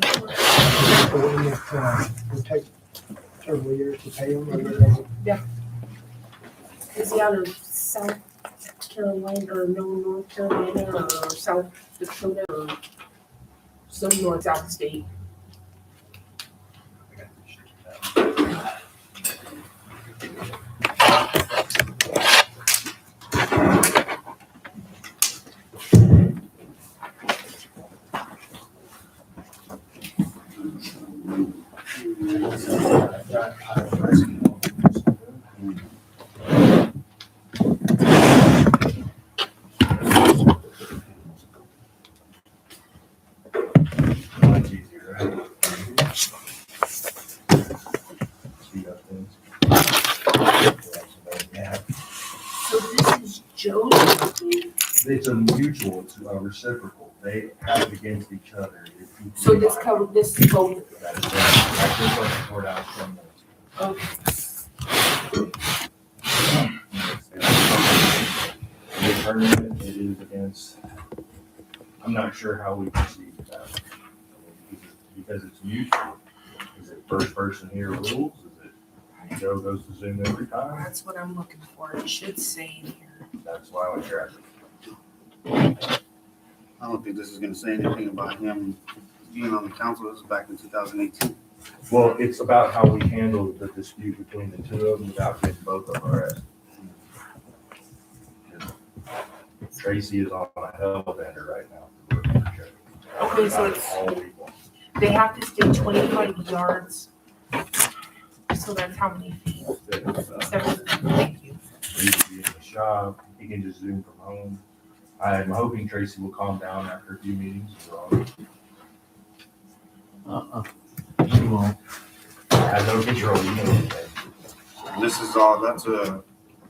paying for it. The one that will take several years to pay them. Is he out of South Carolina or no North Carolina or South Dakota or some north-south state? Much easier, right? Speed up things. Yeah. So this is Joe's company? It's a mutual, it's a reciprocal. They have against each other. So this covered, this is both. That is right. I just went to court out 10 minutes ago. Okay. The tournament, it is against, I'm not sure how we proceed with that. Because it's mutual. Is it first person here rules? Is it Joe goes to Zoom every time? That's what I'm looking for. It should say in here. That's why I went grab it. I don't think this is gonna say anything about him being on the council. This is back in 2018. Well, it's about how we handle the dispute between the two of them without getting both of our asses. Tracy is on a hell bender right now. Okay, so it's, All people. they have to stay 25 yards. So that's how many feet? 7. Thank you. He can be in the shop, he can just Zoom from home. I'm hoping Tracy will calm down after a few meetings. He won't. I have no control, you know what This is all, that's a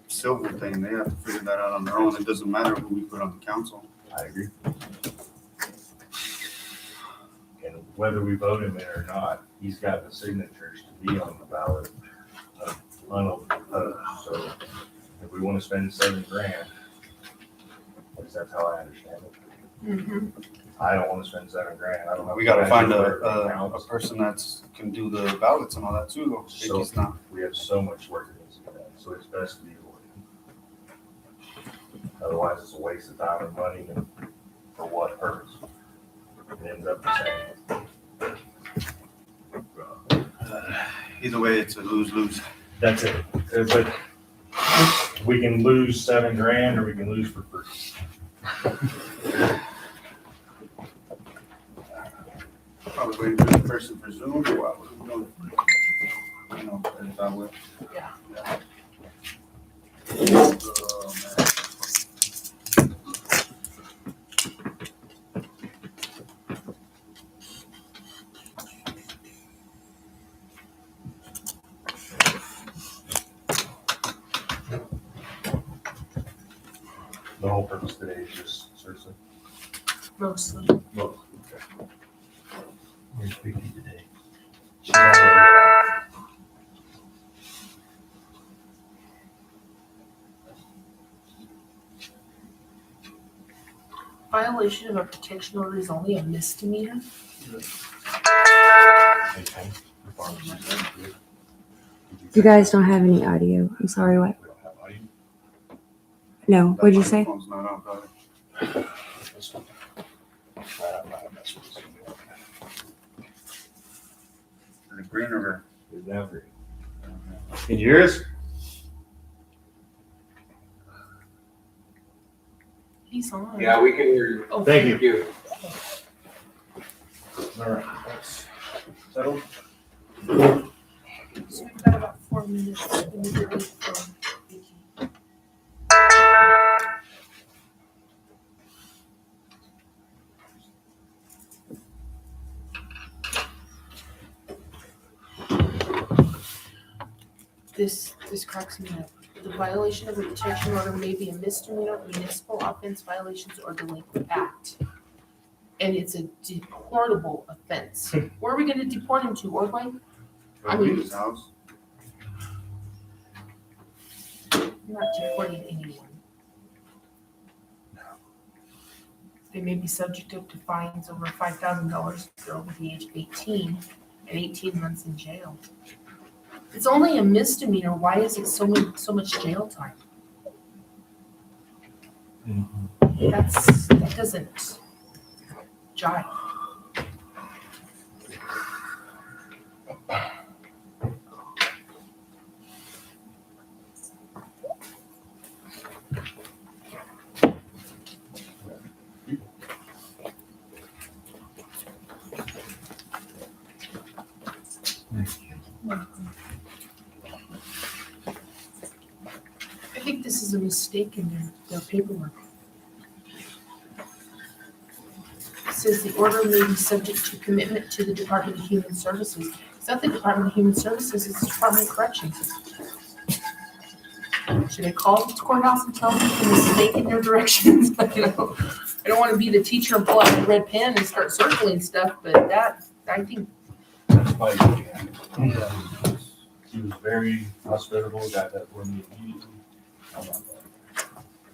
civil thing. They have to figure that out on their own. It doesn't matter who we put on the council. I agree. And whether we vote him in or not, he's got the signatures to be on the ballot. So if we want to spend $7,000, at least that's how I understand it. Mm-hmm. I don't want to spend $7,000. I don't know. We gotta find where it a counts. person that's can do the ballots and all that too, though. So It's not. we have so much work that needs to be done, so it's best to be avoided. Otherwise, it's a waste of time and money, and for what purpose? It ends up the same. Either way, it's a lose-lose. That's it. But we can lose $7,000 or we can lose for free. Probably waiting for the person for Zoom or what? What are we doing? You know, if I would. Yeah. Oh, man. The whole purpose today is just seriously. Mostly. Look. Where's Vicky today? She's on her way Violation of a protection order is only a misdemeanor. out. Okay. The pharmacy's gonna do it. You guys don't have any audio. I'm sorry, what? We don't have audio. No, what'd you say? Phone's not on, probably. This one. I'm not messing with this one. Is it green or red? It's never. Can you hear us? He's on. Yeah, we can hear you. Oh, Thank you. You. All right. That's settled. So we've got about 4 minutes. We need to wait for Vicky. This cracks me up. The violation of a detention order may be a misdemeanor, municipal offense, violations, or delinquent act. And it's a deportable offense. Where are we gonna deport him to, Ordway? I mean- His house. I'm not deporting anyone. They may be subject to fines over $5,000 if they're over the age of 18 and 18 months in jail. It's only a misdemeanor. Why is it so much jail time? That doesn't jive. I think this is a mistake in their paperwork. It says the order may be subject to commitment to the Department of Human Services. It's not the Department of Human Services, it's the Department of Corrections. Should I call the courthouse and tell them it's a mistake in their directions? I don't want to be the teacher and pull out the red pen and start circling stuff, but that, I think, That's why he was very hospitable, got that for me immediately.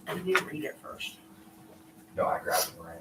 I didn't read it first. No, I grabbed it and ran.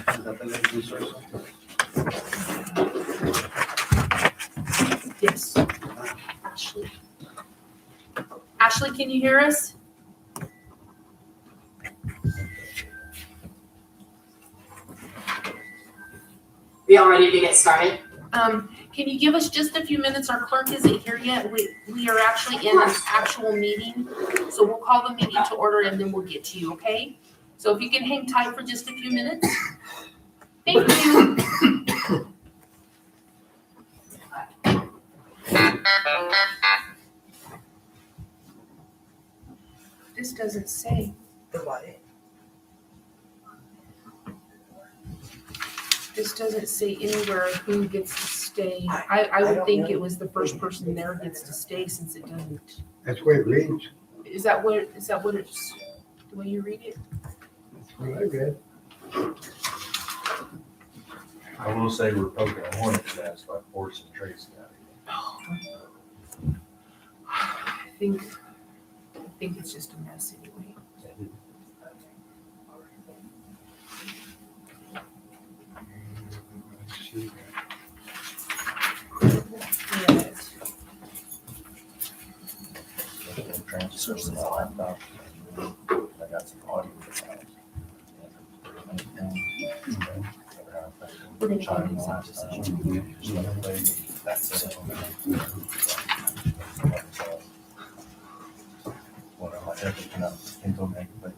Is that the lady resource? Yes. Ashley. Ashley, can you hear us? We all ready to get started? Can you give us just a few minutes? Our clerk isn't here yet. We are actually in an actual meeting. So we'll call the meeting to order and then we'll get to you, okay? So if you can hang tight for just a few minutes. Thank you. This doesn't say. The what? This doesn't say anywhere who gets to stay. I would think it was the first person there gets to stay since it doesn't. That's the way it reads. Is that what it's, the way you read it? That's what I read. I will say we're poking a hornet's nest by forcing Tracy out of here. I think it's just a mess anyway. Transfer to my laptop. I got some audio files. We're gonna Chime get in these out last just time. so you know. Just let it play. That's it. Well, I definitely cannot implement, but,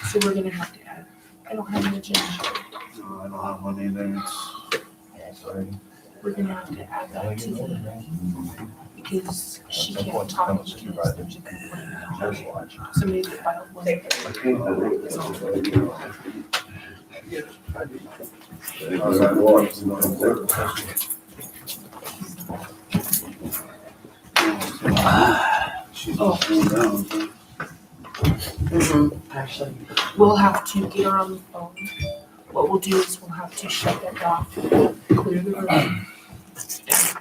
So we're gonna have to add, I don't have an agenda. No, I don't have one either. It's, We're gonna have to add that to the, because she can't talk because there's a complaint. Somebody that filed one. she's all cooled down. Actually. We'll have to get her on the phone. What we'll do is we'll have to shut that off, clear the room, and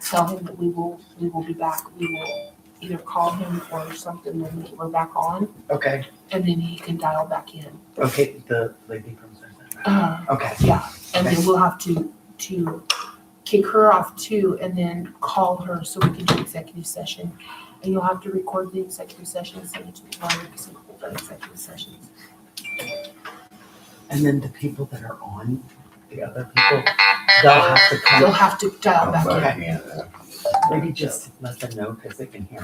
tell him that we will be back. We will either call him or something when we're back on, Okay, and then he can dial back in. okay, the lady from Thursday. Okay. Yeah, and then we'll have to kick her off too, and then call her so we can do executive session. And you'll have to record the executive session and send it to the lawyer to see the executive sessions. And then the people that are on, the other people, they'll have to You'll come. have to dial back in. Okay. Maybe just let them know because they can hear.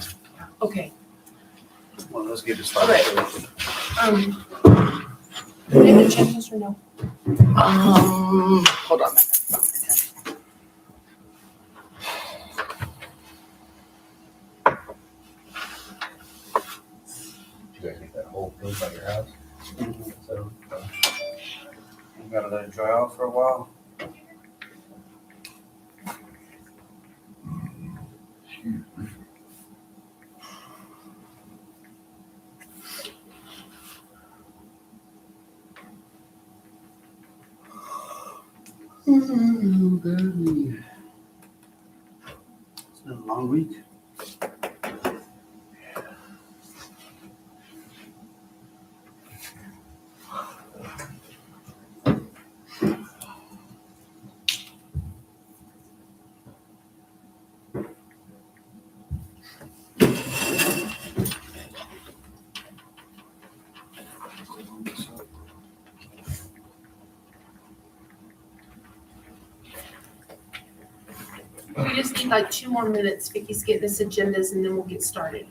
Okay, Well, let's get it started. do we have agendas or no? Hold on a minute. Goes by your house. So, We gotta let it dry out for a while. It's been a long week. We just need like 2 more minutes. Vicky's getting us agendas and then we'll get started.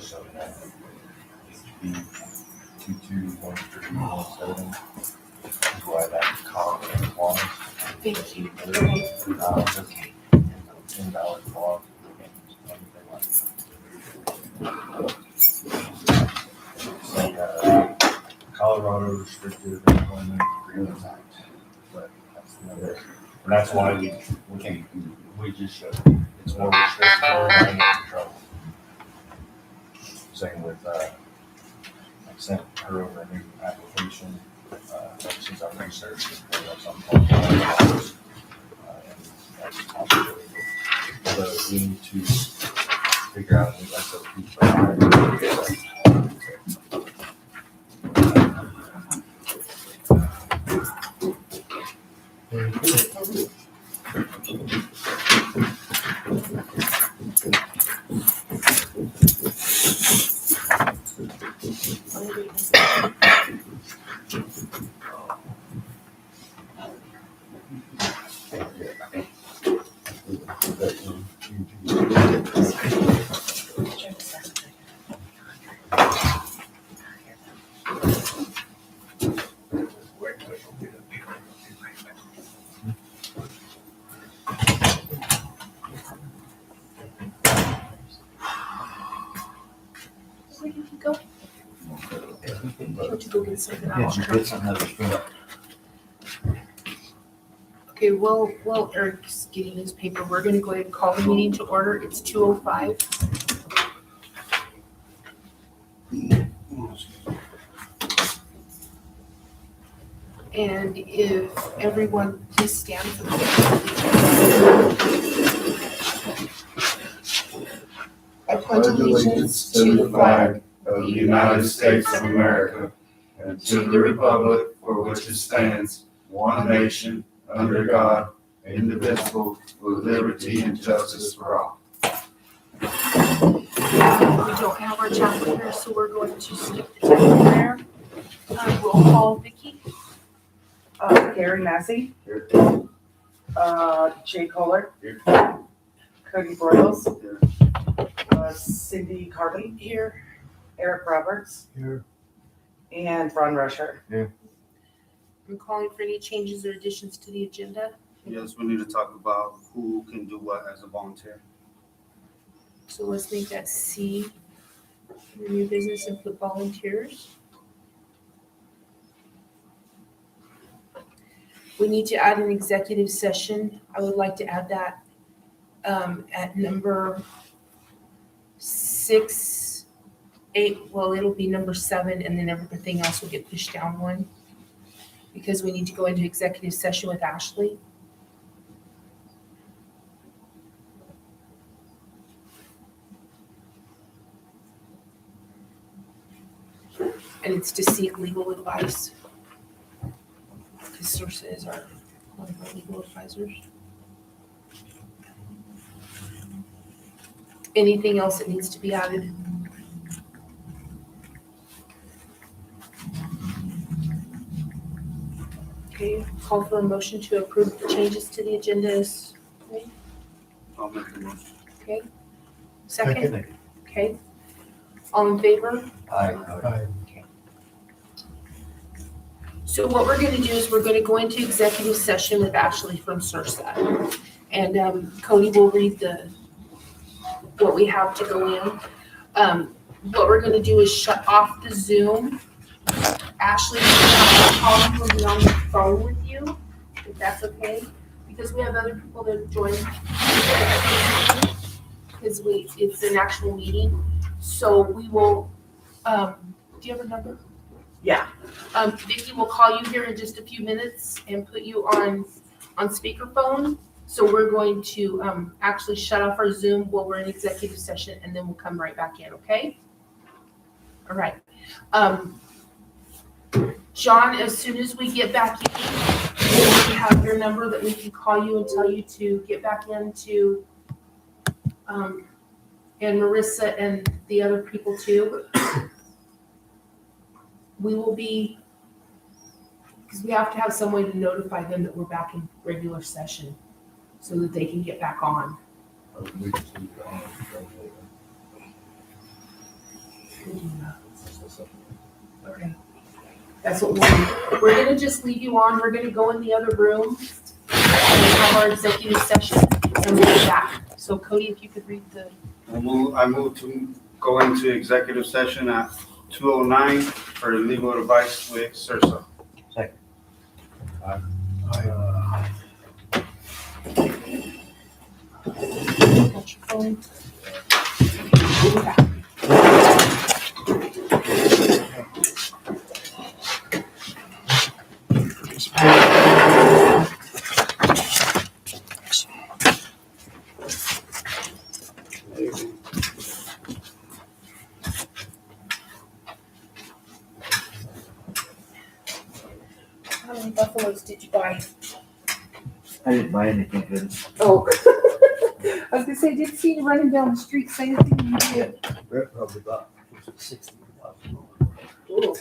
so that HB 221317 is why that column is one. Thank you. Okay. $10 off. Anything like that. It's like Colorado restricted employment agreement act, but that's the other. And that's why we can't, we just show it's more restrictive and I get in trouble. Same with, I sent her over a new application, since our research is for some point. And that's possible. So we need to figure out a new SOP for hiring. Where did you go? Did you go get something Yeah, else? you get some other stuff. Okay, well, Eric's getting his paper. We're gonna go ahead and call the meeting to order. It's 2:05. And if everyone please stand for the I pledge allegiance to the flag of the United States of America and to the republic for which it stands, one nation, under God, indivisible, with liberty and justice for all. We don't have our chaplain here, so we're going to skip the chaplain there. Roll call, Vicky. Gary Massey. Here. Jay Kohler. Here. Cody Broyles. Here. Cindy Carvin. Here. Eric Roberts. Here. And Ron Rusher. I'm calling for any changes or additions to the agenda. Yes, we need to talk about who can do what as a volunteer. So let's make that C, new business and put volunteers. We need to add an executive session. I would like to add that at number 6, 8, well, it'll be number 7, and then everything else will get pushed down one. Because we need to go into executive session with Ashley. And it's to seek legal advice. Because Sorsa is one of our legal advisors. Anything else that needs to be added? Okay, call for a motion to approve the changes to the agenda is, I'll make the motion. okay? Second? Okay. All in favor? Aye. So what we're gonna do is we're gonna go into executive session with Ashley from CERSA. And Cody will read what we have to go in. What we're gonna do is shut off the Zoom. Ashley will be on the phone with you, if that's okay, because we have other people that have joined. Because it's an actual meeting, so we will, do you have a number? Yeah. Vicki will call you here in just a few minutes and put you on speakerphone. So we're going to, actually shut off our Zoom while we're in executive session, and then we'll come right back in, okay? All right. John, as soon as we get back in, we have your number that we can call you and tell you to get back into, and Marissa and the other people too. We will be, because we have to have some way to notify them that we're back in regular session so that they can get back on. We just leave it on. Okay. That's what we're gonna just leave you on. We're gonna go in the other room and have our executive session and we'll be back. So Cody, if you could read the, I move to go into executive session at 2:09 for legal advice with CERSA. Aye. got your phone. We'll be back. How many buffaloes did you buy? I didn't buy anything good. Oh. I was gonna say, I did see you running down the street saying anything you did. Brett probably bought 60,000. Ooh.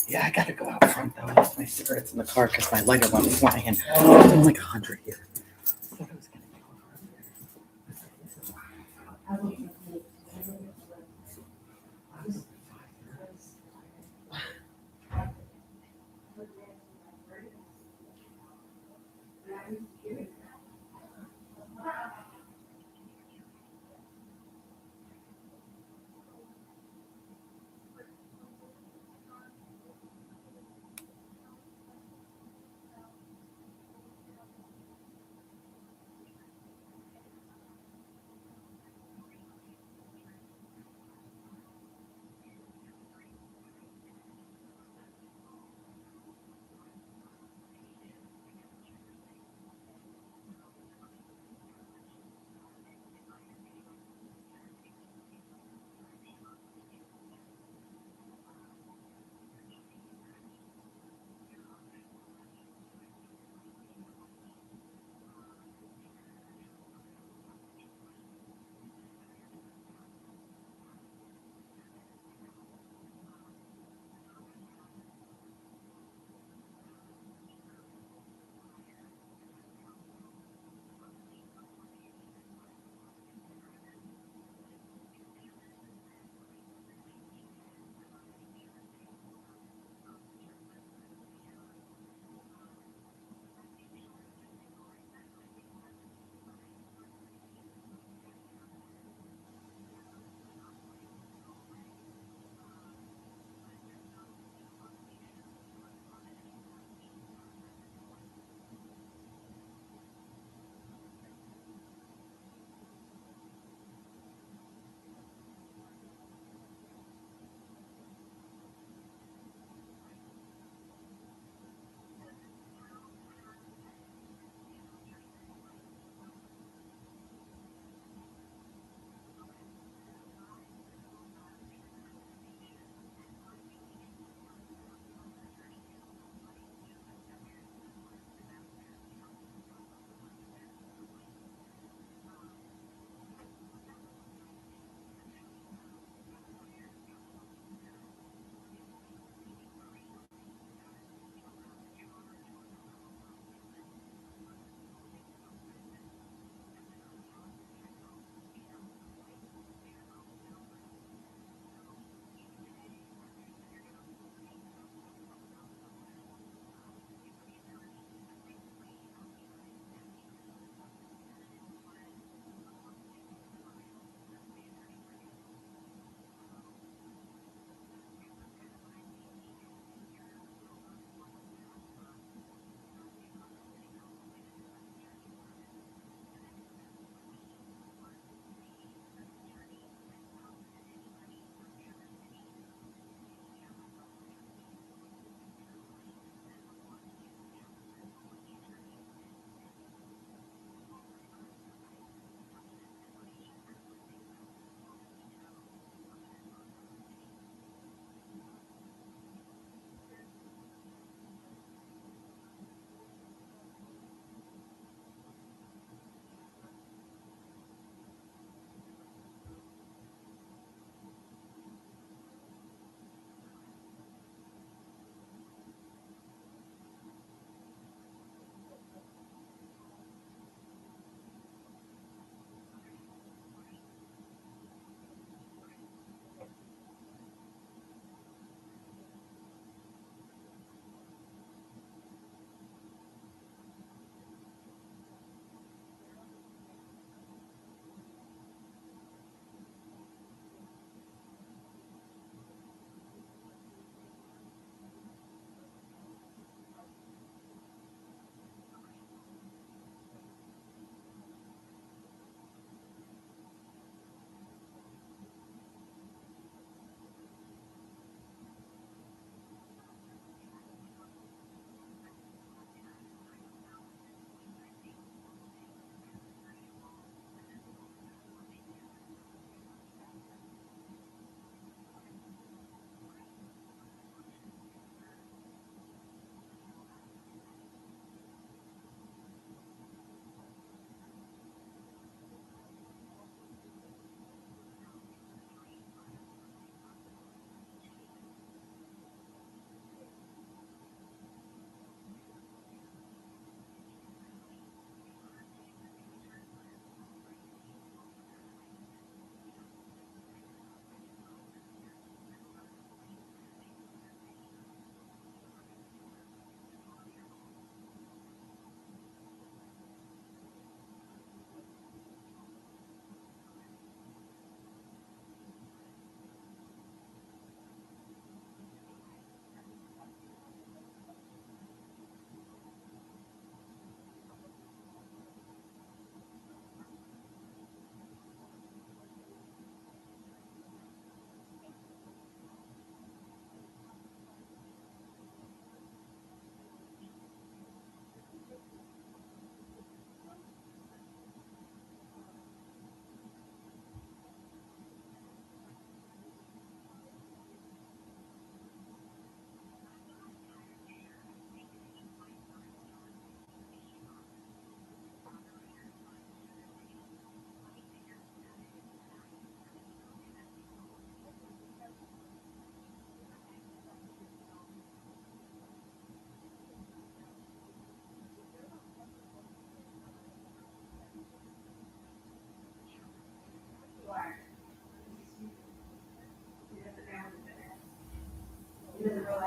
Yeah, I gotta go out front though. I left my cigarettes in the car because my lighter went flying. I'm like 100 here. I thought I was gonna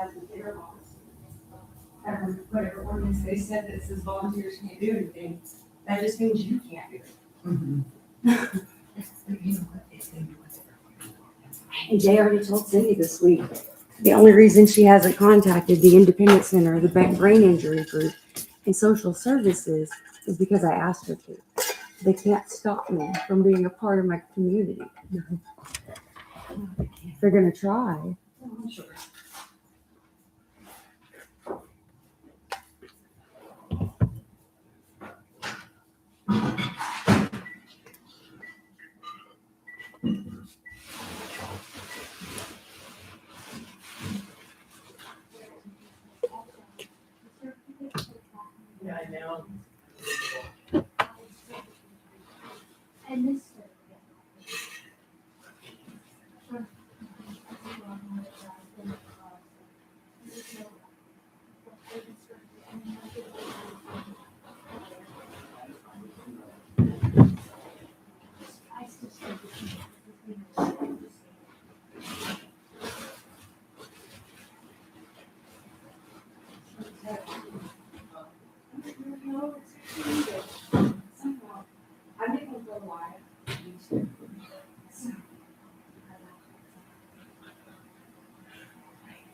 as an interlock. Whatever ordinance they said that says volunteers can't do anything, that just means you can't do it. And Jay already told Cindy this week, the only reason she hasn't contacted the Independent Center, the Brain Injury Group, and Social Services is because I asked her to. They can't stop me from being a part of my community. They're gonna try. I'm sure. Yeah, I know. I've been here for a while.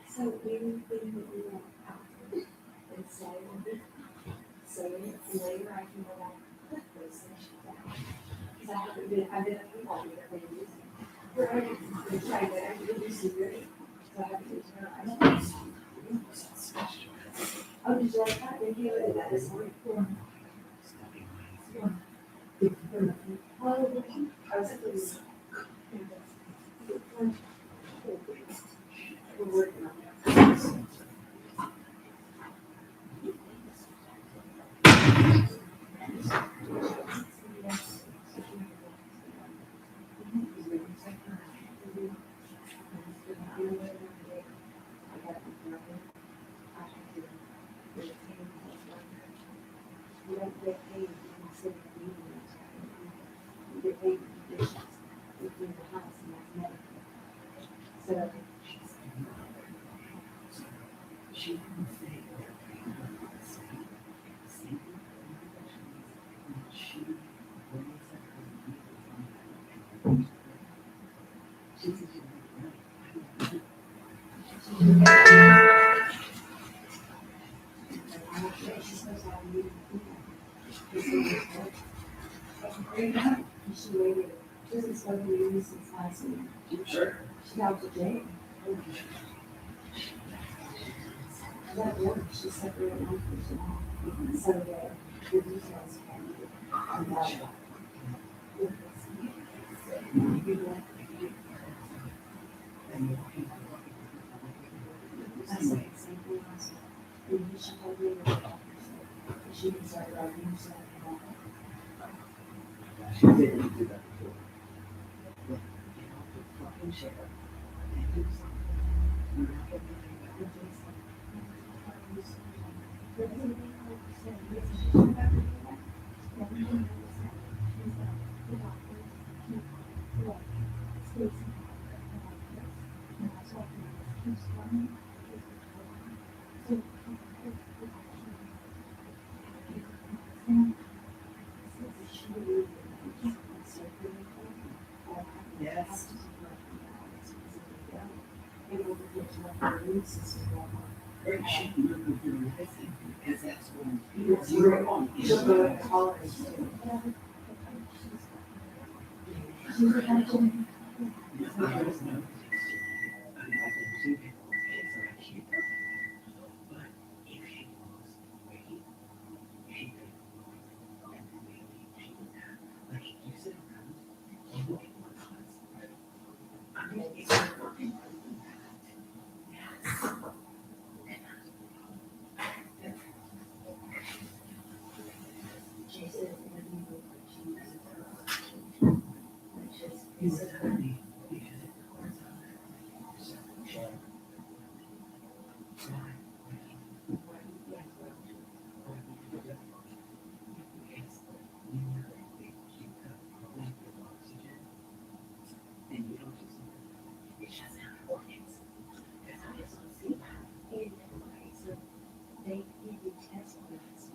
So anything that we want after and say it, and later I can go back and put those things down. Because I've been a people here for years. We're trying to introduce you good. So I have to take care of my own. Oh, did you like that? Did you like that this morning? Well, I was at this. We're working on that. We don't get paid instead of meetings. We get paid for conditions within the house and that's medical. So. She's supposed to have a meeting. She waited, she hasn't spoken to me since last week. Sure. She got to jail. That work, she separated one person off. So the details can be on that. I said the same thing last week. And she told me that she can start writing stuff. She didn't do that before. Yes. Because that's when you're on. She'll go at the holidays too.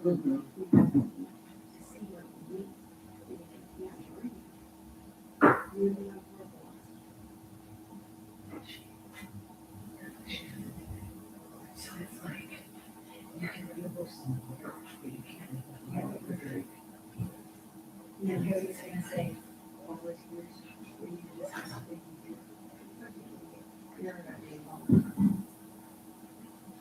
Mhm. So it's like, you can remove some water, but you can't have a drink. And then Harry's gonna say, oh, it's yours, we need to just have something to do. You're not being wrong.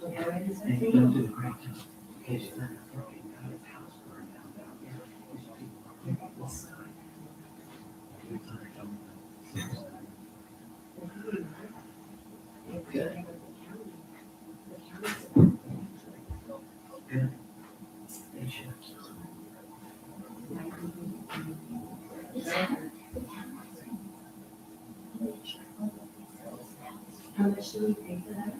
So how it is, I think you'll do a great job, because you're not fucking got his house burned down there. There's people on this side. Good. Good. They should. How much do we pay for that?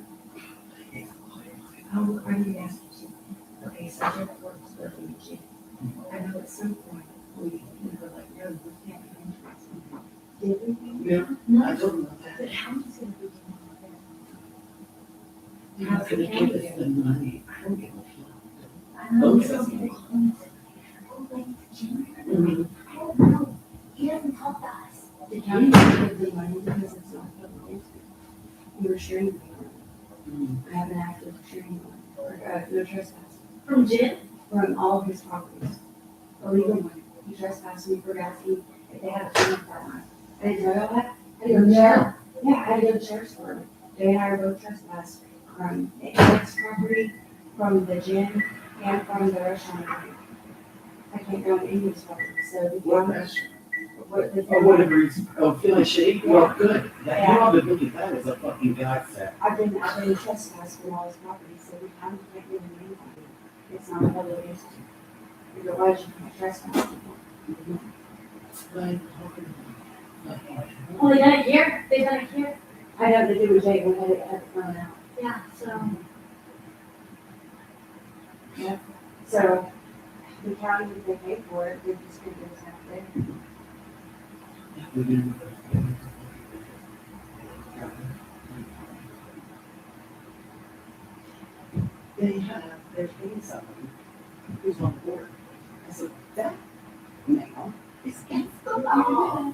How are you asking? Okay, so that works for the gym. I know at some point we were like, no, we can't be interested. Did we? Yeah. No. I told them about that. But how is it gonna be? You're not gonna give us the money. I don't give a fuck. I know, Okay. it's okay. Oh, like, Jim, I don't know. He doesn't talk to us. The county doesn't give the money because it's not public entity. We were sharing the money. I have an active sharing one, no trespass. From Jim? From all of his properties. Illegal money. He trespassed me for asking if they had a permit for that. I didn't tell you all that? I had to go to sheriff. Yeah, I had to go to the sheriff's department. Jay and I are both trespassed from the annex property, from the gym, and from the restaurant. I can't go on any of these properties, so the What county. restaurant? What the. Oh, whatever it's, oh, Philly Shade, well, good. That, you ought to look at that as a fucking godsend. I've been trespassed from all his properties, so the county can't give him anything. It's not a public entity. Otherwise, you can't trespass people. Like, Well, they done it here, they done it here. I know they do with Jay, we had it thrown out. Yeah, so. Yeah, so the county, if they pay for it, they're just gonna give us half there. They're paying somebody who's on board. I said, that now is against the law.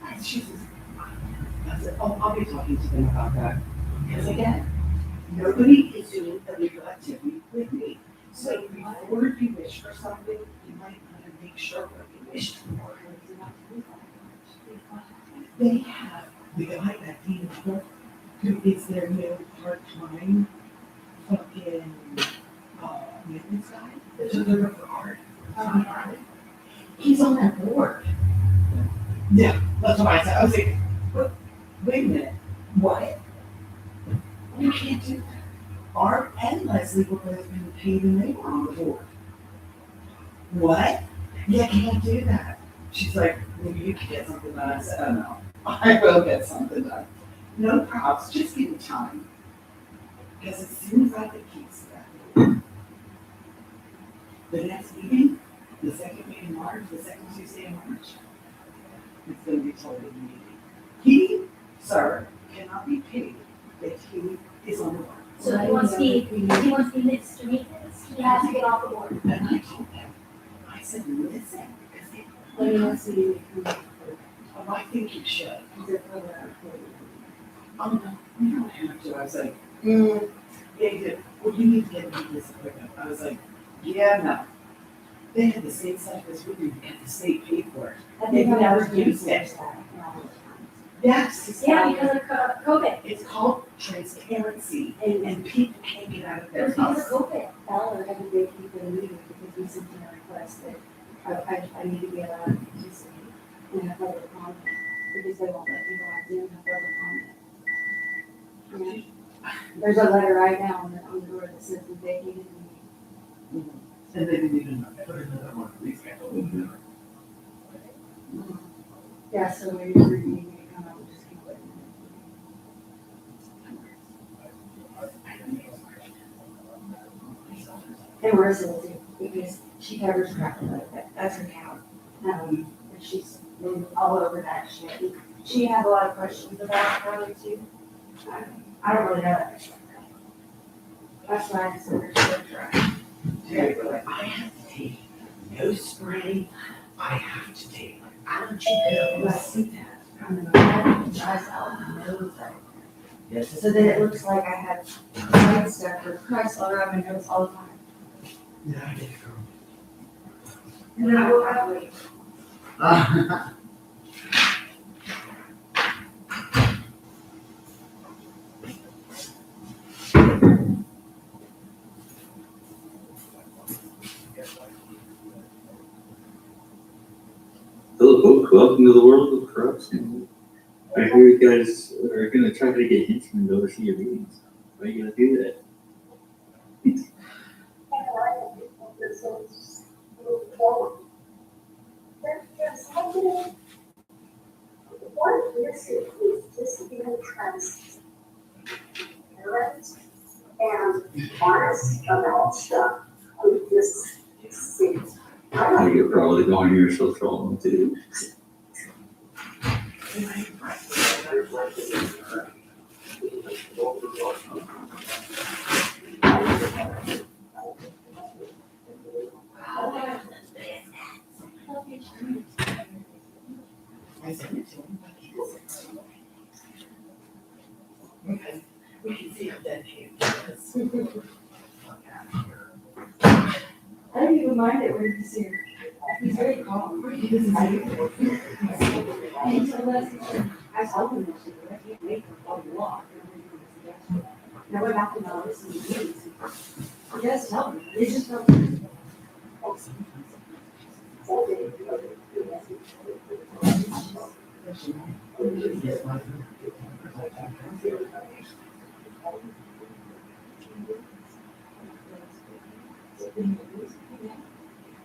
And she says, I said, oh, I'll be talking to them about that. Because again, nobody is doing illegal activity with me. So before you wish for something, you might want to make sure what you wish for. They have the guy at the who is their new part-time fucking maintenance guy. So they're for art. He's on that board. Yeah, that's what I said. I was like, wait a minute, what? You can't do that. Art and Leslie were both being paid and they were on the board. What? You can't do that. She's like, maybe you can get something done. I said, oh no, I will get something done. No props, just give me time. Because as soon as I get keys back, the next meeting, the second meeting in March, the second Tuesday in March, it's gonna be totally meeting. He, sir, cannot be paid if he is on the board. So he wants to be Mr. Maintenance, he has to get off the board. And I told him, I said, listen, because they, But he wants to be. oh, I think you should. He's a program. Oh, no, you don't have to. I was like, yeah, you did. Well, you need to get me this equipment. I was like, yeah, no. They had the same stuff as we do, and the state paid for it. I They've think never that was used good. it. Yes. Yeah, because of COVID. It's called transparency, And and people can't get out of their because house. of COVID, Eller had to beg people to leave because we sent in a request that I need to be allowed to participate in a public comment because they won't let people out in a public comment. Yeah. There's a letter right now on the door that says we vacated the meeting. And they didn't even put another one, please, Mm-hmm. Yeah, so maybe we need to come up and just keep it. And Marissa too, because she covers crap like that, that's her cow. And she's been all over that shit. She has a lot of questions about Carly too. I don't really know that. That's why I just sent her to her. But I have to take nose spray. I have to take allergy pills. Dries out my nose. Yes. So then it looks like I had white stuff or Christ all around my nose all the time. Yeah, I get it, girl. And then I woke up late. Hello, folks. Welcome to the world of corruption. I hear you guys are going to try to get henchmen to oversee your meetings. Why are you going to do that? You're probably going to your social home too. I sent it to him. Okay, we can see how dedicated he is. I don't even mind it when he's here. He's very calm. He doesn't say it. And he told us, I told him that she I can't make her follow the law. And I went back to my list and he did. Yes, tell me. They just don't.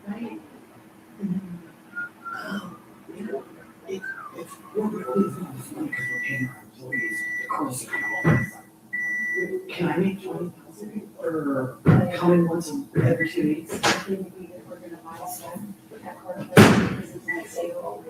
Right. If we're going to lose all this money because we're paying our employees, the girls are going to can I make 20,000 or come in once every 2 weeks? I think we're gonna buy stuff at Carter because it's not sale.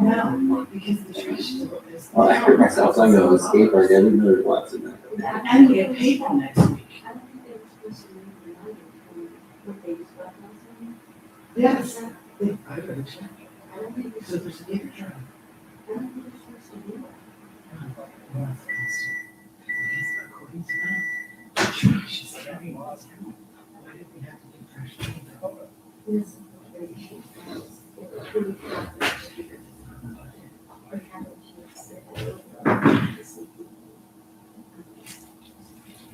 No, because the trash is. Well, I heard myself, I'm going to escape our dead, and there's lots in there. And we get paid for next week. I don't think they were supposed to move the money from what they just left last time. Yes. I better check. I don't think So there's a bigger truck. I don't think they're supposed to do that. Because according to them, the trash is carrying all this out. Why did we have to do trash? This is very cheap. It's really fast. Or have it cheap.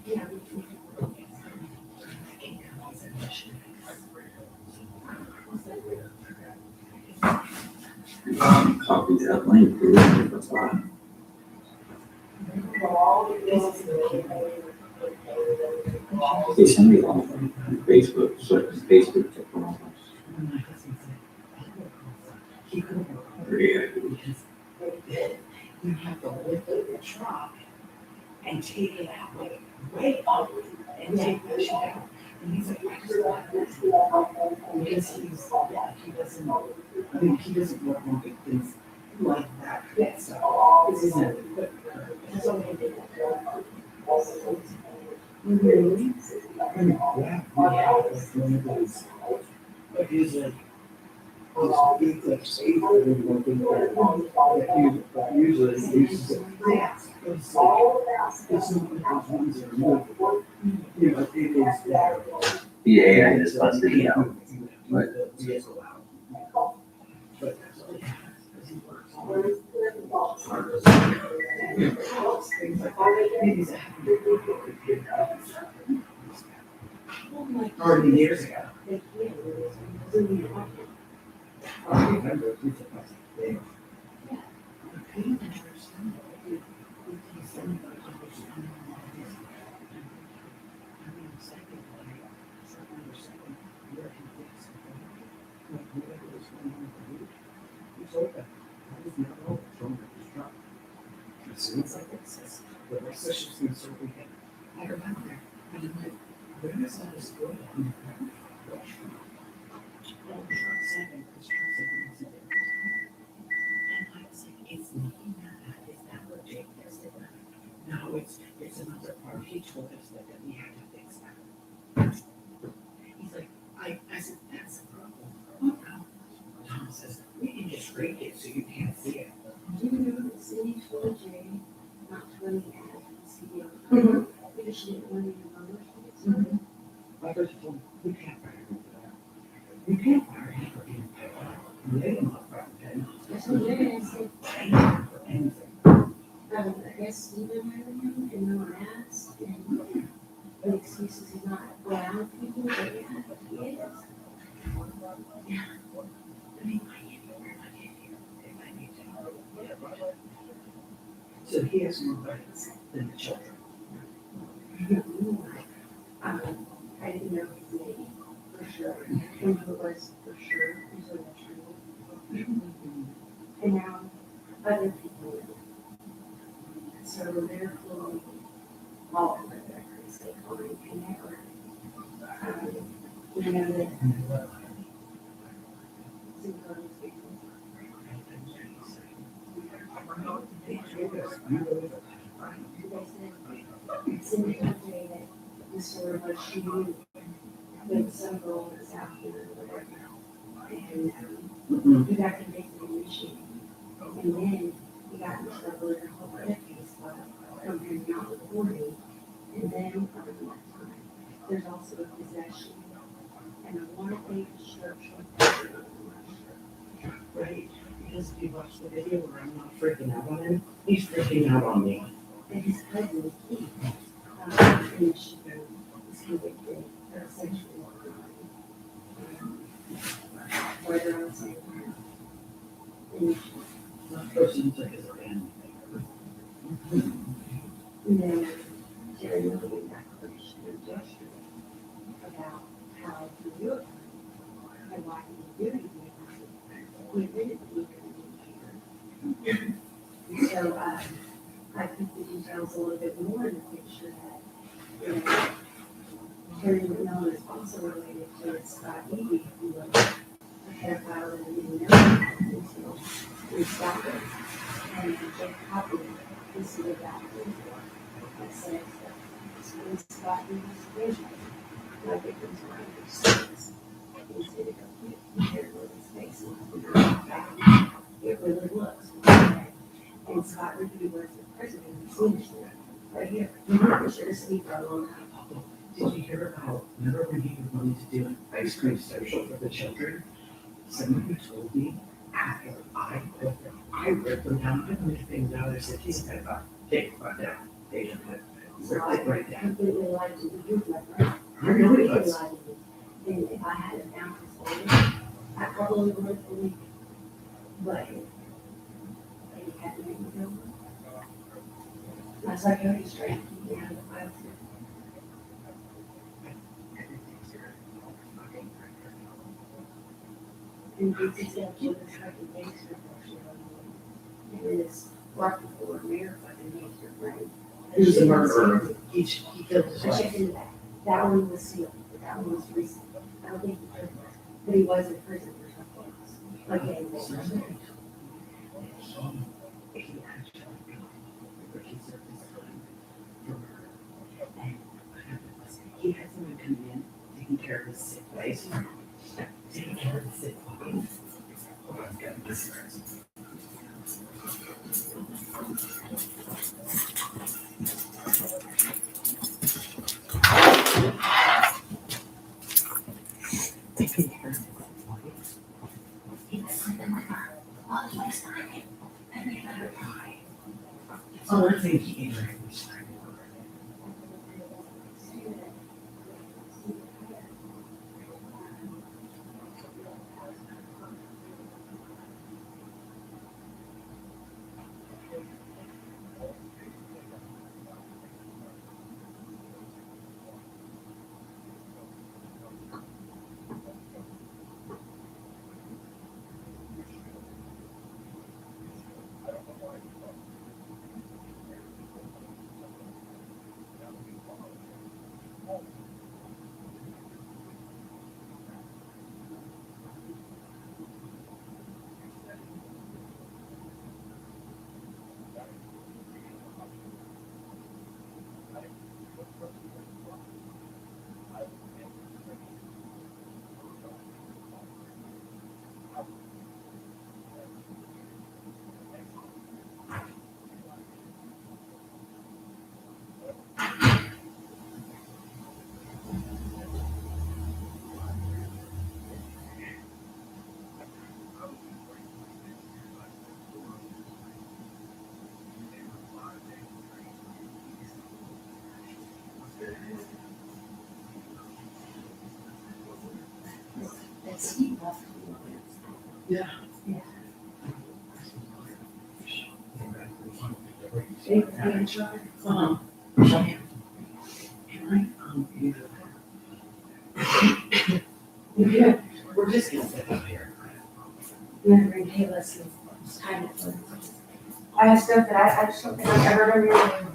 Yeah, we can. Copy that link, please. That's fine. Hey, send me on Facebook, so Facebook check them out. When my husband said, he couldn't work Yeah. because you have to lift the truck and take it out, like, way up and take the shit out. And he's like, I just want this. Because he doesn't, I mean, he doesn't work on big things like that. So, this isn't a quick, that's all he did. Really? Yeah, that's one of those. But he's like, it's like safe for everyone to know. Usually it uses it. It's not like those ones that are movable. You know, it is there. The AI just busted it out. Right. The vehicle out. But that's all he has, because he works on it. Things like that. Maybe he's a happy. 30 years ago. I remember we took us there. I didn't understand what he said about it. I mean, second, second, where he thinks, like, whatever was going on with the root, he's open. I was never open, from his truck. As soon as I get this, the rest of she's gonna start weekend. I remember, and I'm like, where is that as good? I'm like, oh, truck 7, this truck 7 isn't there. there's another part, he told us that we had to fix that. He's like, I said, that's the problem. What problem? Tom says, we can just rake it so you can't see it. Do you know that Cindy told Jay not to run the ad for the CD? Mhm. Because she didn't want any numbers. My first told him, we can't fire him for that. We can't fire him for being paid. Lay him off right then. That's what they're gonna say. For anything. I guess Stephen hired him and no one asked, and the excuse is he's not around people, but yeah, he is. Yeah. I mean, I can't go where I can't hear if I need to. So he has more rights than the children. I didn't know his name for sure, and who it was for sure, he's a veteran. And now other people know. So they're pulling all of their records, they call it connect. You know that. Cindy told me that Mr. Rivers, she knew that some girl was out here or whatever. And he got convicted in Michigan. And then he got in trouble in a whole other case from him not reporting. And then from that time, there's also a possession and a 1-page structural. Right, because if you watch the video where I'm not freaking out on him, he's freaking out on me. And his cousin, Keith, in Michigan, was convicted of sexual crime. Murder on the same time. In Michigan. That person's like his family. And then Jerry Milligan got questioned yesterday about how he knew it and why he was doing it. He admitted that he couldn't be here. And so I put the details a little bit more in the picture that, you know, Terry McMillan is also related to Scott Eby, who was a pedophile and didn't know that until we stopped it. And Jake Copley, this is about him. I said, when Scott Eby's vision, my victims were under six. He said, if you compare with his face, it really looks. And Scott Eby was the president of the senior right here. I should have seen for a long time. Did you hear about, remember when he was wanting to do an ice cream social for the children? Somebody told me after I ripped them down, put them in things out, I said, he's a pedophile, take it right down. They just put it right down. Completely lied to me. You were right. I know he Completely was. lied to me. And if I hadn't found his body, I probably would have believed it. But he had to make me go. My psychiatrist tried to keep me out of the fight. And he said, "Well, it's like a gangster portion of me." And it's right before America and gangster brain. He was a murderer. He killed his I wife. checked into that. That one was sealed, but that one was recent. I don't think he took it, but he was in prison for something else. Like, yeah, he was. He actually he served his time for murder. And what happened was he had someone coming in, taking care of his sick face. Taking care of his sick body. Hold on, I've got this. Taking care of his sick body. He was sleeping with her while he was dying. And they let her die. So I think he gave her his time. That's he left. Yeah. They were in charge. Can I, Yeah. we're just gonna sit up here. Never in Kayla's kind of fun. I have stuff that I just don't think I've ever done really.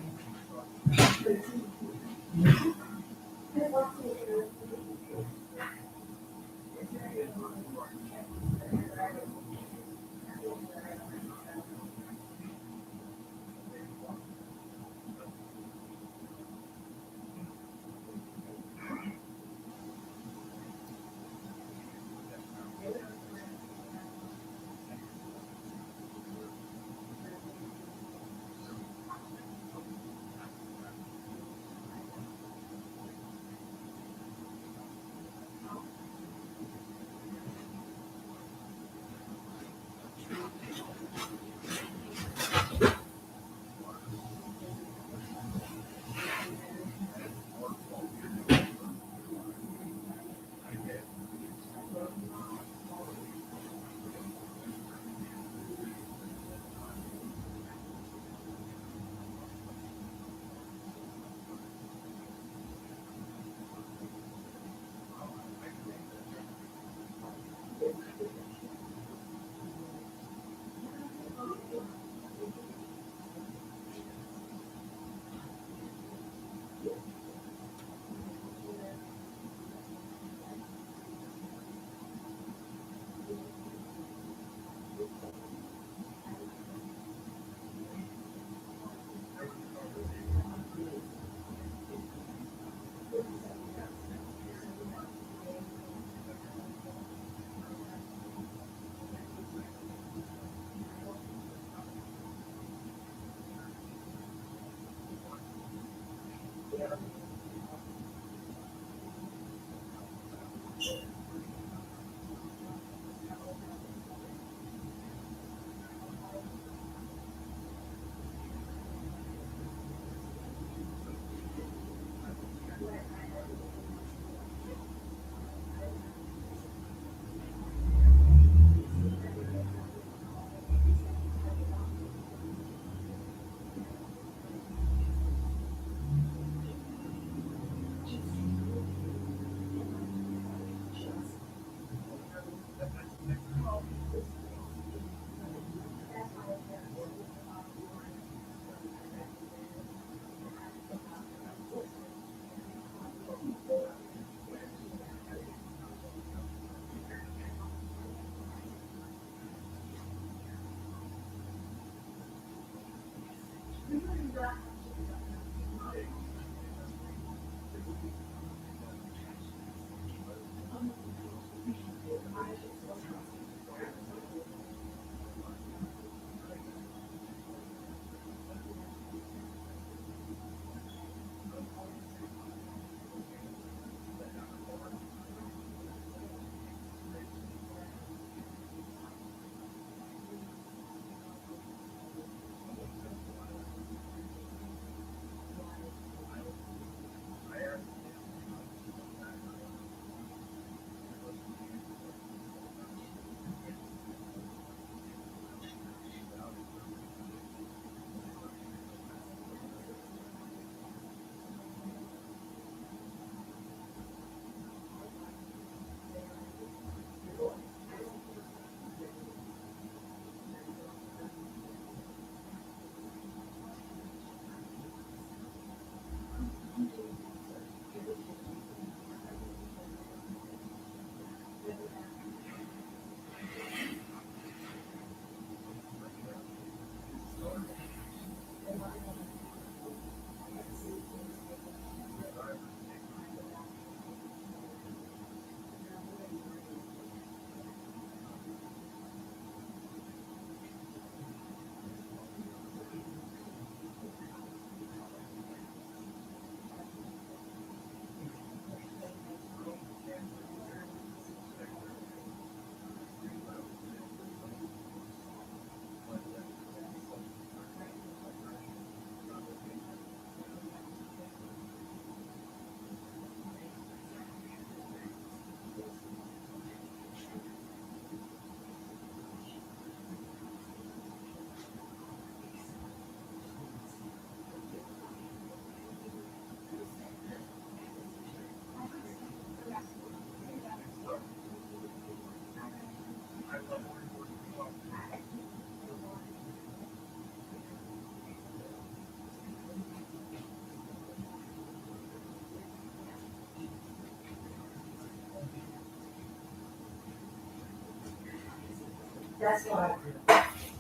That's why,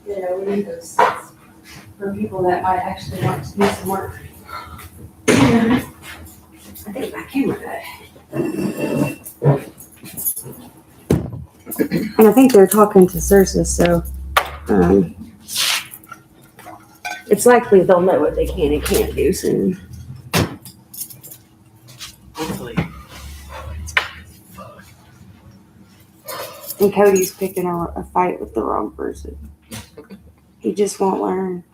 you know, we need those sets for people that might actually want to do some work. I think my camera got. And I think they're talking to Sursa, so, it's likely they'll know what they can and can't do soon. Hopefully. And Cody's picking a fight with the wrong person. He just won't learn.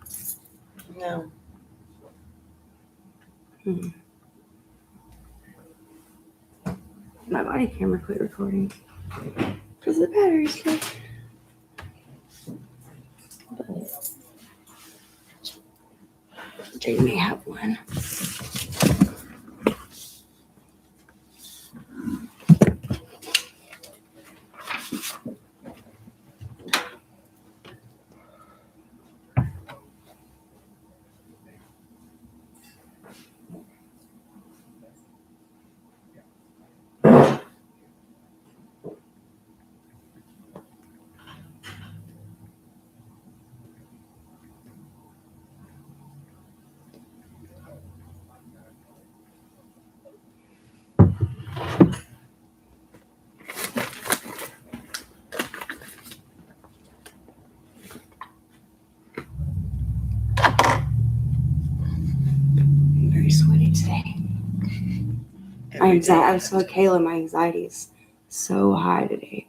No. My body camera quit recording because the battery's dead. Jay may have one. I'm very sweaty today. My anxiety, I was telling Kayla, my anxiety is so high today.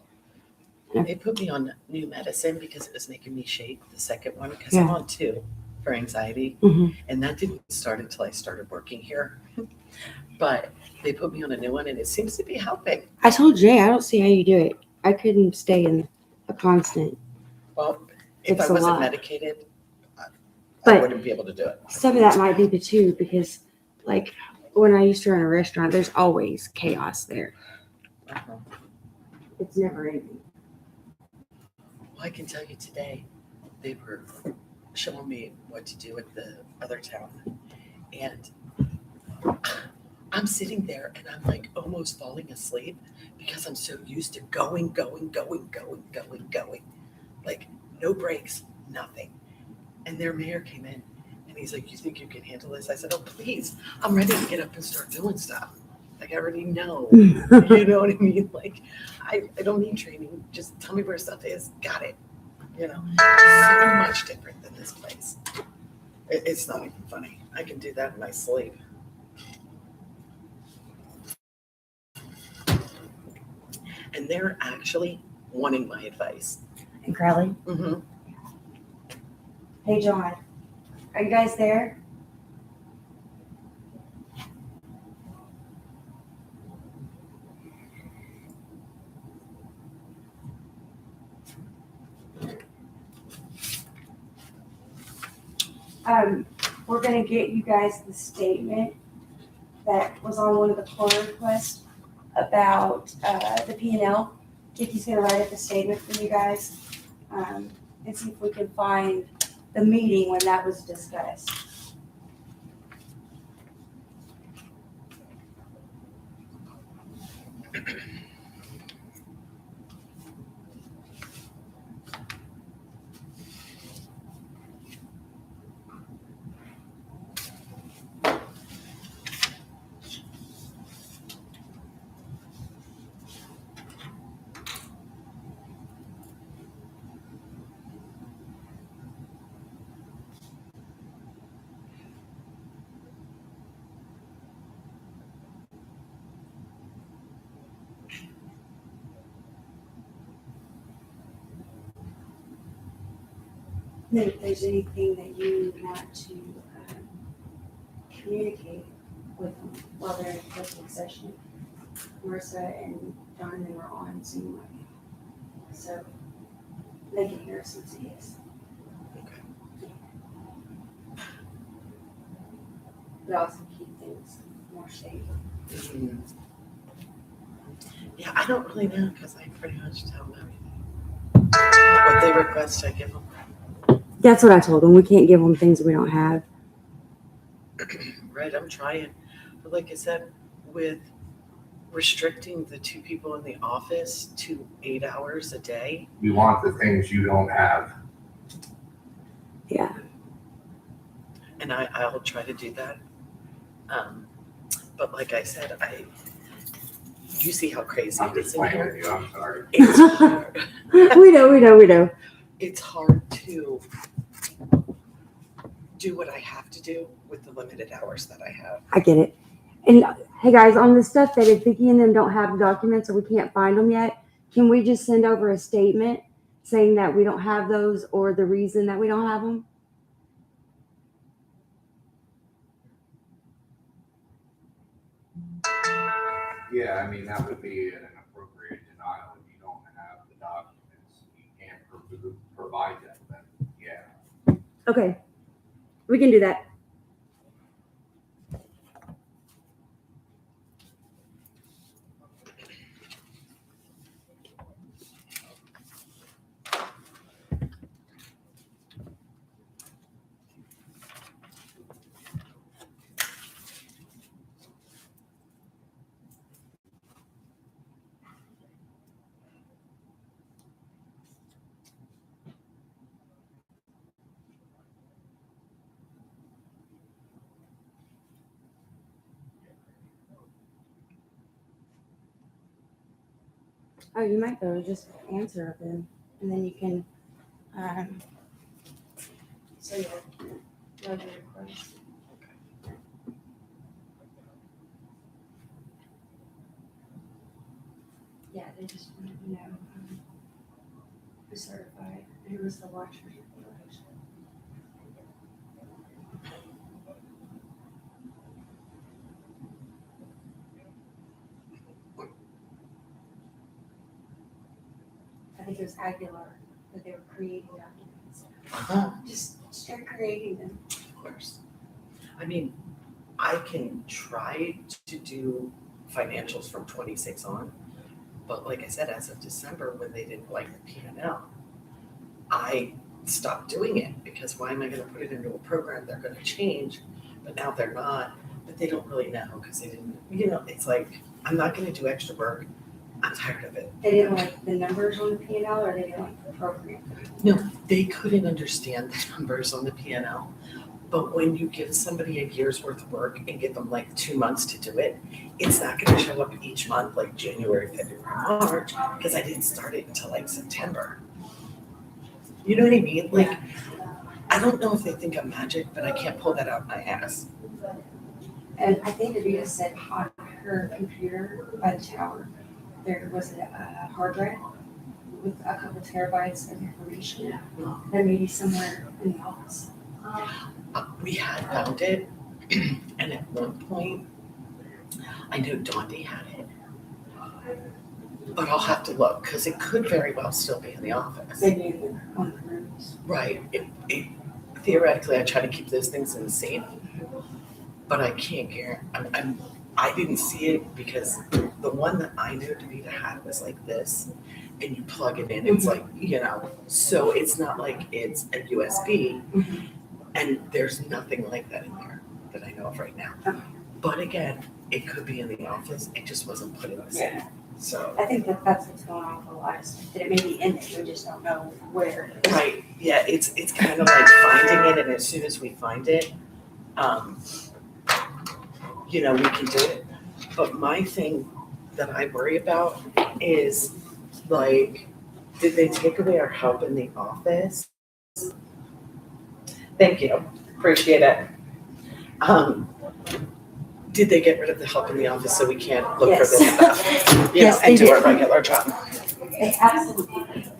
They put me on new medicine because it was making me shake, the second one, because I'm on 2 for anxiety. Mhm. And that didn't start until I started working here. But they put me on a new one and it seems to be helping. I told Jay, I don't see how you do it. I couldn't stay in a constant. Well, if It's I a wasn't lot. medicated, I But wouldn't be able to do it. some of that might be too, because like when I used to run a restaurant, there's always chaos there. Uh-huh. It's never ending. Well, I can tell you today, they were showing me what to do at the other town. And I'm sitting there and I'm like almost falling asleep because I'm so used to going. Like no breaks, nothing. And their mayor came in and he's like, "You think you can handle this?" I said, "Oh, please. I'm ready to get up and start doing stuff. Like I already know." You know what I mean? Like I don't need training. Just tell me where stuff is. Got it. You know, so much different than this place. It's not even funny. I can do that in my sleep. And they're actually wanting my advice. And Crowley? Mm-hmm. Hey, John. Are you guys there? We're gonna get you guys the statement that was on one of the pull requests about the P&L. Kiki's gonna write up a statement for you guys, and see if we can find the meeting when that was discussed. Then if there's anything that you want to communicate with them while they're in closing session, Marissa and Jonathan were on Zoom right now, so they can hear us and see us. But also keep things more stable. Mm-hmm. Yeah, I don't really know because I pretty much tell them everything. What they request, I give them. That's what I told them. We can't give them things we don't have. Right, I'm trying. But like I said, with restricting the 2 people in the office to 8 hours a day. We want the things you don't have. Yeah. And I'll try to do that. But like I said, you see how crazy I'm it is just in playing here. with you, I'm sorry. It's hard. We know. It's hard to do what I have to do with the limited hours that I have. I get it. And hey guys, on the stuff that if Vicki and them don't have the documents or we can't find them yet, can we just send over a statement saying that we don't have those or the reason that we don't have them? Yeah, I mean, that would be an appropriate denial if you don't have the documents, you can't provide them, then, yeah. Okay. We can do that. Oh, you might go just answer them, and then you can. So yeah, love your request. Yeah, they just wanted to know who certified, who was the watcher. I think it was Aguilar that they were creating documents. Just start creating them. Of course. I mean, I can try to do financials from 26 on, but like I said, as of December, when they didn't like the P&L, I stopped doing it because why am I going to put it into a program they're going to change, but now they're not, but they don't really know because they didn't, it's like, I'm not going to do extra work. I'm tired of it. They didn't like the numbers on the P&L, or they didn't like the program? No, they couldn't understand the numbers on the P&L. But when you give somebody a year's worth of work and give them like 2 months to do it, it's not going to show up each month like January, February, March, because I didn't start it until like September. You know what I mean? Like, I don't know if they think I'm magic, but I can't pull that out my ass. And I think Davita said on her computer by the tower, there was a hard drive with a couple terabytes of information that may be somewhere in the office. We had found it, and at one point, I know Dondi had it, but I'll have to look because it could very well still be in the office. Maybe in one of the rooms. Right. Theoretically, I try to keep those things in the safe, but I can't guarantee. I didn't see it because the one that I know Davita had was like this, and you plug it in. It's like, so it's not like it's a USB, and there's nothing like that in there that I know of right now. Okay. But again, it could be in the office. It just wasn't put in the safe. Yeah. So. I think that's what's going on with a lot of stuff. That it may be in there, we just don't know where. Right. Yeah. It's kind of like finding it, and as soon as we find it, we can do it. But my thing that I worry about is like, did they take away our help in the office? Thank you. Appreciate it. Did they get rid of the help in the office so we can't look for this stuff? Yes, And they do did. our regular job. They absolutely.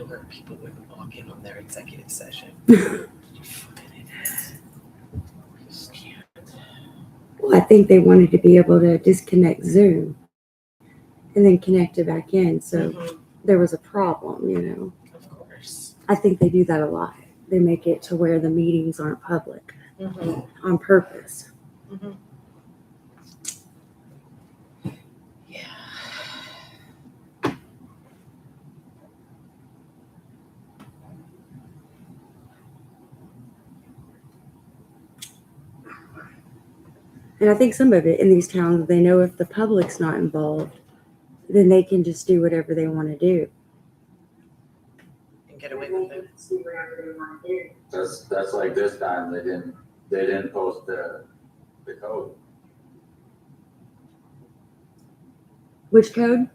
door, people wouldn't walk in on their executive session. You fucking idiots. Just can't. Well, I think they wanted to be able to disconnect Zoom and then connect it back in. So Mhm, there was a problem, you know. of course. I think they do that a lot. They make it to where the meetings aren't public Mhm, on purpose. mhm. Yeah. And I think some of it in these towns, they know if the public's not involved, then they can just do whatever they want to do. And get away with it. That's like this time, they didn't post the code. Which code?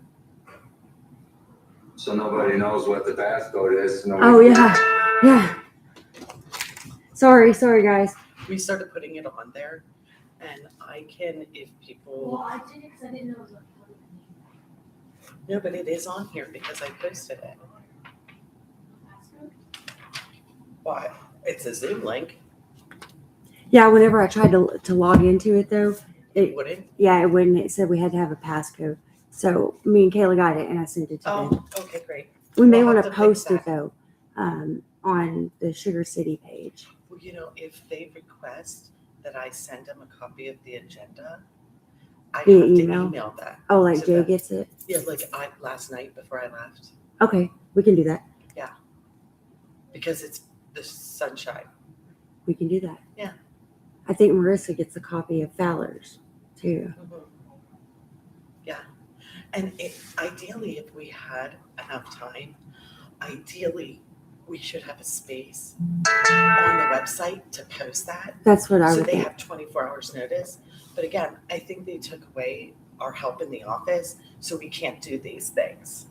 So nobody knows what the passcode is. Oh, yeah. Yeah. Sorry, guys. We started putting it on there, and I can, if people, Well, I did it because I didn't know it was a public meeting. no, but it is on here because I posted it. Why? It's a Zoom link. Yeah, whenever I tried to log into it, though, It wouldn't. it wouldn't. It said we had to have a passcode. So me and Kayla got it, and I sent it to them. Oh, okay, great. We may we'll want have to to post fix it, though, on the Sugar City page. Well, if they request that I send them a copy of the agenda, I have Via to email? email that. Oh, like to Jay them. gets it? Yeah, like last night before I left, Okay, we can do that. because it's the sunshine. We can do that. Yeah. I think Marissa gets a copy of Fowler's, too. Yeah, and ideally, if we had enough time, ideally, we should have a space on the website to post that. That's what I So would they think. have 24 hours notice. But again, I think they took away our help in the office, so we can't do these things.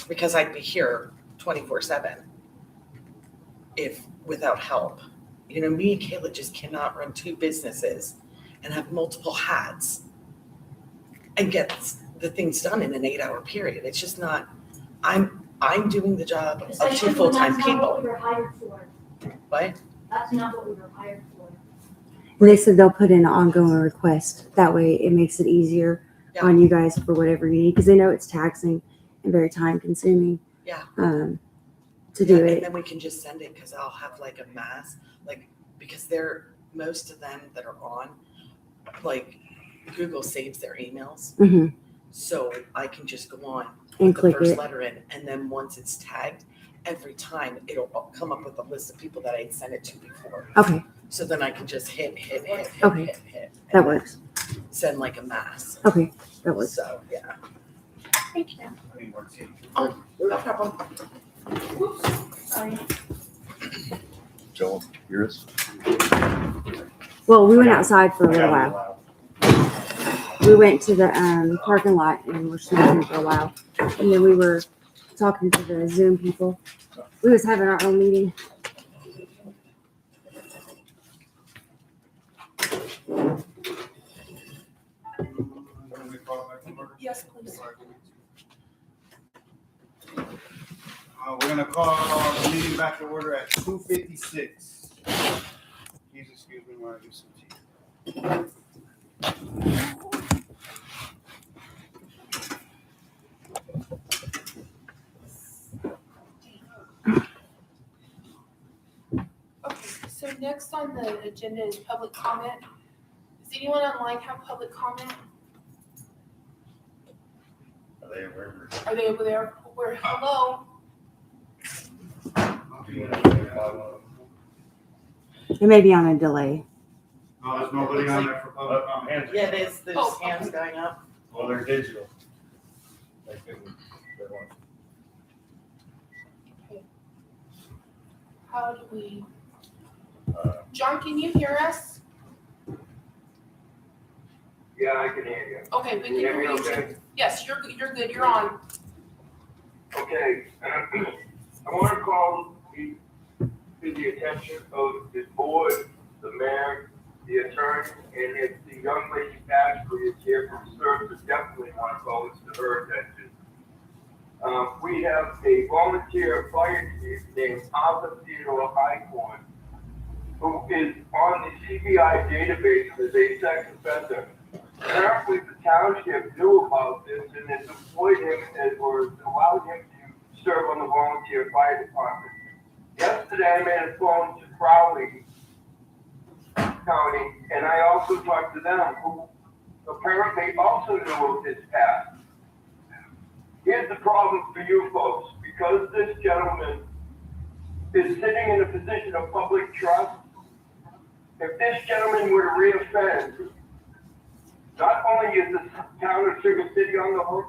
Because I'd be here 24/7 if without help. Me and Kayla just cannot run two businesses and have multiple hats and get the things done in an 8-hour period. It's just not, I'm doing the job of Especially two when full-time that's not what people. we were hired for. But That's not what we were hired for. They said they'll put in an ongoing request. That way it makes it easier Yeah. on you guys for whatever you need, because they know it's taxing and very time consuming. Yeah. To do and it. then we can just send it because I'll have like a mass, because most of them that are on, Google saves their emails. Hmm. So I can just go on, And the click first it. letter in, and then once it's tagged, every time it'll come up with a list of people that I'd sent it to before. Okay, So then I can just hit. Okay. And that works. send like a mass. Okay, that works. So, yeah. Thank you. No problem. Sorry. Joel, yours? Well, we went outside for a little while. We went to the parking lot and were smoking for a while. And then we were talking to the Zoom people. We was having our own meeting. Yes, please. We're gonna call the meeting back to order at 2:56. Please excuse me while I do some tea. Okay, so next on the agenda is public comment. Does anyone online have public comment? Are they aware? Are they over there? Hello? It may be on a delay. No, there's nobody on there for public comment. Yeah, there's Oh, hands going up. Well, they're digital. They couldn't, they weren't. How do we? Uh, John, can you hear us? Yeah, I can hear you. Okay, we can Can you hear hear me you. okay? Yes, you're good, you're on. Okay, I want to call to the attention of this board, the mayor, the attorney, and if the young lady Ashley is here from service, definitely want to call this to her attention. We we have a volunteer fire chief named Arthur Theodore Highcorn, who is on the CBI database as a sex offender. Apparently, the township knew about this and has employed him or allowed him to serve on the volunteer fire department. Yesterday, I made a phone to Crowley County, and I also talked to them, who apparently also knew of this past. Here's the problem for you folks. Because this gentleman is sitting in a position of public trust, if this gentleman were to reoffend, not only is the town of Sugar City on the hook,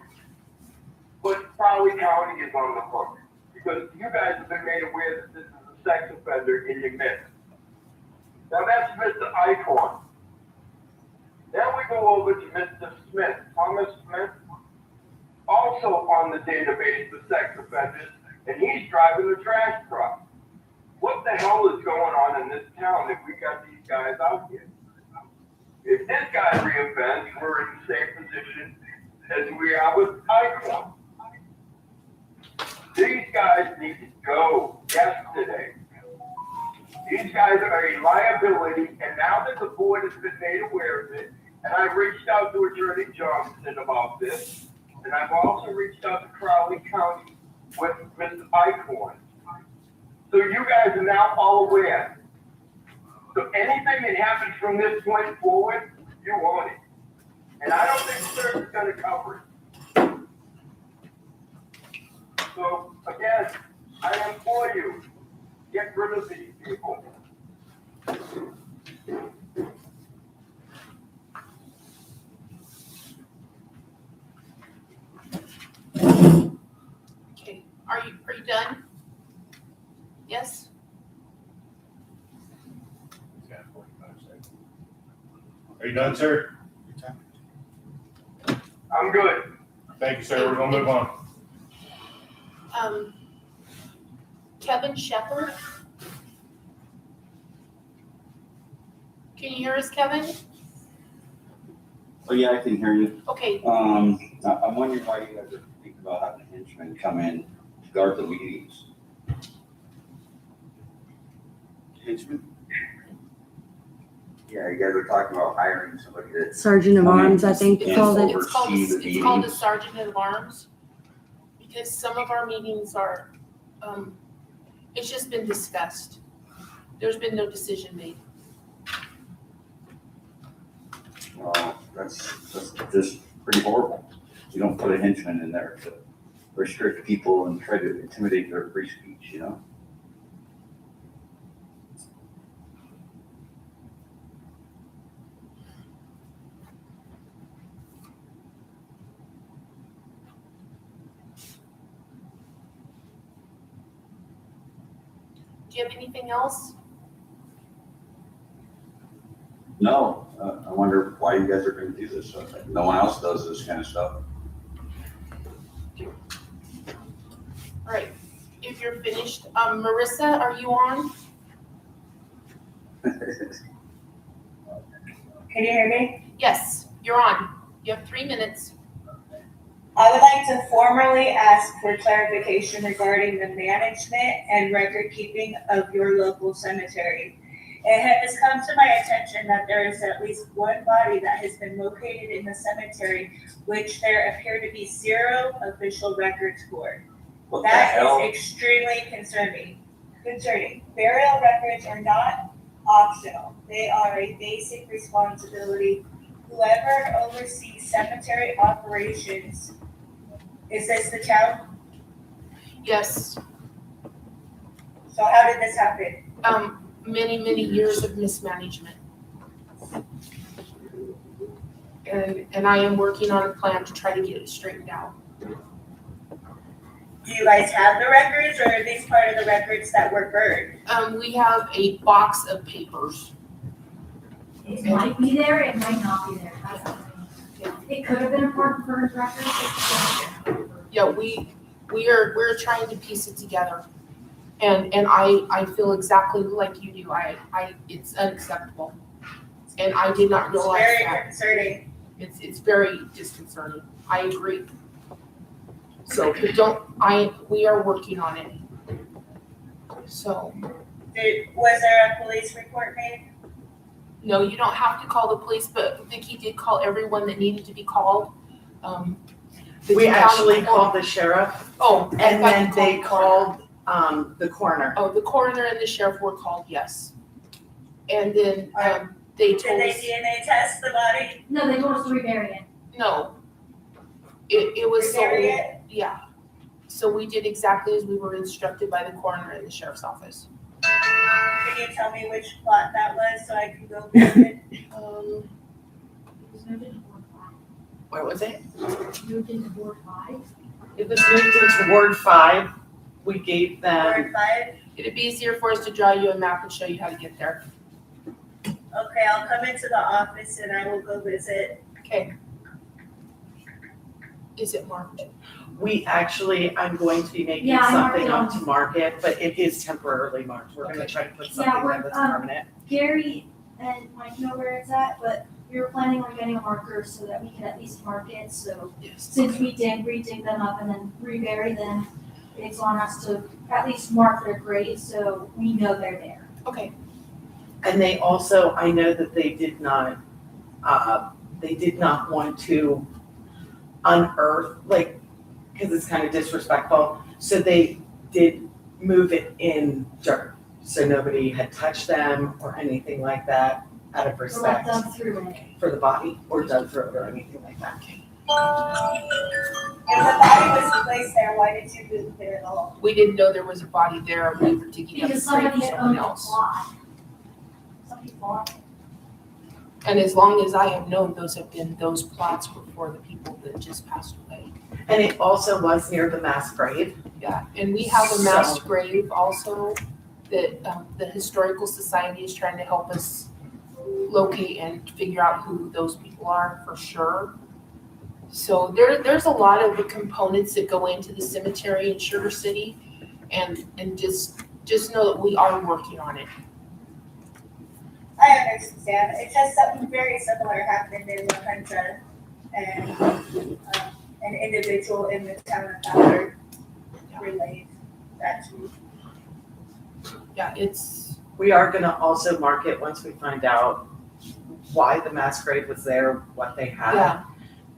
but Crowley County is on the hook. Because you guys have been made aware that this is a sex offender in your midst. Now that's Mr. Eichhorn. Then we go over to Mr. Smith, Thomas Smith, also on the database for sex offenders, and he's driving the trash truck. What the hell is going on in this town if we got these guys out here? If this guy reoffends, we're in the same position as we are with Eichhorn. These guys need to go yesterday. These guys are a liability, and now that the board has been made aware of it, and I've reached out to Attorney Johnson about this, and I've also reached out to Crowley County with Mr. Eichhorn. So you guys are now all aware. So anything that happens from this point forward, you own it. And I don't think CERT is going to cover it. So again, I implore you, get rid of these people. Okay, are you done? Yes? Are you done, sir? I'm good. Thank you, sir. We're gonna move on. Kevin Shepherd? Can you hear us, Kevin? Oh, yeah, I can hear you. Okay, I'm wondering why you guys are thinking about having a henchman come in to guard the meetings. Henchman? Yeah, you guys were talking about hiring somebody that. Sergeant of Arms, I think Yeah. called it. it's called Oversee the it's called a meetings. sergeant at arms. Because some of our meetings are, it's just been discussed. There's been no decision made. Well, that's just pretty horrible. You don't put a henchman in there to restrict people and try to intimidate their free speech, you know? Do you have anything else? No, I wonder why you guys are gonna do this stuff. No one else does this kind of stuff. All right, if you're finished, Marissa, are you on? Can you hear me? Yes, you're on. You have 3 minutes. I would like to formally ask for clarification regarding the management and record keeping of your local cemetery. It has come to my attention that there is at least one body that has been located in the cemetery, which there appear to be 0 official records for. What the That hell? is extremely concerning. Burial records are not optional. They are a basic responsibility. Whoever oversees cemetery operations, is this the town? Yes, So how did this happen? many years of mismanagement. And I am working on a plan to try to get it straightened out. Do you guys have the records, or are these part of the records that were burned? We have a box of papers. It might be there, it might not be there. That's what I mean. It could have been important for his records. Yeah, we're trying to piece it together. And I feel exactly like you do. It's unacceptable. And I did not It's realize very that. concerning. It's very disconcerting. I agree. So, we are working on it. So, Was there a police report made? no, you don't have to call the police, but Vicky did call everyone that needed to be called. The We county actually court- called the sheriff Oh, I and thought then you they the coroner. called, the coroner. Oh, the coroner and the sheriff were called, yes. And then, they Did told they us, DNA test the body? No, they told us to rebury it. no. It was so, Rebury it? yeah. So we did exactly as we were instructed by the coroner and the sheriff's office. Can you tell me which plot that was so I can go visit? It was moved into Ward 5. Where was it? Moved into Ward 5. It was moved into Ward 5. We gave them, Ward 5? It'd be easier for us to draw you a map and show you how to get there. Okay, I'll come into the office and I will go visit. Okay. Is it marked? I'm going to be making Yeah, I marked something it up on. to market, but it is temporarily marked. We're gonna try to put Yeah, something we're, there that's um, permanent. Gary and Mike know where it's at, but we were planning on getting a marker so that we could at least mark it. So Yes. since we did redig them up and then rebury them, it's on us to at least mark their grave so we know they're there. Okay. And they also, I know that they did not want to unearth, like, because it's kind of disrespectful. So they did move it in dirt. So nobody had touched them or anything like that out of We're like respect dug through it. for the body or dug through it or anything like that. If the body was placed there, why did you move it at all? We didn't know there was a body there. We were digging up the Because grave somebody for had someone owned the else. plot. Somebody bought it. And as long as I have known, those plots were for the people that just passed away. And it also was near the mass grave. Yeah, and we have a mass grave also that the Historical Society is trying to help us locate and figure out who those people are for sure. So there's a lot of the components that go into the cemetery in Sugar City, and just know that we are working on it. I understand. It's just something very similar happened in La Concha, and an individual in the town of Ballard relayed that to me. Yeah, it's, We are gonna also mark it once we find out why the mass grave was there, what they had. yeah,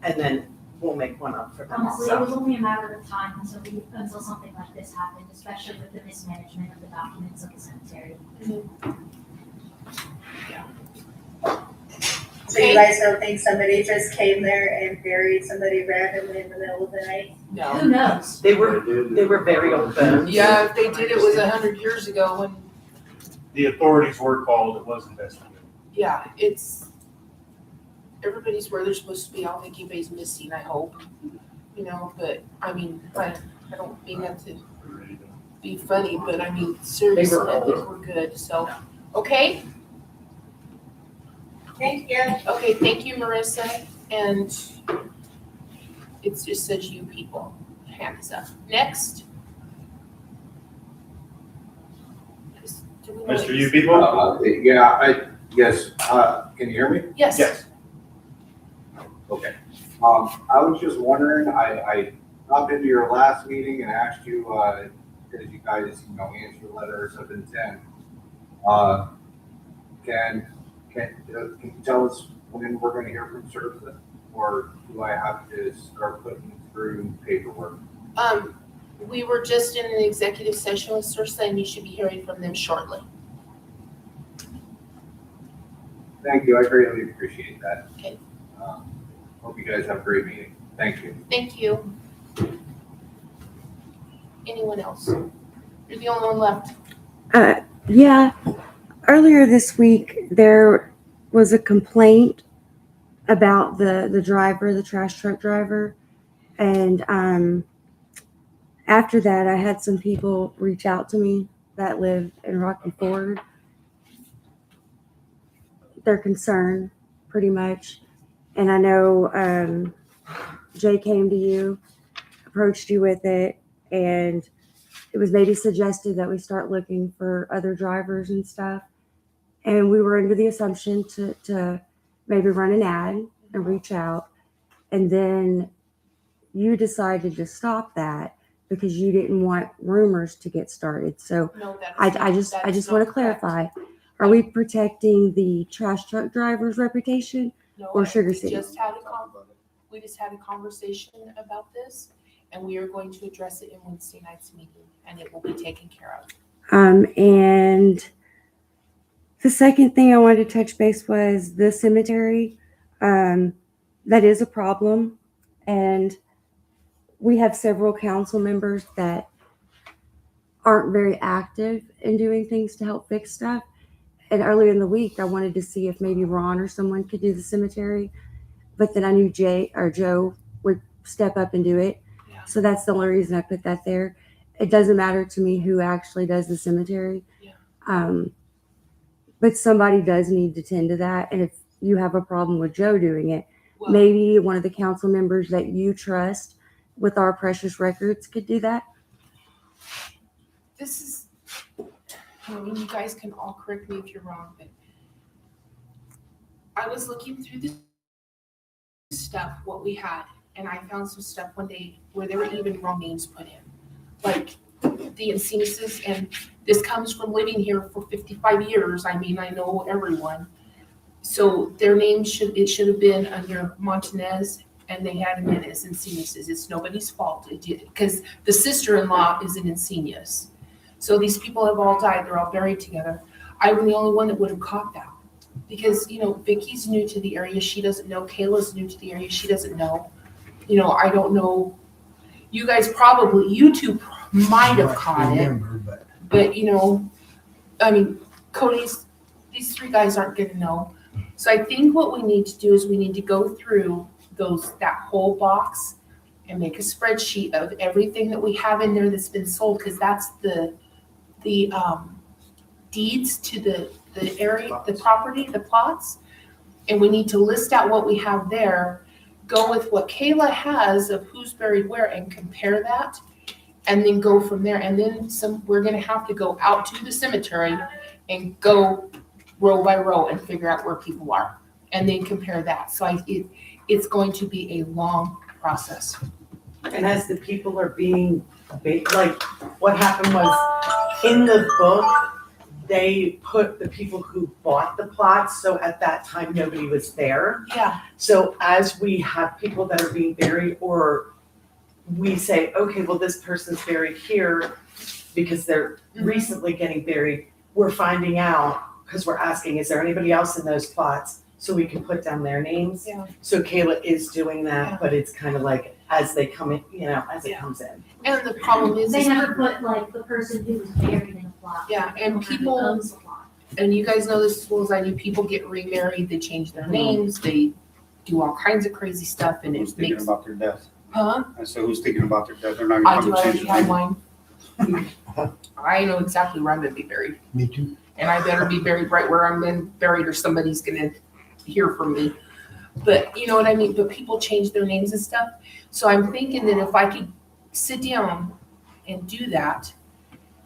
And then we'll make one up for them Honestly, it was also. only a matter of time until something like this happened, especially with the mismanagement of the documents of the cemetery. So you guys don't think somebody just came there and buried somebody randomly in the middle of the night? Who no. knows? They were very old bones. Yeah, if they did, it was 100 years ago, and The authorities were called, it was investigated. yeah, everybody's where they're supposed to be. I don't think anybody's missing, I hope. But I mean, I don't mean that to be funny, but I mean, seriously, I think we're good, so, okay? Thank you. Okay, thank you, Marissa, and it just says you people, hands up. Next. Do we want- Mr. You people? Yes, can you hear me? Yes. Yes. Okay. I was just wondering, I popped into your last meeting and asked you, because you guys, answer letters of intent. Can you tell us when we're gonna hear from Surface? Or do I have to start putting through paperwork? We were just in an executive session with Sursa, and you should be hearing from them shortly. Thank you, I greatly appreciate that. Okay. Hope you guys have a great meeting. Thank you. Thank you. Anyone else? You're the only one left. Yeah, earlier this week, there was a complaint about the driver, the trash truck driver. And after that, I had some people reach out to me that live in Rocky Ford. They're concerned, pretty much. And I know Jay came to you, approached you with it, and it was maybe suggested that we start looking for other drivers and stuff. And we were under the assumption to maybe run an ad and reach out. And then you decided to stop that because you didn't want rumors to get started. So No, that I is not- just that is want not to correct. clarify, are we protecting the trash truck driver's reputation? No, or and Sugar we City? just had a conversation about this, and we are going to address it in Wednesday night's meeting, and it will be taken care of. And the second thing I wanted to touch base was the cemetery. That is a problem. And we have several council members that aren't very active in doing things to help fix stuff. And earlier in the week, I wanted to see if maybe Ron or someone could do the cemetery. But then I knew Joe would step up and do it. Yeah. So that's the only reason I put that there. It doesn't matter to me who actually does the cemetery. Yeah. But somebody does need to tend to that. And if you have a problem with Joe doing it, Well, maybe one of the council members that you trust with our precious records could do that. this is, I mean, you guys can all correct me if you're wrong, but I was looking through this stuff, what we had, and I found some stuff one day where there were even wrong names put in. Like the Encinises, and this comes from living here for 55 years. I mean, I know everyone. So their names should have been under Montanez, and they had them in as Encinises. It's nobody's fault. Because the sister-in-law is an Encinias. So these people have all died. They're all buried together. I'm the only one that would have caught that. Because, Vicky's new to the area. She doesn't know. Kayla's new to the area. She doesn't know. I don't know. You guys probably, YouTube might have caught it. But, I mean, Cody's, these three guys aren't going to know. So I think what we need to do is we need to go through that whole box and make a spreadsheet of everything that we have in there that's been sold, because that's the deeds to the area, the property, the plots. And we need to list out what we have there, go with what Kayla has of who's buried where and compare that, and then go from there. And then we're gonna have to go out to the cemetery and go row by row and figure out where people are, and then compare that. So it's going to be a long process. And as the people are being, like, what happened was, in the book, they put the people who bought the plots, so at that time, nobody was there. Yeah. So as we have people that are being buried, or we say, okay, well, this person's buried here because they're recently getting buried, we're finding out, because we're asking, is there anybody else in those plots? So we can put down their names. Yeah. So Kayla is doing that, Yeah. but it's kind of like as they come in, as it Yeah. comes in. And the problem is, They never put like the person who was buried in the plot. Yeah, and Or who people- owns the plot. and you guys know this as well as I do, people get remarried, they change their names, they do all kinds of crazy stuff, and Who's it thinking makes, about their death? huh? I said, who's thinking about their death? They're not I gonna do, come I and change already their have name. mine. I know exactly where I'm gonna be buried, Me too. and I better be buried right where I'm been buried, or somebody's gonna hear from me. But you know what I mean? But people change their names and stuff. So I'm thinking that if I could sit down and do that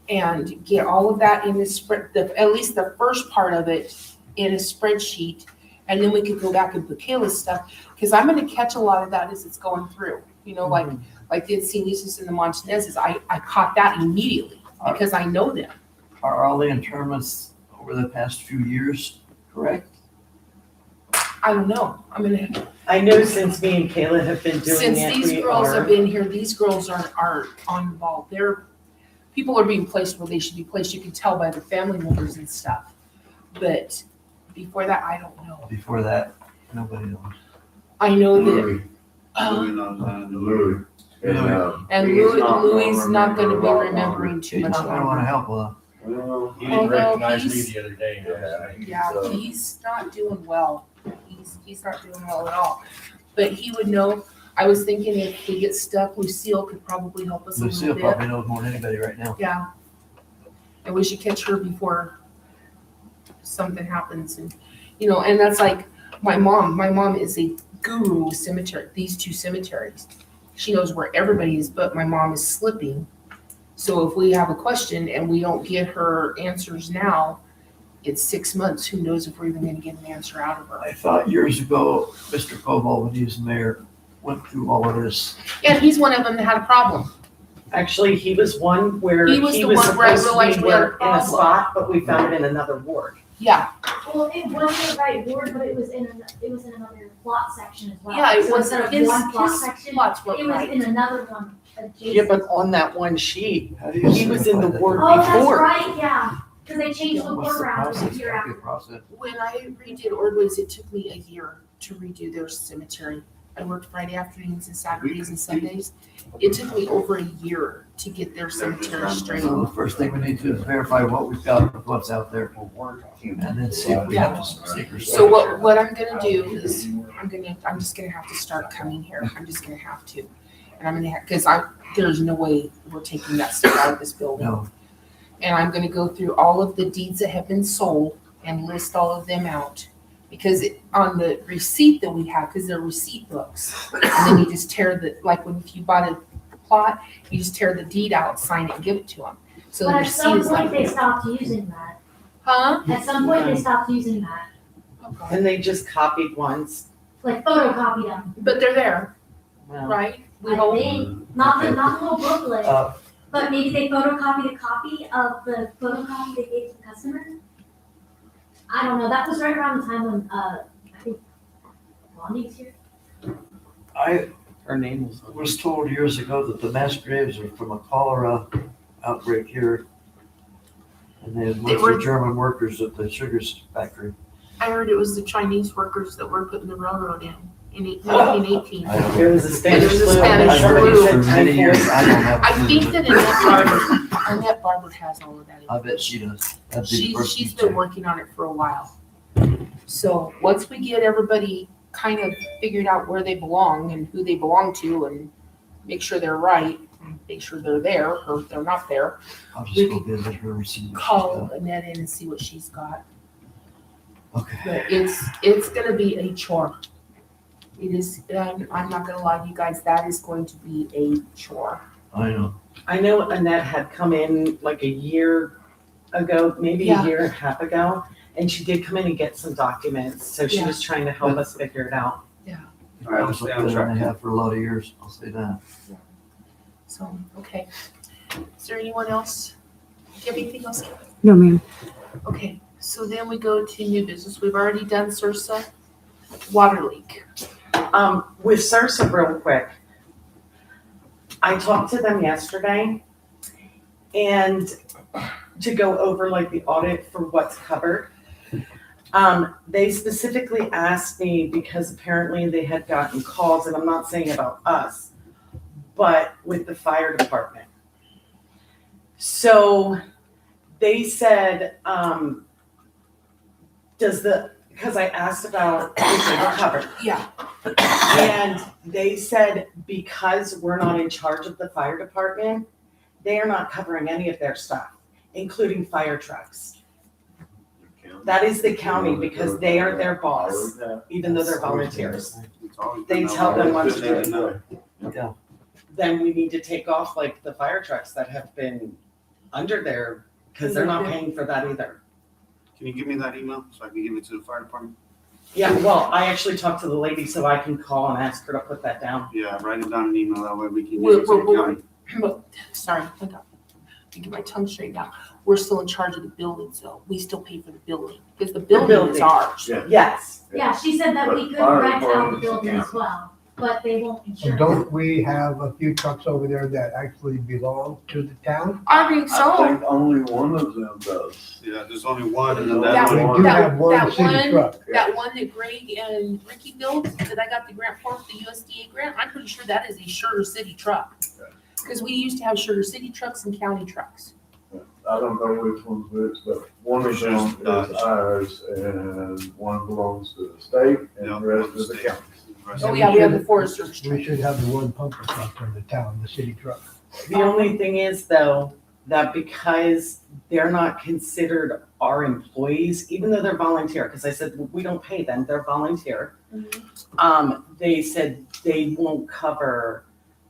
and get all of that in the spread, at least the first part of it in a spreadsheet, and then we could go back and put Kayla's stuff, because I'm gonna catch a lot of that as it's going through. Like the Encinitas and the Montanezes, I caught that immediately because I know them. Are all the interments over the past few years correct? I don't know. I know since me and Kayla have been doing Since it, these we girls are. have been here, these girls are on the ball. People are being placed where they should be placed. You can tell by the family members and stuff. But before that, I don't know. Before that, nobody knows. I know that, Louis knows that. Louis. and Louis not gonna be remembering too He's much not gonna wanna longer. help with Well, he Although didn't recognize me he's- the other day. Yeah, So, he's not doing well. He's not doing well at all. But he would know. I was thinking if he gets stuck, Lucille could probably help us a Lucille little bit. probably knows more than anybody right now. Yeah. And we should catch her before something happens. And that's like my mom. My mom is a guru with cemetery, these two cemeteries. She knows where everybody is, but my mom is slipping. So if we have a question and we don't get her answers now, it's 6 months. Who knows if we're even gonna get an answer out of her. I thought years ago, Mr. Koval, when he was mayor, went through all of this. And he's one of them that had a problem. Actually, he was one where He he was was the one where I supposed to realized be we had a in a problem. spot, but we found him in another ward. Yeah, Well, it wasn't the right ward, but it was in another plot section as well. yeah, it So was instead of his one plot section, plots it were was right. in another one adjacent. Yeah, but on that one sheet, How do you he was in the certify that? ward Oh, that's before. right, yeah, because they changed the What's ward the around process? a year What's the after. process? When I redid Ordway's, it took me a year to redo their cemetery. I worked Friday afternoons and Saturdays and Sundays. It took me over a year to get their cemetery straight. So the first thing we need to do is verify what we've got, with what's out there, and then see if we have to seek or So what I'm gonna do is, I'm just gonna have to start coming here. I'm just gonna have to. And I'm gonna cause there's no way we're taking that stuff out of this building. No. And I'm gonna go through all of the deeds that have been sold and list all of them out. Because on the receipt that we have, because they're receipt books, and then you just tear like if you bought a plot, you just tear the deed out, sign it, and give it to them. So the But at receipt some is point, like, they stopped using that. huh? At some point, they stopped using that, And they just copied ones. like photocopied them. But they're there, Well, right? We I hope. think, not the whole booklet, Uh, but maybe they photocopied a copy of the photocopy they gave to the customer. I don't know, that was right around the time when, I think, Blondie was here. I her name was told years ago that the mass graves are from a cholera outbreak here. And they They went were- for German workers at the sugar factory. I heard it was the Chinese workers that were putting the railroad in 1918. I don't There was a Spanish There was a flu. Spanish I've heard flu. it for many years. I don't have. a I clue. think that Annette Barber has all of that. I bet she does. That'd be the first She's thing. been working on it for a while. So once we get everybody kind of figured out where they belong and who they belong to and make sure they're right, and make sure they're there or if they're not there, I'll we just go can visit her and see what she's call got. Annette in and see what she's got. Okay. But it's gonna be a chore. It is, I'm not gonna lie to you guys, that is going to be a chore. I know. I know Annette had come in like a year ago, maybe Yeah. a year and a half ago, and she did come in and get some documents, so she Yeah. was trying to help us figure it out. All right, let's stay on track. They have for a lot of years, I'll say that. So, okay. Is there anyone else? Do you have anything else? No, ma'am. Okay, so then we go to new business. We've already done Sursa water leak. With Sursa real quick, I talked to them yesterday and to go over like the audit for what's covered. They specifically asked me because apparently they had gotten calls, and I'm not saying about us, but with the fire department. So they said, because I asked about if they were covered. Yeah. And they said because we're not in charge of the fire department, they are not covering any of their stuff, including fire trucks. That is the county because they are their boss, even though they're volunteers. They tell them what to do. Yeah. Then we need to take off like the fire trucks that have been under there because they're not paying for that either. Can you give me that email so I can give it to the fire department? Yeah, well, I actually talked to the lady so I can call and ask her to put that down. Yeah, write it down in an email, that way we can We're- give it to the we're- county. Sorry, hold on. To get my tongue straight now. We're still in charge of the buildings though. We still pay for the building because the building is ours. Yes. Yeah, she said that we could Fire rent out the department's building as account. well, but they won't So insure it. don't we have a few trucks over there that actually belong to the town? I think I so. think only one of them does. Yeah, there's only one and then That that We one. do that- have one that city one- truck. That one that Greg and Ricky built, that I got the grant for, the USDA grant, I'm pretty sure that is a Sugar City truck. Because we used to have Sugar City trucks and county trucks. I don't know which one's which, but one of them is ours and one belongs to the state and the rest is the county. Oh yeah, we have the Foresters truck. We should have the one pumper truck for the town, the city truck. The only thing is though, that because they're not considered our employees, even though they're volunteer, because I said, we don't pay them, they're volunteer. They said they won't cover,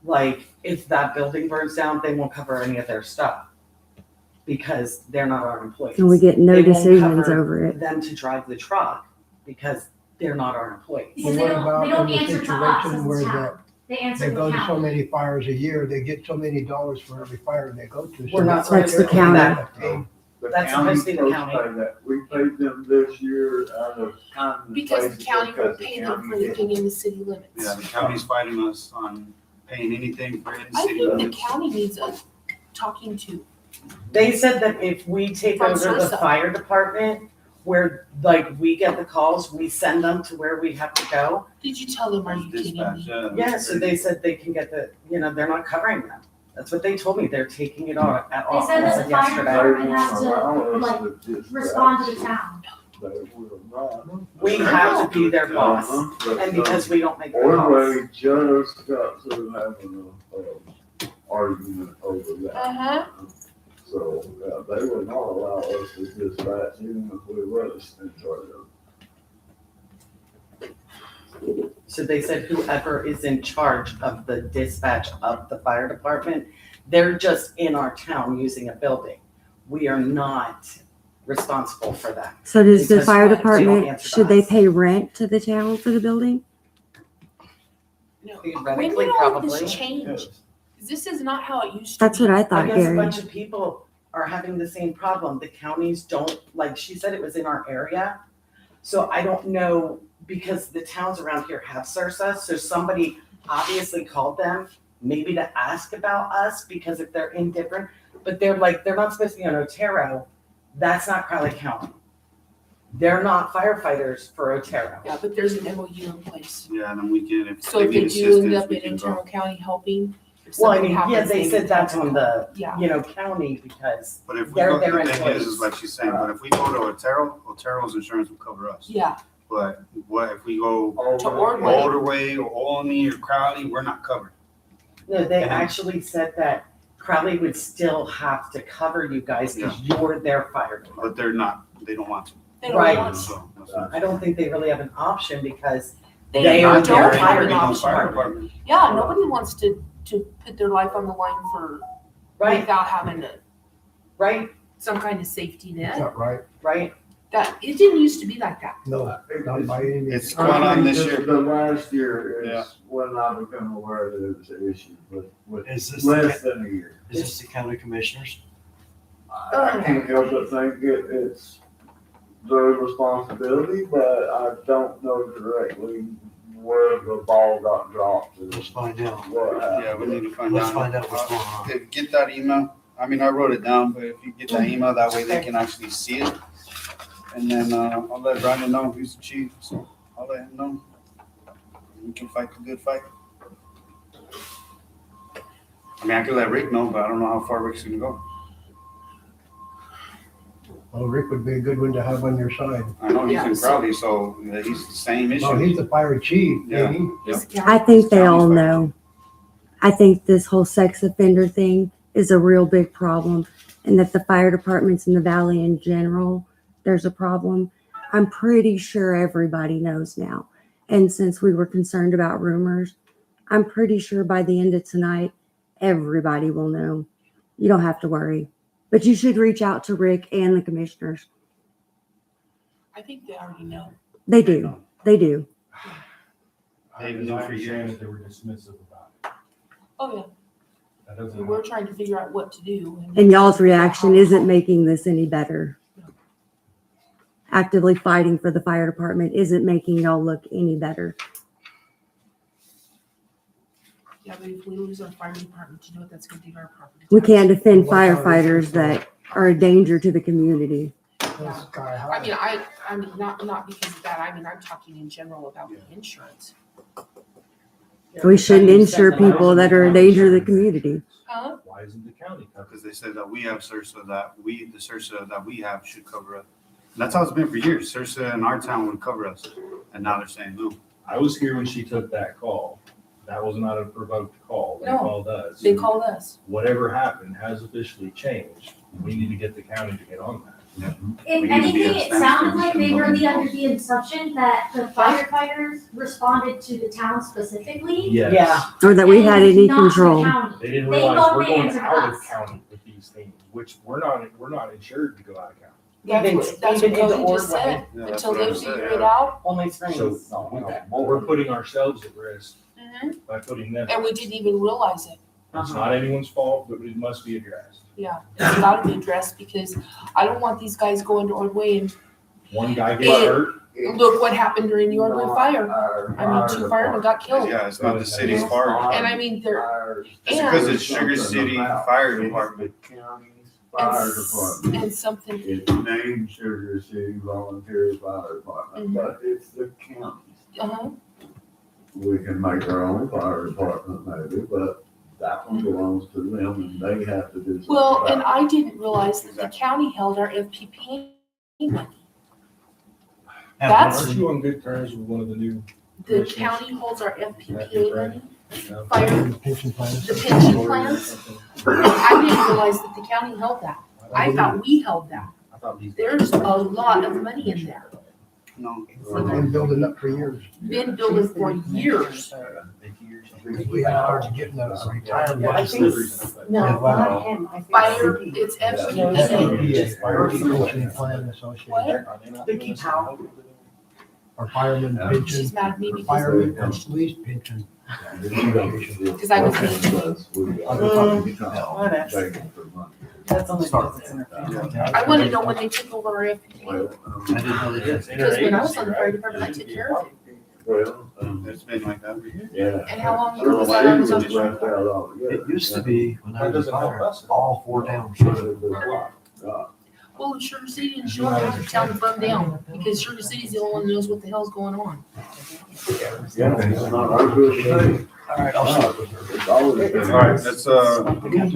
like, if that building burns down, they won't cover any of their stuff. Because they're not our employees. And we get no They won't decisions cover over it. them to drive the truck because they're not our employees. Because Well, they what don't about in the answer to us as situation a where town. They answer They the go to so county. many fires a year, they get so many dollars for every fire they go to. So We're not That's the supposed to pay county. that. Hey, That's supposed to be the county. We paid them this year out of time and Because the place county because won't the pay them county for did. anything in the city limits. Yeah, the county's fighting us on paying anything for in I city think the limits. county needs a talking to. They said that if we take From over the Sursa. fire department, where like we get the calls, we send them to where we have to go. Did you tell them, are you kidding Dispatch, me? Yeah, so they said they can get the, they're not covering them. That's what they told me. They're taking it all at They off said as that of the fire yesterday. department has to, like, respond to the town. We have to be their boss, and because we don't make the Or calls. they just got through having a argument over that. Uh-huh. So, they would not allow us to dispatch even if we was in charge of. So they said whoever is in charge of the dispatch of the fire department, they're just in our town using a building. We are not responsible for that. So does the Because fire they don't department, answer to should they us. pay rent to the town for the building? No. When Theoretically, did all of probably. this change? This is not how it used to be. That's what I I thought, guess a Gary. bunch of people are having the same problem. The counties don't, like she said, it was in our area. So I don't know, because the towns around here have Sursa, so somebody obviously called them, maybe to ask about us, because if they're indifferent, but they're not supposed to be on Otero. That's not Crowley County. They're not firefighters for Otero. Yeah, but there's an MOU in place. Yeah, and then we can, if So they if they need do end assistance, up we in can internal go. county helping, if Well, I something mean, yeah, happens, they said would that's have to on call. the, Yeah. county, because But if we they're go, their the thing employees. is like she's saying, but if we go to Otero, Otero's insurance will cover us. Yeah, But what if we go to Ordway. Orderway or Olney or Crowley, we're not covered. No, they actually said that Crowley would still have to cover you guys because you're their fire department. But they're not, they don't want to. They don't Right. want to. So, that's what- I don't think they really have an option because They they don't are have their an fire option. Fire department. department. Yeah, nobody wants to put their life on the line for, Right, without having a, right, some kind of safety That's net. not right. right. That, it didn't used to be like that. No, not by any means. It's going on this year. The last year Yeah. is when I become aware that it was an issue, but with Is this, less than a year. is this the county commissioners? I can't help but think it's their responsibility, but I don't know directly where the ball got dropped and Let's find out. what happened. Yeah, we need to find out. Let's find out what's going on. If- Get that email. I mean, I wrote it down, but if you get that email, that way they can actually see it. And then, I'll let Brandon know, he's the chief, so I'll let him know. We can fight the good fight. I mean, I could let Rick know, but I don't know how far Rick's gonna go. Well, Rick would be a good one to have on your side. I know he's Yeah, in so- Crowley, so he's the same issue. Well, he's the fire chief, Yeah. ain't he? This I county- think they all know. I think this whole sex offender thing is a real big problem, and that the fire departments in the valley in general, there's a problem. I'm pretty sure everybody knows now. And since we were concerned about rumors, I'm pretty sure by the end of tonight, everybody will know. You don't have to worry. But you should reach out to Rick and the commissioners. I think they already know. They do. They do. They've As known I for understand years. it, they were dismissive about it. Oh, yeah. That So doesn't. we're trying to figure out what to do. And y'all's reaction isn't making this any better. Actively fighting for the fire department isn't making y'all look any better. Yeah, but if we lose our fire department, you know what that's gonna do to our property? We tax? can't defend firefighters that are a danger to the community. That's sky high. I mean, not because of that. I mean, I'm talking in general about the insurance. We shouldn't insure people that are a danger to the community. Huh? Why isn't the county covered? Because they said that we have Sursa, the Sursa that we have should cover us. And that's how it's been for years. Sursa in our town would cover us. And now they're saying no. I was here when she took that call. That was not a provoked call. They No. called us. They called us. Whatever happened has officially changed. We need to get the county to get on that. If We need to be anything, a it staff sounded like they were commission. under the assumption that the firefighters responded to the town specifically. Yes. Yeah. Or that we had and any not the control. county. They didn't They realize thought we're they going answered out of us. county with these things, which we're not insured to go out of county. That's Even what into Cody just Ordway. said. Yeah, that's Until what I they said, figure it yeah. out. Only So, springs. we're putting ourselves at risk by putting them. And we didn't even realize it. It's not anyone's fault, but it must be addressed. Yeah, it's gotta be addressed because I don't want these guys going to Ordway and One guy gets hurt. look what happened during the Ordway fire. I mean, 2 firemen got killed. Yeah, it's not the city's fault. And I mean, they're, It's because it's Sugar City Fire Department. and something, It's named Sugar City Volunteer Fire Department, but it's the county. We can make our own fire department maybe, but that one belongs to them and they have to do something. well, and about I didn't realize that the county held our FPPA money. That's- Aren't you on good terms with one of the new? The county holds our FPPA money, No. fire, Pension plans. the pension plans. I didn't realize that the county held that. I thought we held that. I thought these. There's a lot of money in there. No. We've been building up for years. Been building for years. We had hard to get those retirement. I think, no, not him, I think. Fire, Cindy. it's FPPA, Pension Plan Association. Vicky Powell. Or fireman pension. She's mad at me because Fireman police pension. Because I was That's only because it's in her family. I want to know when they took over our FPPA. Well, I didn't know they did. Because when I was on the fire department, I took care of it. well, It's been like that. yeah. And how long ago was that? I was on the fire Left department. out altogether. It used to be, when I That was doesn't help fire, us. all 4 towns. Well, Sugar City didn't show up to tell them to burn down because Sugar City's the only one that knows what the hell's going on. Yeah, it's not our good thing. All right, I'll stop. It's always been. All right, that's,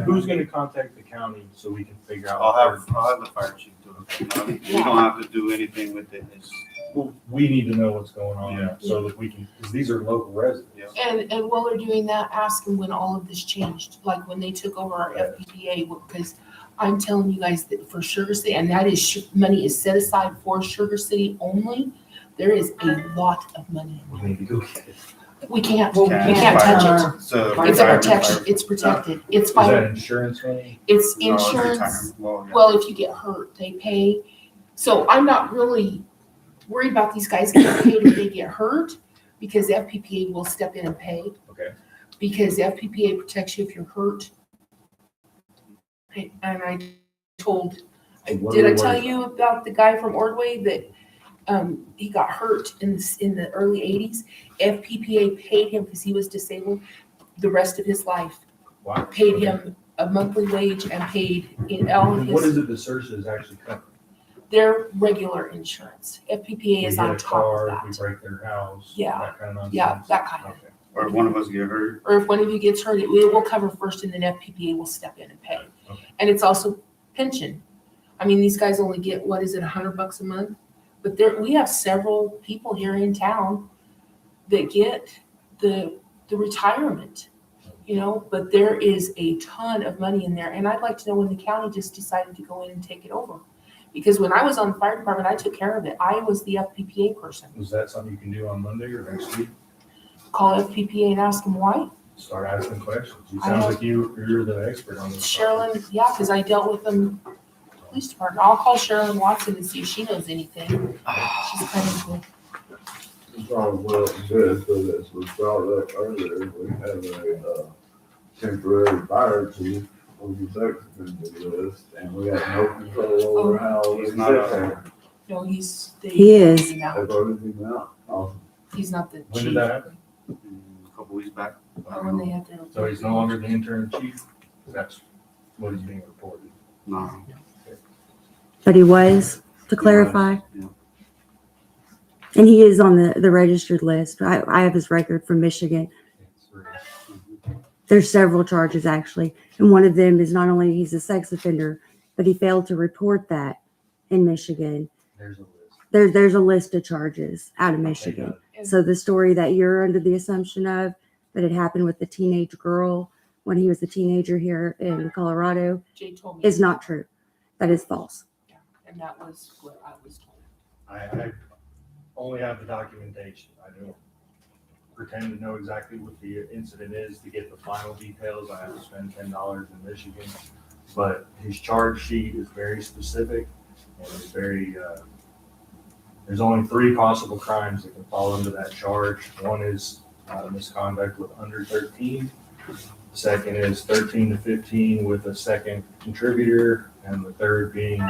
Who's gonna contact the county so we can figure out? I'll have the fire chief do it. We don't have to do anything with it. It's, Well, we need to know what's going on Yeah. so that we can, because these are local residents. And while they're doing that, ask them when all of this changed, like when they took over our FPPA, because I'm telling you guys that for Sugar City, and that is, money is set aside for Sugar City only, there is a lot of money. We need to go get it. We can't Can't. touch it. so. It's a protection, it's protected, it's Is that fire, insurance money? it's No, it's insurance. retirement. Well, yeah. Well, if you get hurt, they pay. So I'm not really worried about these guys getting paid if they get hurt, because FPPA will step in and pay. Okay. Because FPPA protects you if you're hurt. And I told, did I tell you about the guy from Ordway that he got hurt in the early 80s? FPPA paid him because he was disabled the rest of his life. Wow. Paid him a monthly wage and paid in all of What his, is it the search is actually covering? their regular insurance. FPPA is We on get a top car, of we that. break their house. Yeah. That kind of nonsense. Yeah, that kind of. Okay. Or if one of us get hurt. Or if one of you gets hurt, it will cover first and then FPPA will step in and pay. Okay. And it's also pension. I mean, these guys only get, what is it, $100 a month? But we have several people here in town that get the retirement, you know, but there is a ton of money in there. And I'd like to know when the county just decided to go in and take it over. Because when I was on the fire department, I took care of it. I was the FPPA person. Was that something you can do on Monday or next week? Call FPPA and ask them why. Start asking questions. You I sound have- like you're the expert on this. Sherilyn, yeah, because I dealt with them, police department. I'll call Sherilyn Watson and see if she knows anything. She's kind of cool. It's all well and good, but as we brought up earlier, we have a temporary fire chief on the sex offender list, and we have no control over how He's they not sit a- there. No, He is. They voted him out. Awesome. He's not the When chief. did that happen? A couple weeks back. Or when they have their. So he's no longer the interim chief? That's what is being reported. No. But he was, to clarify. Yeah. And he is on the registered list. I have his record from Michigan. There's several charges actually. And one of them is not only he's a sex offender, but he failed to report that in Michigan. There's a list. There's a list of charges out of Michigan. So the story that you're under the assumption of, that it happened with the teenage girl when he was a teenager here in Colorado, Jay told me. is not true. That is false. And that was what I was told. I only have the documentation. I don't pretend to know exactly what the incident is. To get the final details, I have to spend $10 in Michigan. But his charge sheet is very specific and it's very, there's only 3 possible crimes that can fall under that charge. One is misconduct with under 13. Second is 13 to 15 with a second contributor, and the third being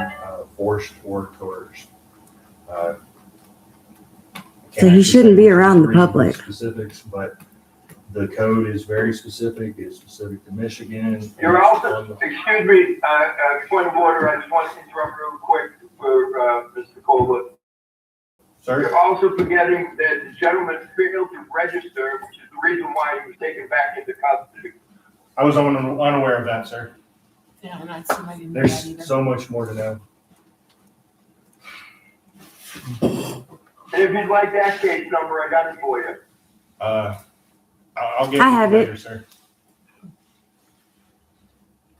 forced or coerced. So he shouldn't be around the public. Specifics, but the code is very specific. It's specific to Michigan. You're also, excuse me, point of order, I just want to interrupt real quick for Mr. Colbert. Sir? You're also forgetting that the gentleman failed to register, which is the reason why he was taken back into custody. I was unaware of that, sir. Yeah, and I didn't know that either. There's so much more to know. And if you'd like that case number, I got it for you. I'll get I it have later, it. sir.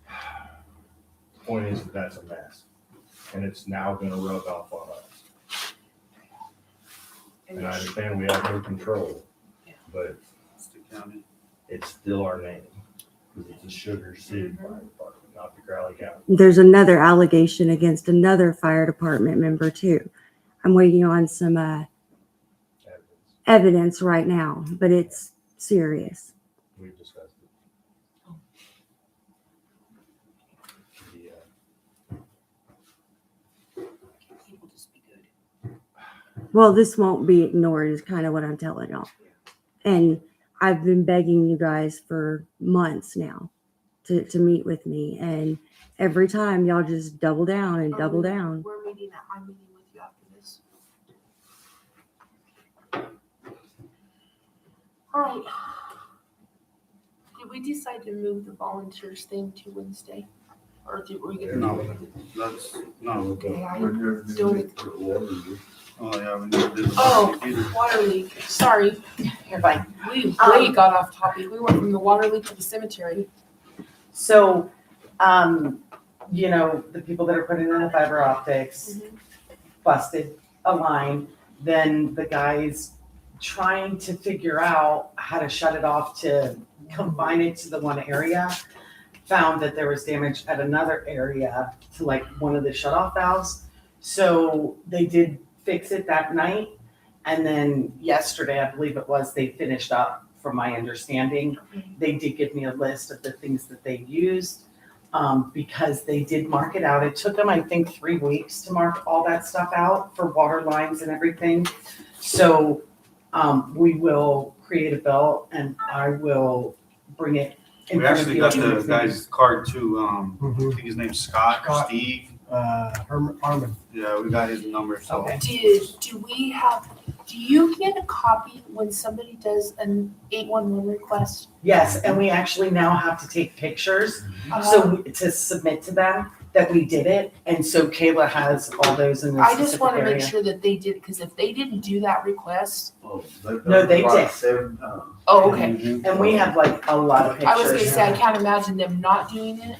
The point is that that's a mess, and it's now gonna rub off on us. And I understand we have no control, but it's still our name, because it's a Sugar City Fire Department, not the Crowley County. There's another allegation against another fire department member too. I'm waiting on some evidence right now, but it's serious. We've discussed it. People just be good. Well, this won't be ignored is kind of what I'm telling y'all. And I've been begging you guys for months now to meet with me. And every time y'all just double down and double down. I'm meeting with you after this. All right. Did we decide to move the volunteers thing to Wednesday? Or did we get? No, that's, no, Okay, I we're don't. Oh, yeah, we never did. Oh, water leak. Sorry. You're fine. We way got off topic. We went from the water leak to the cemetery. So, you know, the people that are putting in the fiber optics busted a line, then the guys trying to figure out how to shut it off to combine it to the one area, found that there was damage at another area to like one of the shutoff valves. So they did fix it that night. And then yesterday, I believe it was, they finished up, from my understanding. They did give me a list of the things that they used, because they did mark it out. It took them, I think, 3 weeks to mark all that stuff out for water lines and everything. So we will create a bill and I will bring it in We front of actually you. got the guy's card too, I think his name's Scott or Scott. Steve. Harmon. Yeah, we got his number, so. Do you get a copy when somebody does an 811 request? Yes, and we actually now have to take pictures, so to submit to them that we did it. And so Kayla has all those in the I just specific want to make area. sure that they did, because if they didn't do that request. No, they did. Oh, okay. And we have like a lot of pictures. I was gonna say, I can't imagine them not doing it.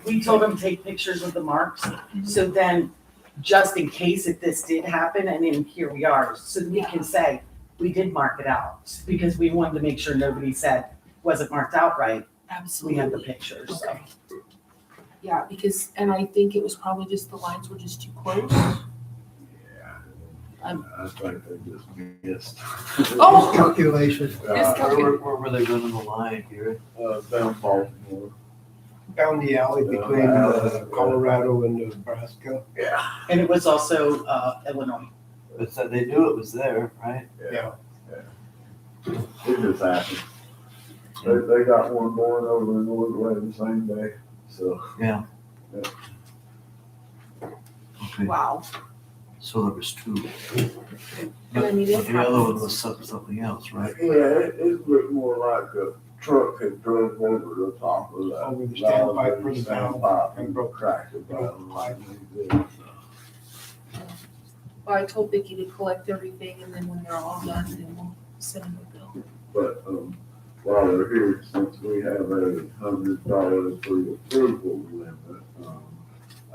We told them to take pictures of the marks, so then just in case if this did happen, and then here we are, so we can say, we did mark it out, because we wanted to make sure nobody said, wasn't marked out right. Absolutely. We have the pictures, so. Okay. Yeah, because, and I think it was probably just the lines were just too close. I think they just missed. Oh! Calculation. Where were they running the line here? Down Baltimore. Down the alley between Colorado and Nebraska. Yeah. And it was also Illinois. But so they knew it was there, right? Yeah. It just happened. They got one going over in Ordway the same day, so. Yeah. Okay, Wow. so there was two. And I mean, it The other one happens. was something else, right? Yeah, it looked more like a truck had drove over the top of that. Over the standpipe for the valve Standpipe and and broke- cracked the valve like they did, so. Well, I told Vicki to collect everything, and then when they're all done, then we'll send them a bill. But, while they're here, since we have a $100 pre-approval limit,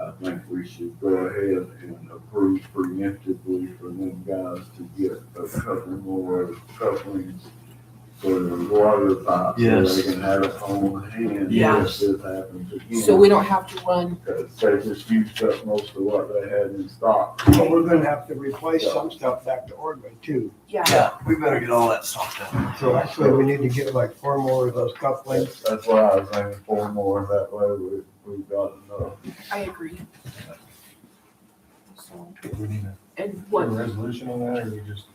I think we should go ahead and approve preemptively for them guys to get a couple more couplings for the water pipe, so Yes. they can have it on hand. Yes. If this happens again. So we don't have to run, Because they just used up most of what they had in stock. But we're gonna have to replace some stuff back to Ordway too. yeah. Yeah, we better get all that stuff done. So actually, we need to get like 4 more of those couplings. That's why I was saying 4 more, that way we've got enough. I agree. So, We need and a what, resolution on that, or we just?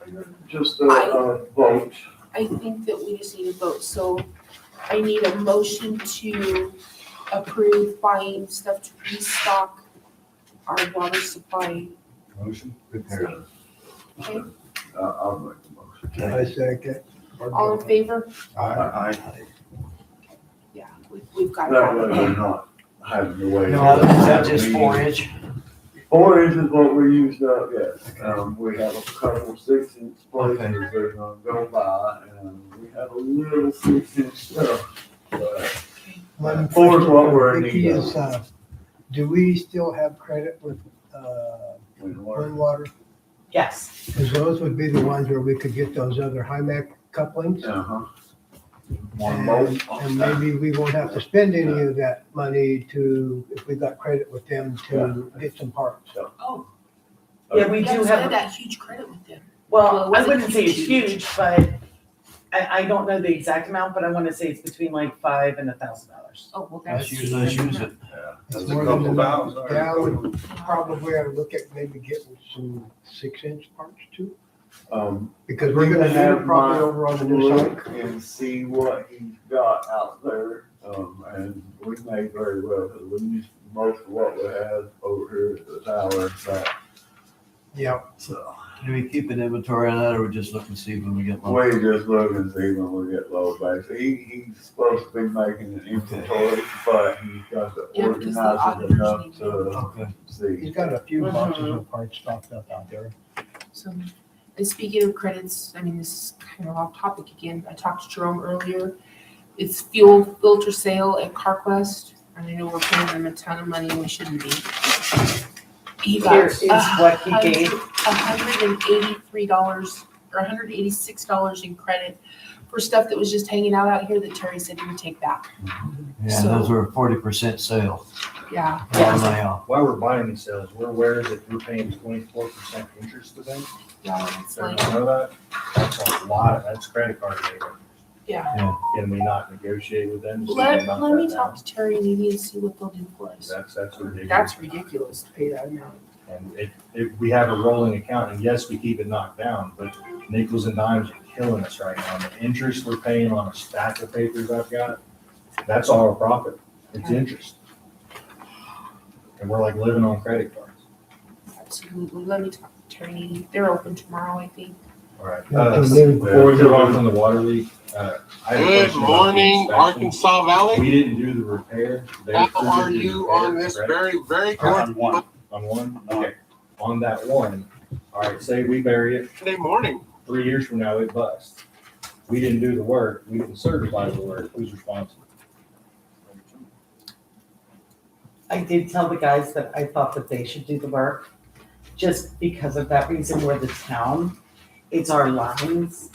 Just a vote. I think that we just need a vote, so I need a motion to approve buying stuff to restock our water supply. Motion? Okay, I'll make the motion. I second. all in favor? I, Yeah, we've got that way it. we're not having to wait. Now, is that just 4-inch? 4 inches is what we used up, yes. We have a couple 6-inch places they're gonna go by, and we have a little 6-inch stuff. But One 4 is what we're in Vicky need is, of. do we still have credit with, Wind Water? Yes. Because those would be the ones where we could get those other HIMAC couplings. Uh-huh. One bolt. And maybe we won't have to spend any of that money to, if we got credit with them to get some parts. Oh. Yeah, we do had have, that huge credit with them. well, Well, it I wasn't wouldn't say it's huge. huge, but I don't know the exact amount, but I wanna say it's between like $5,000 and $1,000. Oh, well, Let's that's. use it. It's That's a more than couple enough. thousand. Yeah, I would probably ought to look at maybe getting some 6-inch parts too. Because we're gonna have it probably over on the new side. Look and see what he's got out there, and we may very well, because we used most of what we had over here at the tower, but. Yeah. So, Do we keep an inventory on that, or we just look and see when we get low? we just look and see when we get low base. He's supposed to be making an inventory, but he's got to Yeah, because the organize it auditors enough need to Okay. see. He's got a few boxes of parts stocked up out there. So, and speaking of credits, I mean, this is kind of off topic again. I talked to Jerome earlier. It's fuel filter sale at CarQuest, and I know we're paying them a ton of money and we shouldn't be. He got Here is what he gave. $183 or $186 in credit for stuff that was just hanging out here that Terry said he would take back. Yeah, those were 40% sale. Yeah. All money off. While we're buying these sales, we're aware that we're paying 24% interest to them. Yeah, it's Don't like, you know that? That's a lot, that's credit card data. yeah. Can we not negotiate with them? so Let they knock me that talk down? to Terry maybe and see what they'll do for us. That's ridiculous. That's ridiculous to pay that amount. And we have a rolling account, and yes, we keep it knocked down, but nickels and dimes are killing us right now. And the interest we're paying on a stack of papers I've got, that's all our profit. It's interest. And we're like living on credit cards. Absolutely. Let me talk to Terry. They're open tomorrow, I think. All right. Afternoon. Before we go on from the water leak, I had a Good question about the morning, inspection. Arkansas Valley. We didn't do the repair. They How approved are the you repair, on this correct? very On good one. On one? Okay. On that one, all right, say we bury it, Monday morning? 3 years from now it busts. We didn't do the work, we didn't certify the work, who's responsible? I did tell the guys that I thought that they should do the work, just because of that reason. We're the town, it's our lines.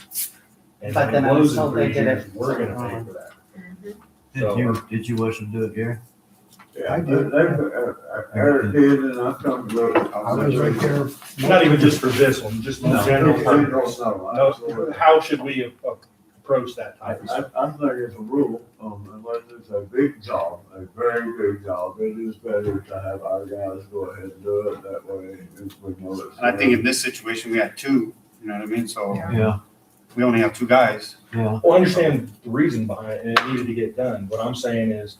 And But if then it I was blows in told 3 they did years, it. we're gonna pay for that. Did you wish to do it, Gary? Yeah, I did. Eric did, and I come to look. I was right there. Not even just for this one, just in No, general general, purpose. no, No, absolutely. how should we approach that I, type of stuff? I think it's a rule, unless it's a big job, a very big job, it is better to have our guys go ahead and do it, that way we know it's. And I think in this situation, we had 2, you know what I mean? So Yeah, we only have 2 guys. yeah. Well, I understand the reason behind it, and it needed to get done. What I'm saying is,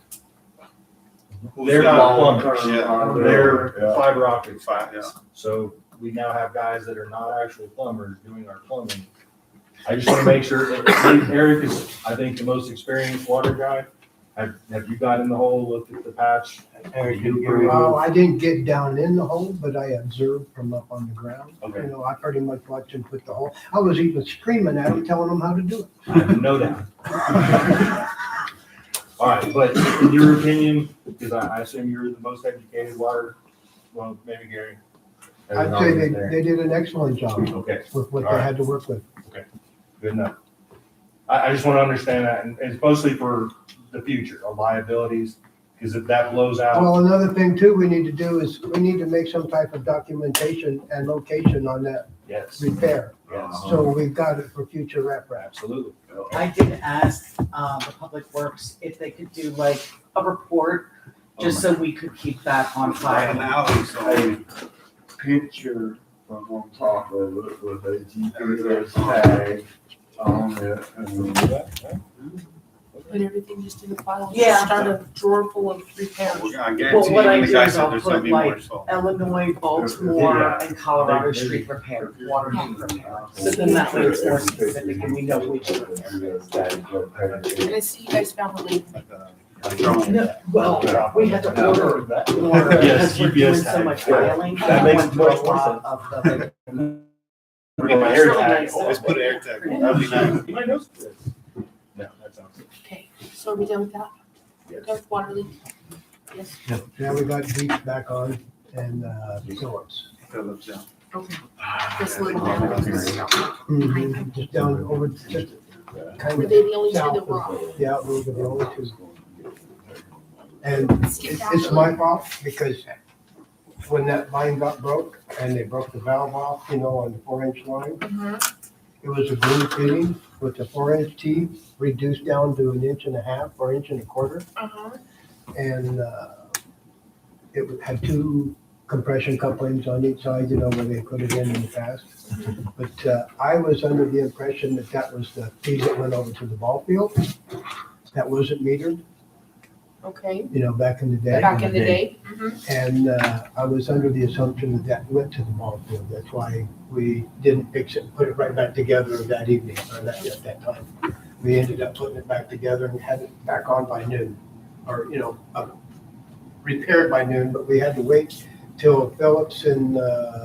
they're not plumbers, Yeah. they're Yeah. fiber optic Yeah. guys. So we now have guys that are not actual plumbers doing our plumbing. I just wanna make sure, Eric is, I think, the most experienced water guy. Have you got in the hole, looked at the patch? Eric, You you agree? Well, I didn't get down in the hole, but I observed from up on the ground. Okay. You know, I pretty much watched him put the hole. I was even screaming at him, telling him how to do it. I have no doubt. All right, but in your opinion, because I assume you're the most educated water, well, maybe Gary. I'd say they did an excellent job Okay, with what All they right. had to work with. good enough. I just want to understand that, and it's mostly for the future, of liabilities, because if that blows out. Well, another thing too we need to do is we need to make some type of documentation and location on that Yes. repair. Yes. So we've got it for future reference. Absolutely. I did ask, the Public Works if they could do like a report, just so we could keep that on Right file. now, so Picture from on top of it with a GPS tag on it and Put everything just in the file. Yeah. Start a drawer full of repairs. I Well, guarantee what I you, the do guy is said I'll there's gonna put be more, like so. Illinois, Baltimore, and Colorado street repair, water main repair. So then that way it's more specific and we know which one. And I see you guys found a leak. No, well, we had to order more Yes, because we're doing GPS so tag. much filing. That makes Went more through a lot sense. of the, Get my air tag, always put an air tag, that'd be nice. My nose is- No, that sounds good. Okay, so are we done with that? Done with water leak? Yes. Now we got Beach back on and Phillips. Phillips, yeah. Okay. This little bit. Just down over, just kind Were of. they the only two south that were of- off? Yeah, we were the only two. And it's my fault because when that line got broke and they broke the valve off, you know, on the 4-inch line, it was a glue fitting with the 4-inch T reduced down to 1.5 inches or 1.25 inches. And it had 2 compression couplings on each side, you know, where they put it in the past. But I was under the impression that that was the feed that went over to the ball field. That wasn't metered, Okay, you know, back in the day. back in the day. And I was under the assumption that that went to the ball field. That's why we didn't fix it, and put it right back together that evening, or at that time. We ended up putting it back together and had it back on by noon, or, you know, repaired by noon, but we had to wait till Phillips and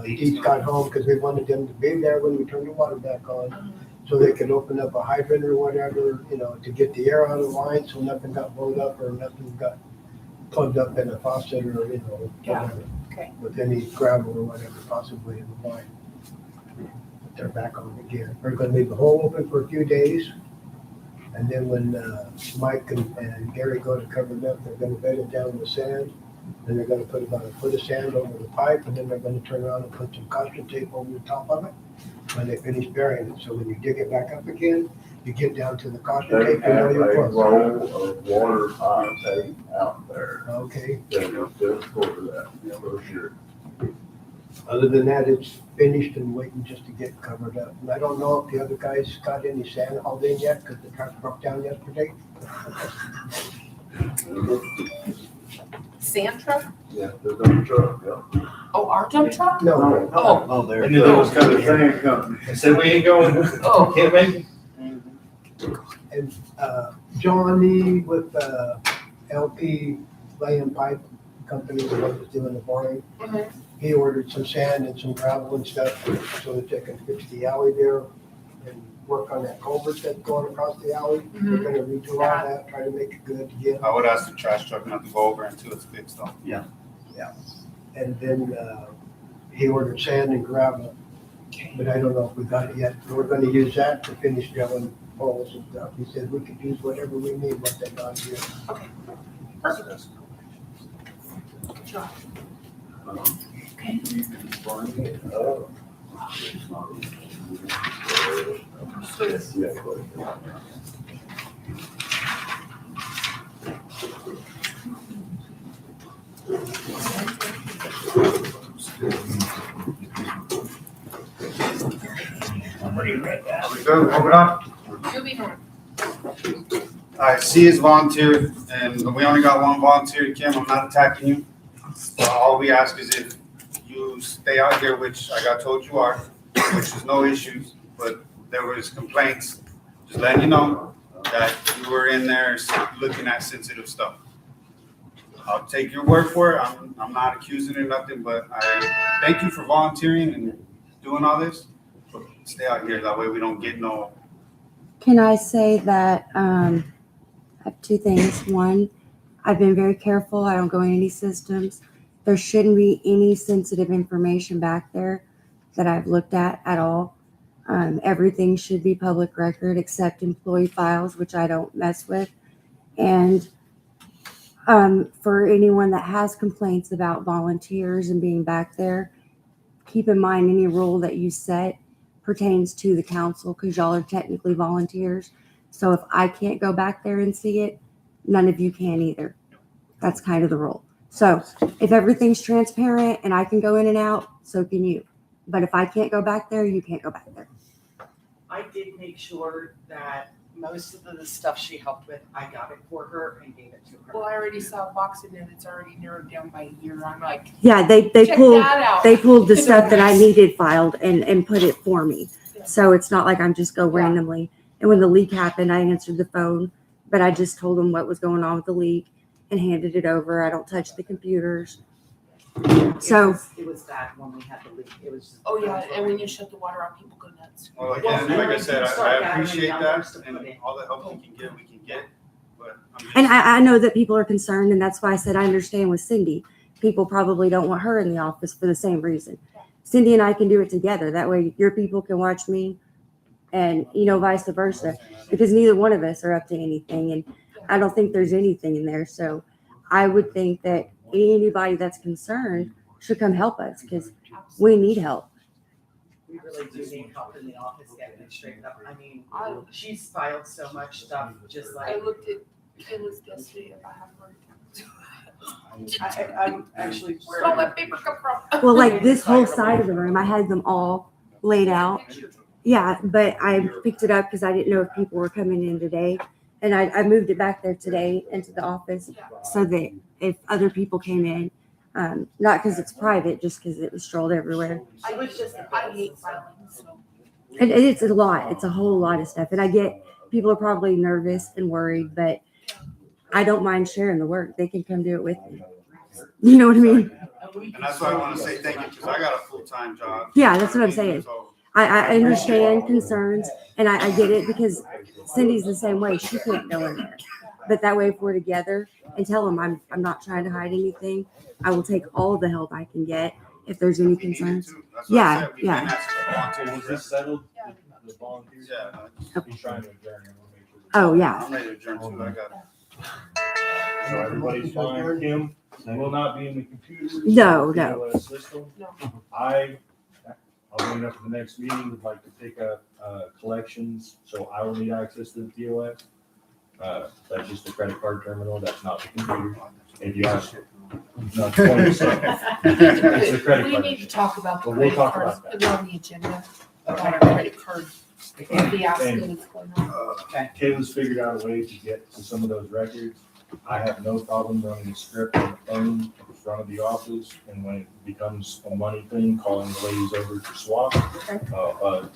Deeds got home because we wanted them to be there when we turned the water back on, so they could open up a hydrant or whatever, you know, to get the air out of the line so nothing got blowed up or nothing got plugged up in a faucet or, you know, whatever. Okay. With any gravel or whatever possibly in the line. But they're back on again. We're gonna leave the hole open for a few days. And then when Mike and Gary go to cover it up, they're gonna bed it down with sand. Then they're gonna put about a foot of sand over the pipe, and then they're gonna turn around and put some caution tape over the top of it when they finish burying it. So when you dig it back up again, you get down to the caution they tape, you know have a you're close. roll of water pipe tape out there. Okay. That is just for that, for sure. Other than that, it's finished and waiting just to get covered up. And I don't know if the other guys got any sand hauled in yet, because the truck broke down yesterday. Sand truck? Yeah, the dump truck, yeah. Oh, our dump truck? No. Oh. Oh, there. I knew there was kind of sand company. I said we ain't going. Oh. Can't make it. And Johnny with LP laying pipe company, the one that's doing the boring, he ordered some sand and some gravel and stuff so that they can fix the alley there and work on that culvert that's going across the alley. They're gonna redo all that, try to make it good again. I would ask the trash truck not to go over until it's fixed though. And then he ordered sand and gravel, but I don't know if we got it yet. We're gonna use that to finish drilling holes and stuff. He said we could use whatever we need, what they got here. Okay. Perfect. Good job. Okay. We good, moving on? Moving on. Alright, C is volunteer, and we only got one volunteer, Kim, I'm not attacking you. All we ask is if you stay out here, which I got told you are, which is no issues, but there was complaints, just letting you know that you were in there looking at sensitive stuff. I'll take your word for it, I'm not accusing or nothing, but I thank you for volunteering and doing all this. But stay out here, that way we don't get no. Can I say that I have 2 things. One, I've been very careful. I don't go in any systems. There shouldn't be any sensitive information back there that I've looked at all. Everything should be public record except employee files, which I don't mess with. And for anyone that has complaints about volunteers and being back there, keep in mind any rule that you set pertains to the council because y'all are technically volunteers. So if I can't go back there and see it, none of you can either. That's kind of the rule. So if everything's transparent and I can go in and out, so can you. But if I can't go back there, you can't go back there. I did make sure that most of the stuff she helped with, I got it for her and gave it to her. Well, I already saw a box in there that's already narrowed down by a year. I'm like, Yeah, they check pulled that out. they pulled the stuff that I needed filed and put it for me. So it's not like I'm just go randomly. And when the leak happened, I answered the phone, but I just told them what was going on with the leak and handed it over. I don't touch the computers. So It was bad when we had the leak. It was just. Oh, yeah, and when you shut the water off, people go nuts. Well, again, like I said, I appreciate that and all the help we can get, but I'm just. and I know that people are concerned, and that's why I said I understand with Cindy. People probably don't want her in the office for the same reason. Cindy and I can do it together. That way your people can watch me and, vice versa, because neither one of us are up to anything. And I don't think there's anything in there. So I would think that anybody that's concerned should come help us because we need help. We really do need help in the office getting it straightened up. I mean, she's filed so much stuff, just I like, looked at Kayla's yesterday if I have her. I'm actually. Where'd all that paper come from? Well, like this whole side of the room, I had them all laid out. Yeah, but I picked it up because I didn't know if people were coming in today. And I moved it back there today into the office so that if other people came in, not because it's private, just because it was strolled everywhere. I hate filing, so. And it's a lot. It's a whole lot of stuff. And I get people are probably nervous and worried, but I don't mind sharing the work. They can come do it with me. You know what I mean? And that's why I want to say thank you, because I got a full-time job. Yeah, that's what I'm saying. So, I understand concerns and I get it because Cindy's the same way. She can't go in there. But that way, if we're together and tell them I'm not trying to hide anything, I will take all the help I can get if there's any concerns. Yeah, yeah. Was this settled? The volunteers? Yeah. He's trying to adjourn. Oh, yeah. I'm ready to adjourn too. I got it. So everybody's fine. Kim will not be in the computer. No. POS system. I'll bring it up at the next meeting. Would like to pick up collections, so I will need access to the POS. That's just the credit card terminal. That's not the computer. If you ask it. No, 27. It's the credit We card. need to talk about the But we'll credit talk cards, about put it on the agenda, about our credit card. The asking that's going on. Kayla's figured out a way to get to some of those records. I have no problem running a script on the phone in front of the office, and when it becomes a money thing, calling the ladies over to swap.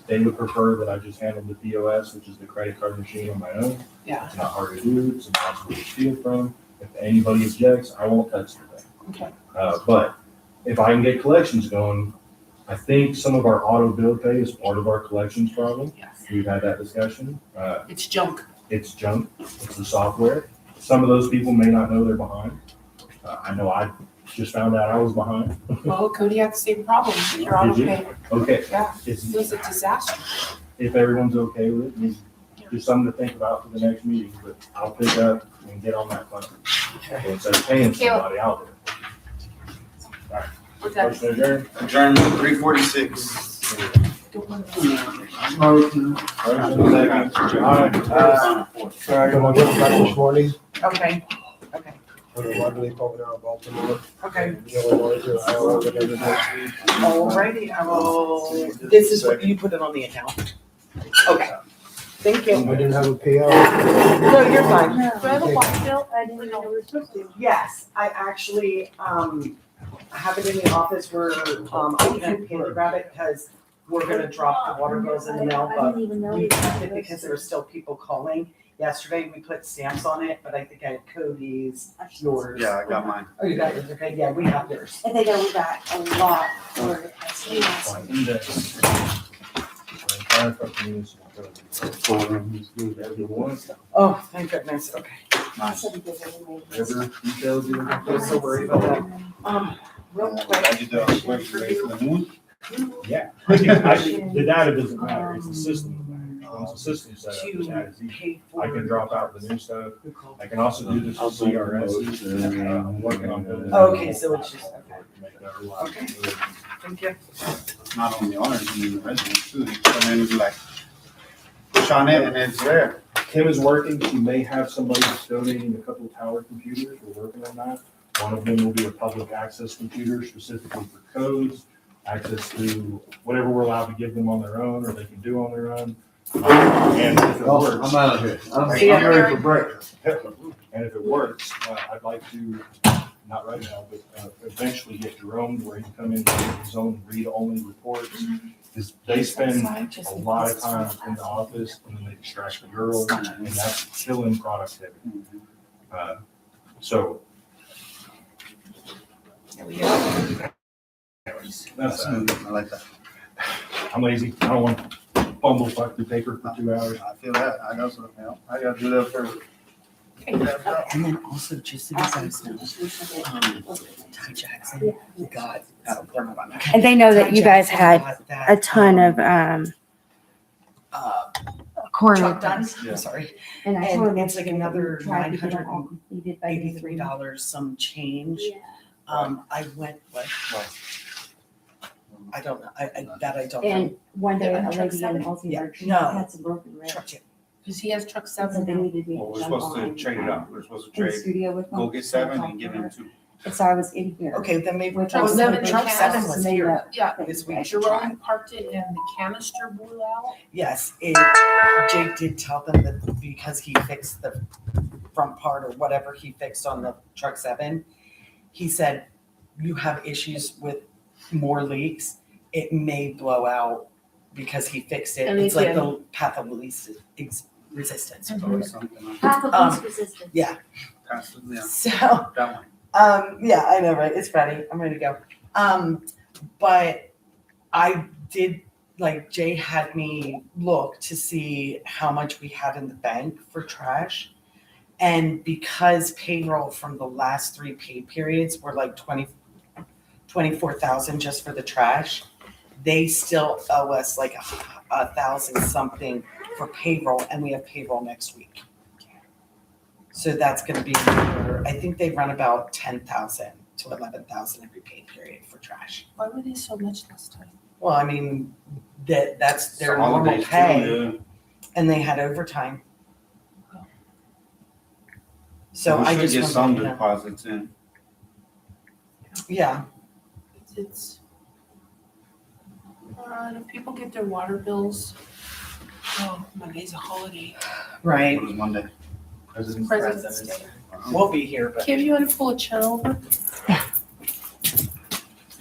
They would prefer that I just handle the POS, which is the credit card machine on my own. Yeah. It's not hard to do, it's impossible to steal from. If anybody objects, I won't touch the thing. Okay. But if I can get collections going, I think some of our auto bill pay is part of our collections problem. Yes. We've had that discussion. It's junk. It's junk. It's the software. Some of those people may not know they're behind. I know I just found out I was behind. Well, Cody had the same problem. You're on Did you? okay. Okay. Yeah, It's, it was a disaster. if everyone's okay with it, it's just something to think about for the next meeting, but I'll pick up and get on that phone. Instead of paying somebody out there. All right. What's that? Motion adjourned. Adjournment 3:46. Motion second. All right. Sorry, I'm going back this morning Okay, for the one leak over there in Baltimore. okay. Illinois to Iowa, whatever next week. Alrighty, I will, this is what you put it on the account. Okay, thank you. We didn't have a PO. No, you're fine. Do I have a water bill? I didn't know we were supposed to. Yes, I actually, have it in the office where, I can't pay to grab it because we're gonna drop the water bills in the mail, I but didn't even know we we kept had it those. because there were still people calling. Yesterday, we put stamps on it, but I think I had Cody's, yours. Yeah, I got mine. Oh, you got yours, okay, yeah, we have yours. I think I got a lot for the Index. Everyone. Oh, thank goodness, okay. Whatever details you I was so worried about that. Real quick. Glad you did. Ready for the new one? Yeah, the data doesn't matter, it's the system. Once the system set up, the data's easy. Pay for. I can drop out the new stuff. I can also do this with CRSs. I'm working on building. Okay, so it's just, Make that reliable. Okay. Thank you. Not only owners, I mean the residents too. They come in and be like, push on it and it's there. Kim is working, she may have somebody that's donating a couple of tower computers, we're working on that. One of them will be a public access computer specifically for codes, access to whatever we're allowed to give them on their own, or they can do on their own. And if it works. I'm out of here. I'm See ya, ready for breakfast. And if it works, I'd like to, not right now, but eventually get Jerome where he can come in and his own read-only reports. Is they spend a lot of time in the office and then they distract the girl, and that's killing productivity. So. There we go. That's, I like that. I'm lazy, I don't want to bumble fuck through paper for 2 hours. I feel that. I know something. I gotta do that first. And then also, just so you guys know, Ty Jackson got, they're not on that. And they know that Ty you guys Jackson had got that, a ton of corner. truck done, Yeah. I'm sorry. And I And told them it's like another tried to get it all completed by the end of the week. $983 some change. I went, what? I don't know, I don't know. And one day, Yeah, a truck lady in seven? Baltimore, she No. had some broken ribs. Truck it. Because he has truck So they 7 now. needed me Well, to we're jump supposed to on, trade it out. We're supposed to in the trade, studio with them. go get 7 and give him 2. And so I was in here. Okay, then maybe Which truck I was seven, hoping truck to seven have was made here up. Yeah, this week. Jerome parked it and the canister blew out. Yes, Jake did tell them that because he fixed the front part or whatever he fixed on the truck 7, he said, you have issues with more leaks, it may blow out because he fixed it. And It's they like did. the path of least resistance. Always something like Half of Um, least resistance. Yeah, that. Yeah, so, that one. yeah, I know, right? It's ready. I'm ready to go. But I did, like, Jay had me look to see how much we had in the bank for trash. And because payroll from the last 3 pay periods were like 24,000 just for the trash, they still owe us like a thousand something for payroll, and we have payroll next week. So that's gonna be, I think they run about 10,000 to 11,000 every pay period for trash. Why were they so much last time? Well, I mean, that's their It's the normal holidays too, pay, yeah. and they had overtime. So We I should just get wanted some to know. deposits in. Yeah, It's, if people get their water bills, oh, Monday's a holiday. right. What is Monday? President's Day. We'll be here, but Kim, you want to pull a chair over?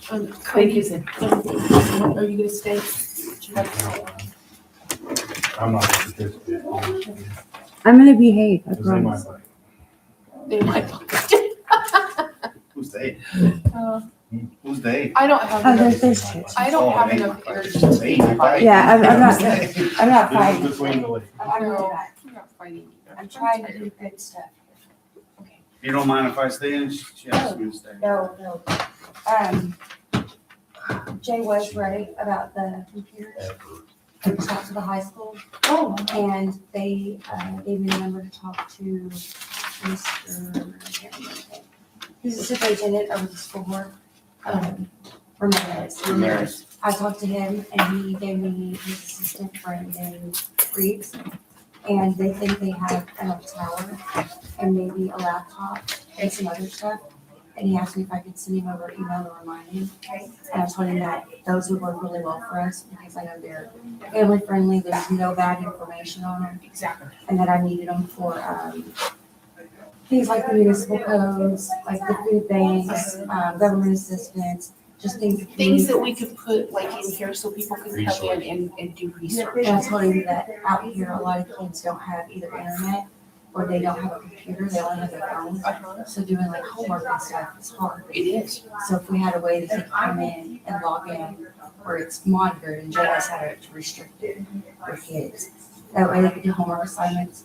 Thank Cody, you. are you gonna stay? I'm not participating. I'm gonna behave, I Because they might promise. like. They might. Who's they? Uh, Who's they? I don't have Oh, enough, there's two. I don't have enough energy to They, fight. Yeah, I'm not This fighting. is between the ladies. I'm really not. I'm not fighting. I'm trying to do good stuff. You don't mind if I stay in? She asked me to stay. No. Jay was right about the computers. I talked to the high school. Oh. And they, gave me a number to talk to Mr. I can't remember his name. He's the superintendent of the school board, Ramirez. I talked to him and he gave me his assistant Brandon Reeves. And they think they have a tower and maybe a laptop and some other stuff. And he asked me if I could send him over an email to remind him. And I told him that those would work really well for us because I know they're family friendly, there's no bad information on them. Exactly. And that I needed them for, things like the municipal codes, like the food banks, government assistance, just things. Things that we could put like in here so people can come in and do research. And I told him that out here, a lot of kids don't have either internet or they don't have a computer, they only have their phone. So doing like homework and stuff is hard. It is. So if we had a way that they could come in and log in where it's monitored and JS had it restricted for kids. That way they could do homework assignments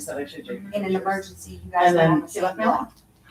Somebody said I should do. In an emergency, you guys And are on then the she same left me block. alone.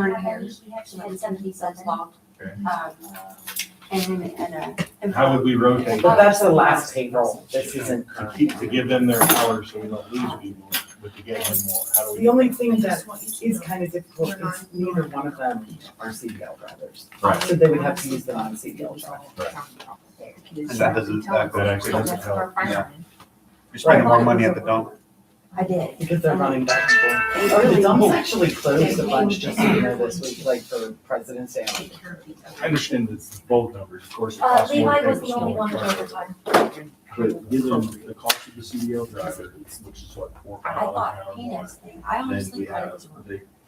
current hairs. We actually had 77. Okay. And How would we rotate? But that's the last payroll, this isn't To current. keep, to give them their hours so we don't lose people, but to get them more, how do we? The only thing that is kind of difficult is neither one of them are CDL drivers. Right. So they would have to use the non-CDL driver. And that doesn't, that That actually goes, doesn't help. yeah. You're spending more money at the dump. I did. Because they're running back and forth. Oh, the dump's actually closed a bunch just so you know this week, like for President's Day. I understand it's both numbers, of course. It costs more Levi to pay was for the only smaller one with trucks. overtime. But given the cost of the CDL driver, which is what, $4 or $5 I thought an hour more, penis thing. I then honestly we thought it have was. the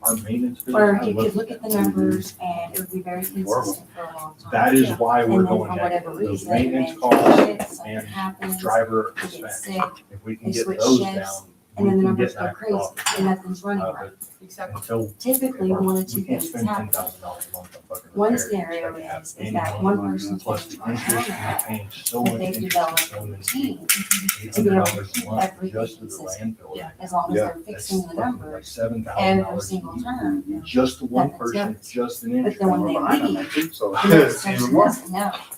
what our maintenance bills. Or I you looked could look at the numbers and it would be very consistent for a long time. That is why we're And then going for negative. whatever Those reason, maintenance they costs switch, something and happens, driver they get expense. sick, If we can they get switch those shifts, down, and then the we can numbers get go back crazy to and nothing's running Uh, right. Exactly. until Typically, one of two we can't things spend happen. $10,000 a month on fucking One repairs. scenario Expect to have is any that money. one person's Plus being the interest, run we're out, paying so but much they've interest, developed so a many routine to $800 be able to a keep month everything just to the consistent. landfill. Yeah. As long as Yeah. they're fixing the Like numbers $7,000 every single term. just one That's person, jokes. just an But interest. then when We're they behind on leave, that too, so the next it's even person more. doesn't know.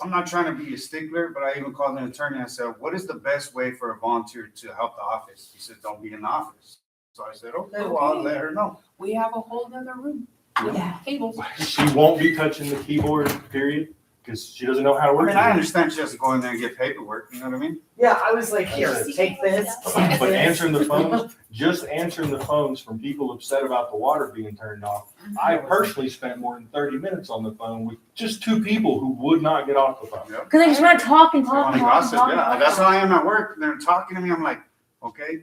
I'm not trying to be a stickler, but I even called an attorney. I said, what is the best way for a volunteer to help the office? He said, don't be in the office. So I said, okay, well, I'll let her know. We have a whole nother room with Yeah. tables. She won't be touching the keyboard, period. because she doesn't know how to I work mean, I it. understand she has to go in there and get paperwork, you know what I mean? Yeah, I was like, here, take this. But answering the phones, just answering the phones from people upset about the water being turned off. I personally spent more than 30 minutes on the phone with just 2 people who would not get off the phone. Cause they just wanna talk and talk Wanna and talk and gossip, talk and yeah, talk. that's how I am at work. They're talking to me, I'm like, okay,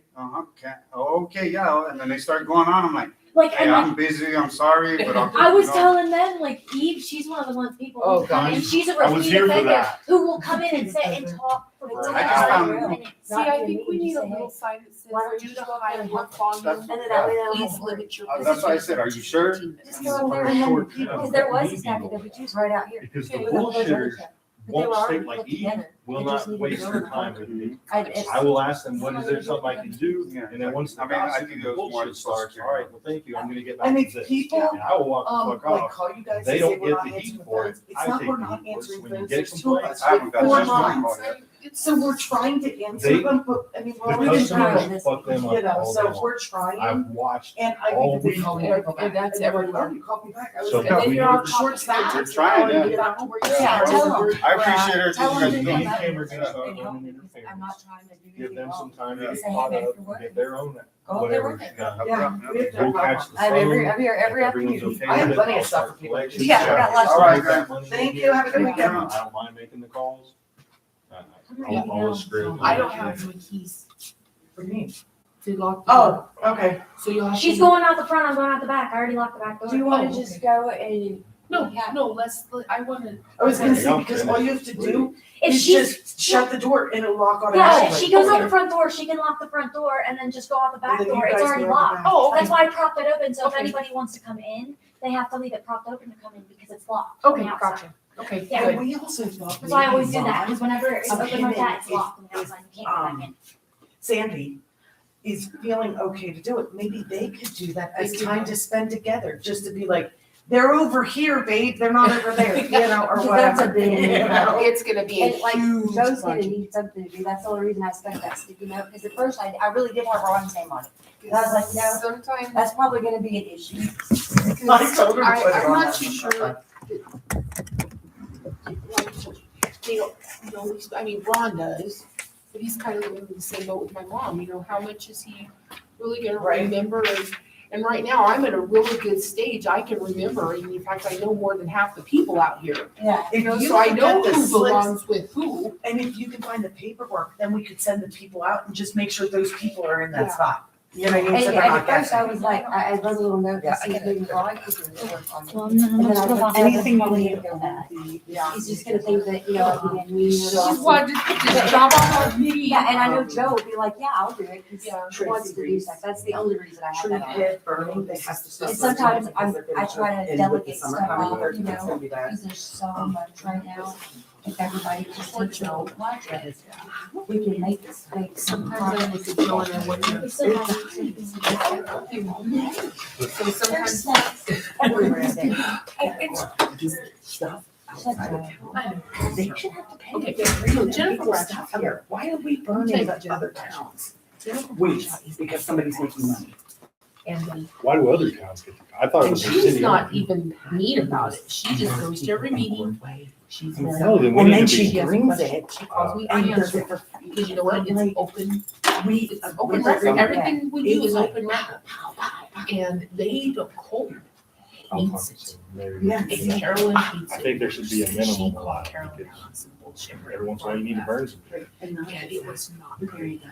okay, yeah, and then they start going on, I'm like, Like, hey, and like, I'm busy, I'm sorry, but I'll. I was you know. telling them, like, Eve, she's one of the people Oh, who come in, gosh. she's a I was repeat here for offender that. who will come in and sit and talk for I 10 just found- minutes. See, I think we need a little sign that says, Why don't due you to go high up and work help volume, And then that way they'll please have limit your. That's why I said, are you sure? Just go up there and then, because there was a stack of W-2s right out here. Because the With a whole bunch of other bullshitters stuff. But they were won't already stay, like put Eve together. will They just not needed to waste go their in time the with me. it's- I will ask them, what is there something I can do? Yeah. And then once the I mean, I gossip think and it was more bullshit the starts, social all right, well, thank you, I'm gonna get back And to if this. people, And I will walk the fuck like off. call you guys They and say don't we're get not the heat answering for it. phones, it's I not take we're the not heat for it. answering When you phones, get there's 2 of us. I haven't got Four this phone lines. call yet. So we're trying to answer They- them, but I mean, we're The already customers trying, fuck them you up know, all day so long. we're trying. I've watched And I all need to be week. calling people back. And that's And they're like, everywhere. oh, you called me back. I was So like, no, and then we you're need on to- short staff. We're trying, yeah. Get back to where you Yeah, started. tell them. I appreciate everything Tell you them guys to do. come Me up and Kim are and gonna start help running me, because I'm interference. not trying to do Give anything them some wrong. time to Just get say, hey, caught man, up, if you're working, get their own, go up there whatever. with it. done. Yeah. We'll catch the I have every phone. every If everyone's afternoon. okay I have with it, plenty of I'll stuff start for people. collecting Yeah, I stuff. got lots of All right, stuff. that money Thank will you, have a good get- weekend. I don't mind making the calls. Right I'll screw it. I don't have my keys What do you mean? to lock the door, Oh, okay. so you'll have to. She's going out the front, I'm going out the back, I already locked the back door. Do you wanna Oh, just go and? No, no, I wanna. I was gonna say, Yeah. because all you have to do If is she, just shut the door and it'll lock yeah, automatically. if she goes out the front door, she can lock the front door and then just go out the back And then you door, it's guys already go out the locked. back. Oh, okay. That's why I propped it open, so if Okay. anybody wants to come in, they have to leave it propped open to come in because it's locked from Okay, the outside. gotcha. Okay, Yeah. good. And we also thought. That's why I always do maybe that, because whenever it's Okay, open like then that, it's if- locked from the outside, you can't get back in. Sandy is feeling okay to do it, maybe they could do that as time to spend together, just to be like, they're over here, babe, they're not over there, you know, or That's a whatever. big, you know? It's gonna be a And like, huge Joe's gonna project. need something to do, that's the only reason I stuck that sticky note, because at first I really did have Ron's name on it. And I was like, no, Sometimes. that's probably gonna be an issue. I told her to put it I'm on not that. too sure. I mean, Ron does, but he's kind of in the same boat with my mom, how much is he really gonna Right. remember? And right now, I'm at a really good stage, I can remember, and in fact, I know more than half the people out here. Yeah. If you So I could know get the who slips, belongs with who. and if you can find the paperwork, then we could send the people out and just make sure those people are in that Yeah. spot. You know, what I mean, And so they're at not first I guessing. was like, I wrote a little note Yeah, to I see get who it. Ron could do it on. Well, no, And then I was like, Anything you probably need. need to go back. Yeah. He's just gonna think that, I'll be in She wanted to put this job on me. Yeah, and I know Joe will be like, yeah, I'll do it, because Yeah. he wants to do stuff, that's the only reason I have Tree that on. pit burning, they have to. And sometimes I try to delegate stuff Summertime, out, it's gonna be that. because there's so much right now. If everybody just takes no project, we can make this big. Sometimes I look at Joe and I wonder. We still have So sometimes. Everywhere there. Stuff outside of town. They should have to pay. Okay, So Jennifer stuff here, why are we burning the other towns? Wait, because somebody's making money. And Why do other towns get, I thought it and was the she's city. not even mean about it, she just goes to every meeting. She's very. No, then we And need then to she be, brings it. She calls me, I And does answer, it for. because you know what, it's open, We. it's open record, everything we do is open record. And they don't hold. I'll talk Hates to it. some, maybe. Yeah. And Carolyn hates it. I think there should be a She minimum called allowed, Carolyn because on some bullshit. every once in a while you need to burn some. And not And it was not great.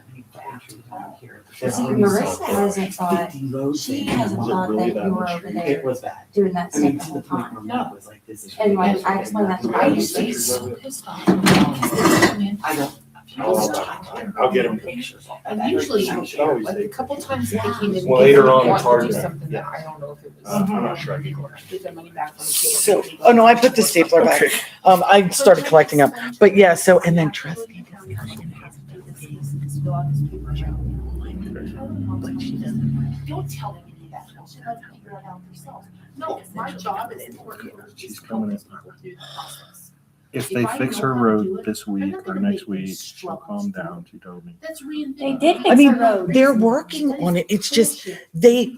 See, Marissa hasn't thought, she hasn't Was it thought really that that you were much? over there was bad. doing that I mean, stuff to the the whole point where time. Matt was like, this is. And like, I explained that to her. I used to get so pissed off. Because they come in, I don't. I'll get them. and usually, You should always like a take couple times that they came in. Well, later on, they it's wanted hard to do to- something that I don't know if it was. I'm not sure I can go. Get their money back from the state. So, oh no, I put the stapler back. I started collecting them, but yeah, so, and then trust me. Don't tell them any of that. She let them figure it out herself. No, my job is important. She's coming in. People through the process. If they fix her road this week or next week, she'll calm down, she told me. That's reinventing. They did I fix mean, the road. they're working on it, it's just, they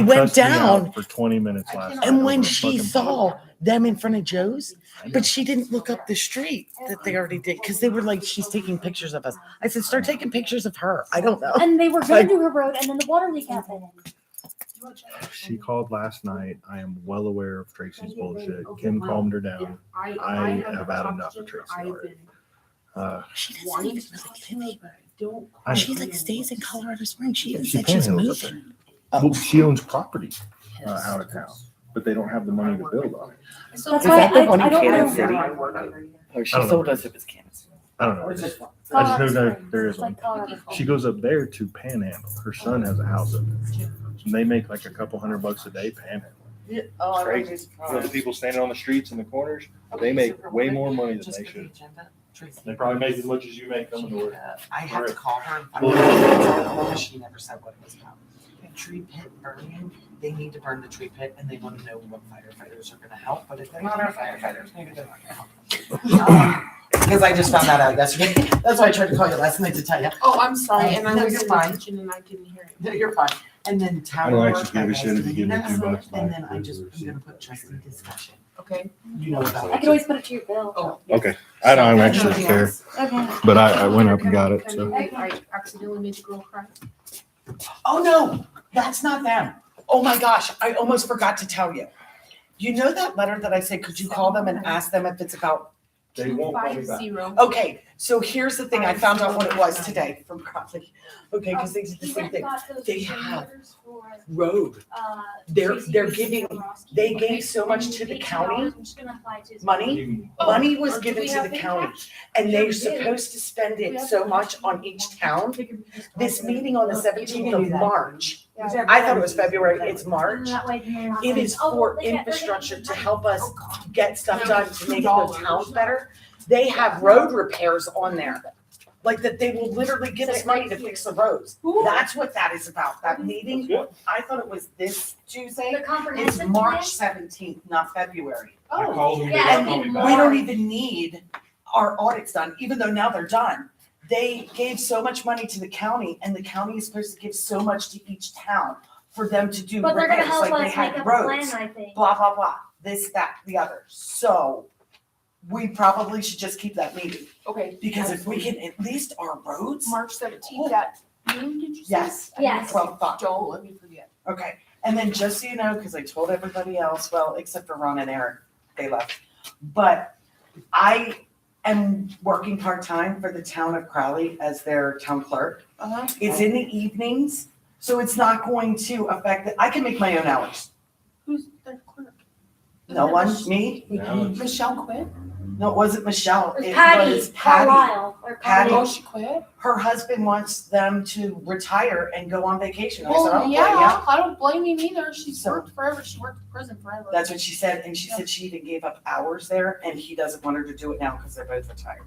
went down, For 20 minutes last. and when she saw them in front of Joe's, but she didn't look up the street that they already did, because they were like, she's taking pictures of us. I said, start taking pictures of her. I don't know. And they were gonna do her road, and then the water leak happened. She called last night. I am well aware of Tracy's bullshit. Kim calmed her down. I have had enough of Tracy already. She doesn't even really Don't. She like stays in Colorado Springs. She even She said she's panhandles up moving. Well, she owns property out of town, but they don't have the money to build on it. That's Is why that the one in I don't Kansas know. City? Or she I don't told know. us it was Kansas. I don't know. I just know that there is one. She goes up there to panhandle. Her son has a house up there. And they make like a couple $100 a day panhandling. Oh, I Crazy. You know, the people standing on the streets in the corners, they make way more money than they should. They probably make as much as you make coming to work. I had to call her and find out because she never said what it was about. Tree pit burning, they need to burn the tree pit and they want to know what firefighters are gonna help, but if they're not our firefighters, maybe they're not gonna help. Because I just found that out yesterday. That's why I tried to call you last night to tell you. Oh, I'm sorry, and I No, was you're in the fine. kitchen and I couldn't hear it. No, you're fine. And then I town don't work, actually give a shit if you give me $2. and then I'm gonna put trustee discussion. Okay. You know about I could always put it to your bill. Oh. Okay. I don't actually care, Okay. but I went up and got it, so. I accidentally made the girl cry. Oh, no, that's not them. Oh my gosh, I almost forgot to tell you. You know that letter that I said, could you call them and ask them if it's about? They won't call me back. 50. Okay, so here's the thing, I found out what it was today from Crowley. Okay, because they did the same thing. They have road. They're giving, they gave so much to the county. Money was given to the county, and they're supposed to spend it so much on each town. This meeting on the 17th of March, I thought it was February, it's March. It is for infrastructure to help us get stuff done to make the towns better. They have road repairs on there. Like that they will literally give us money to fix the roads. That's what that is about, that meeting. I thought it was this Tuesday. The It's comprehensive March plan? 17th, not February. I called them, they Yeah, won't call me We back. don't even need our audits done, even though now they're done. They gave so much money to the county, and the county is supposed to give so much to each town for them to do But they're gonna repairs, help like they us make had up a plan, roads, I think. blah, blah, blah, this, that, the other. So we probably should just keep that meeting, Okay. because if we can at least our roads. March 17th at noon, did you say? Yes. Yes. 12 o'clock. Don't let me forget. Okay, and then just so you know, because I told everybody else, well, except for Ron and Eric, they left. But I am working part-time for the town of Crowley as their town clerk. Uh-huh. It's in the evenings, so it's not going to affect, I can make my own hours. Who's the clerk? No one, me? Michelle quit? No, it wasn't Michelle, it Patty, was Patty. Carlisle, or Patty. Oh, Carlisle. she quit? Her husband wants them to retire and go on vacation. I said, Well, "Oh, yeah, I don't blame him either. She's So- worked forever. She worked in prison forever. That's what she said, and she said she even gave up hours there, and he doesn't want her to do it now because they're both retired.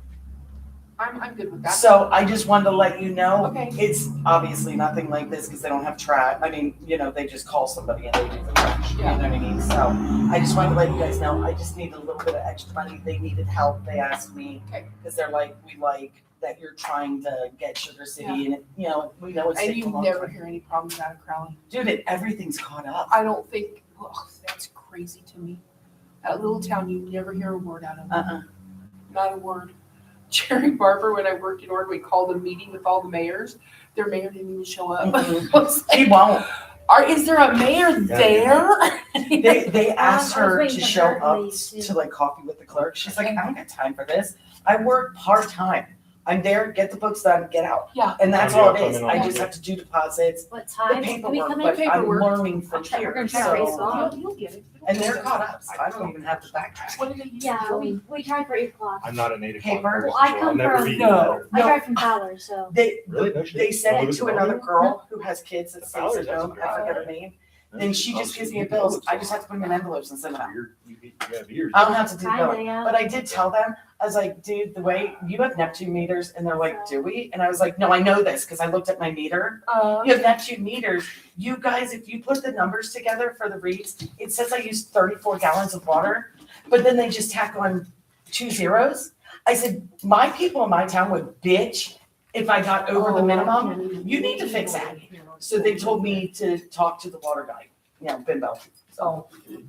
I'm good with that. So I just wanted to let you know, Okay. it's obviously nothing like this because they don't have trash. I mean, you know, they just call somebody and they do the trash, you know what I mean? So I just wanted to let you guys know, I just need a little bit of extra money. They needed help. They asked me, because they're like, we like that you're trying to get Sugar City and, you know, we know it's And taking a you long never time. hear any problems out of Crowley. Dude, everything's caught up. I don't think, that's crazy to me. That little town, you never hear a word out of it. Not a word. Jerry Barber, when I worked in Oregon, we called a meeting with all the mayors. Their mayor didn't even show up. Mhm. I was like, He won't. Is there a mayor there? They asked I was her waiting to for show her to up leave, too. to like coffee with the clerk. She's like, I don't got time for this. I work part-time. I'm there, get the books done, get out. Yeah. And that's Maybe all I'll it come is. in on I Monday. just have to do deposits, What the time? Can we paperwork, come in? but I'm Paperwork. learning from Okay, we're here. gonna try to race So, off. You'll get it. and they're caught up, so I don't even have to backtrack. What did they use? Yeah, we tried for 8 o'clock. I'm not an 8 o'clock Paper? person, Well, I so come I'll never from- read No. that. I drive from Fowler, so. They, Really? No shit. they sent Oh, it was to it another Bowler? girl who has kids that stays Fowler's at home. actually I forget her name. Then she just gives me a bill. I just have to put them in envelopes and send them out. You have ears. I don't have to do Kinda, billing, yeah. but I did tell them, I was like, dude, the way, you have Neptune meters, and they're like, do we? And I was like, no, I know this, because I looked at my meter. You have Neptune meters, you guys, if you put the numbers together for the reads, it says I used 34 gallons of water, but then they just tack on 2 zeros. I said, my people in my town would bitch if I got over the minimum, you need to fix that. So they told me to talk to the water guy, you know, Bimbo, so.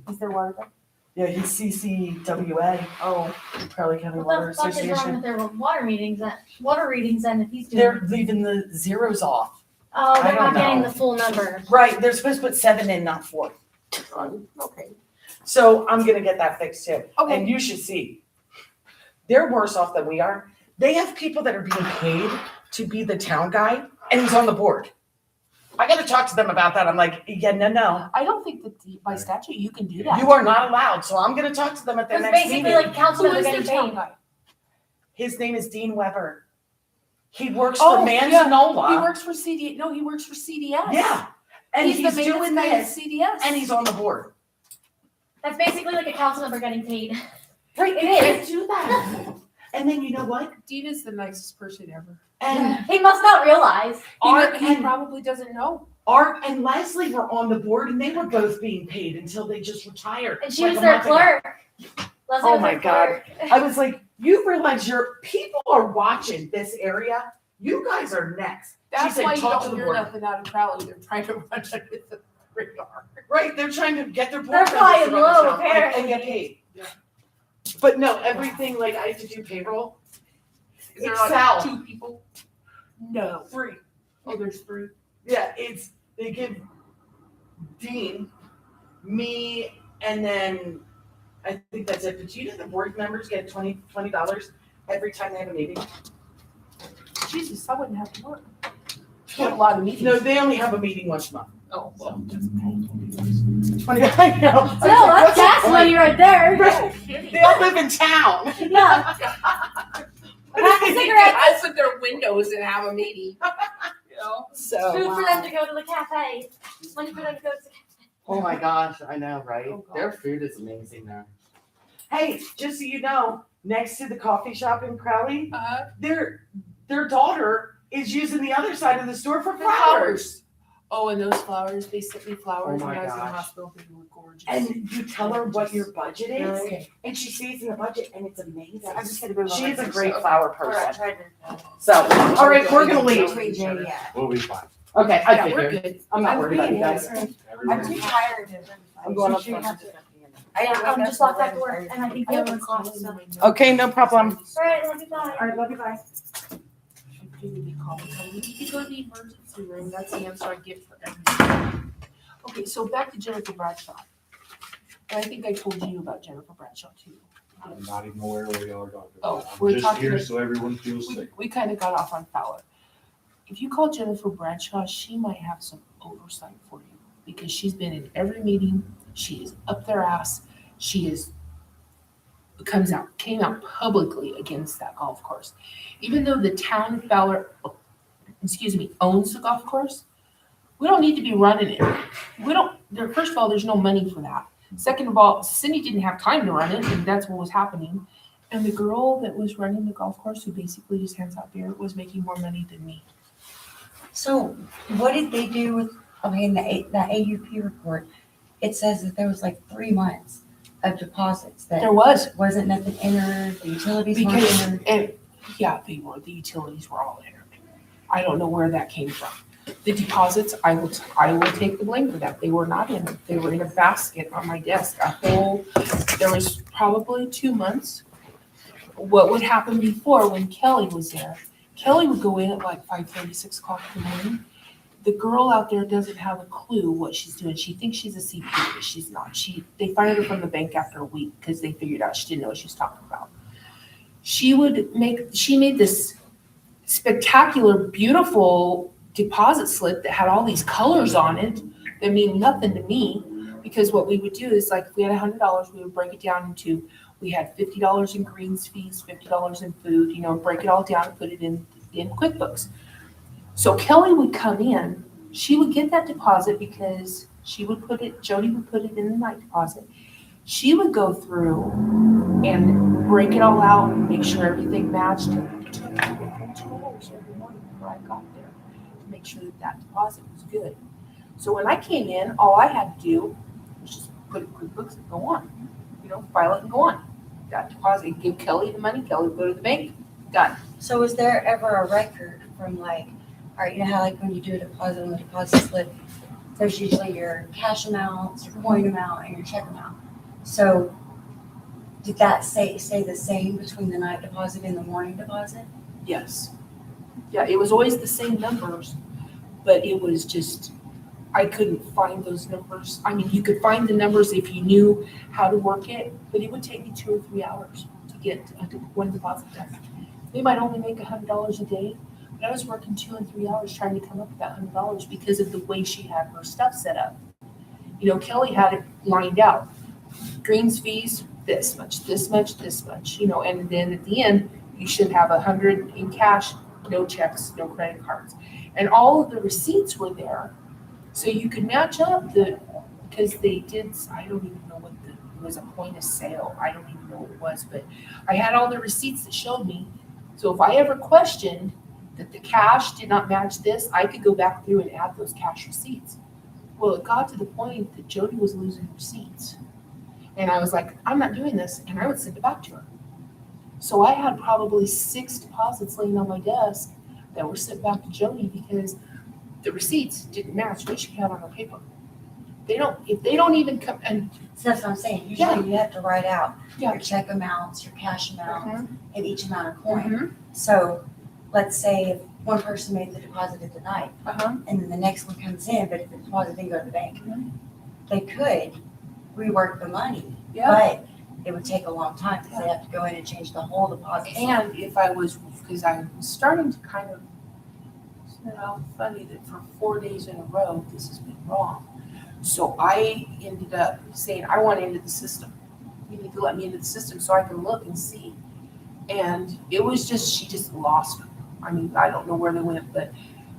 Is there water there? Yeah, he's CCWA. Oh, Crowley County What Water the fuck is wrong Association. with their water readings then if he's doing? They're leaving the zeros off. Oh, I they're don't not getting know. the full number. Right, they're supposed to put 7 in, not 4. Okay. So I'm gonna get that fixed too. Okay. And you should see, they're worse off than we are. They have people that are being paid to be the town guy, and he's on the board. I gotta talk to them about that. I'm like, yeah, no. I don't think that by statute you can do that. You are not allowed, so I'm gonna talk to them at their It's next basically meeting. like councilmen Who are is getting their town paid. guy? His name is Dean Weber. He works Oh, for yeah. Manzanola. He works for CD. No, he works for CDS. Yeah, and he's the maintenance doing guy at this, CDS, and he's on the board. That's basically like a council member getting paid. Right, It you is. can't do that. And then you know what? Dean is the nicest person ever. And He must not realize. He probably doesn't know. Art and Leslie were on the board, and they were both being paid until they just retired. And she like was a their month ago. clerk. Leslie Oh was my their God. clerk. I was like, you realize your people are watching this area? You guys are next. That's she why said, you talk to don't the hear board. nothing out of Crowley. They're trying to run under the radar. Right, they're trying to get their board They're members flying to run low, this town, apparently. and get paid. But no, everything, like I have to do payroll. Is there Excel. like 2 people? No. 3. Oh, there's 3. Yeah, they give Dean, me, and then I think that's it. But you know the board members get $20 every time they have a meeting? Jesus, I wouldn't have to work. You have a lot of meetings. No, they only have a meeting once a month. Oh, well. $20, I know. No, that's gas money right there. They all live in town. Yeah. Pack of cigarettes. Open their windows and have a meeting. You know? So. Food for them to go to the cafe. Money for them to go to the cafe. Oh my gosh, I know, right? Oh, God. Their food is amazing there. Hey, just so you know, next to the coffee shop in Crowley, their daughter is using the other side of the store for flowers. Oh, and those flowers, they sent me flowers Oh when my I was in the gosh. hospital. They were gorgeous. And you tell her what your budget is, Okay. and she sees in the budget, and it's amazing. I'm just gonna move on. She is a great flower person. Alright, So, all right, we're gonna leave. We'll be fine. Okay, I Yeah, we're figured. good. I'm not worried about you guys. I'm too tired. I'm going up. I'm just locked that door and I think the other one's locked, so. Okay, no problem. Alright, love you, bye. All right, love you, bye. We need to go to the emergency room. That's the answer I get for everything. Okay, so back to Jennifer Bradshaw. And I think I told you about Jennifer Bradshaw too. I'm not even aware where y'all are talking Oh, about. we're I'm just talking here about- so everyone feels safe. We kind of got off on Fowler. If you call Jennifer Bradshaw, she might have some oversight for you because she's been in every meeting. She is up their ass. She is came out publicly against that golf course. Even though the town of Fowler, owns the golf course, we don't need to be running it. First of all, there's no money for that. Second of all, Cindy didn't have time to run it, and that's what was happening. And the girl that was running the golf course, who basically just hands out beer, was making more money than me. So what did they do with, okay, in the AUP report, it says that there was like 3 months of deposits that. There was. Wasn't nothing entered, the utilities weren't Because, entered. and yeah, the utilities were all entered. I don't know where that came from. The deposits, I will take the blame for that. They were not in, they were in a basket on my desk. There was probably 2 months. What would happen before when Kelly was there? Kelly would go in at like 5:30, 6 o'clock in the morning. The girl out there doesn't have a clue what she's doing. She thinks she's a CPA, but she's not. They fired her from the bank after a week because they figured out she didn't know what she was talking about. She made this spectacular, beautiful deposit slip that had all these colors on it that mean nothing to me, because what we would do is, like, if we had $100, we would break it down into, we had $50 in greens fees, $50 in food, break it all down and put it in QuickBooks. So Kelly would come in, she would get that deposit because Jody would put it in the night deposit. She would go through and break it all out and make sure everything matched. It took $2 every morning before I got there to make sure that deposit was good. So when I came in, all I had to do was just put it in QuickBooks and go on. File it and go on. That deposit, give Kelly the money, Kelly would go to the bank, done. So was there ever a record from like, all right, you know how like when you do a deposit on the deposit slip, there's usually your cash amount, your coin amount, and your check amount. So did that stay the same between the night deposit and the morning deposit? Yes. Yeah, it was always the same numbers, but it was just, I couldn't find those numbers. I mean, you could find the numbers if you knew how to work it, but it would take me 2 or 3 hours to get one deposit done. They might only make $100 a day, but I was working 2 and 3 hours trying to come up with that $100 because of the way she had her stuff set up. You know, Kelly had it lined out. Greens fees, this much, this much, this much, you know, and then at the end, you should have 100 in cash, no checks, no credit cards. And all of the receipts were there. So you could match up because they did, I don't even know what it was, a point of sale. I don't even know what it was, but I had all the receipts that showed me. So if I ever questioned that the cash did not match this, I could go back through and add those cash receipts. Well, it got to the point that Jody was losing receipts. And I was like, I'm not doing this. And I would send it back to her. So I had probably 6 deposits laying on my desk that were sent back to Jody because the receipts didn't match what she had on her paper. If they don't even come, and So that's what I'm saying. Usually you have to write out your check amounts, your cash amounts, and each amount of coin. So let's say if one person made the deposit at the night, and then the next one comes in, but if the deposit didn't go to the bank, they could rework the money, but it would take a long time because they have to go in and change the whole deposit. And because I was starting to kind of, isn't it all funny that for 4 days in a row, this has been wrong. So I ended up saying, I want into the system. You need to let me into the system so I can look and see. And it was just, she just lost them. I mean, I don't know where they went, but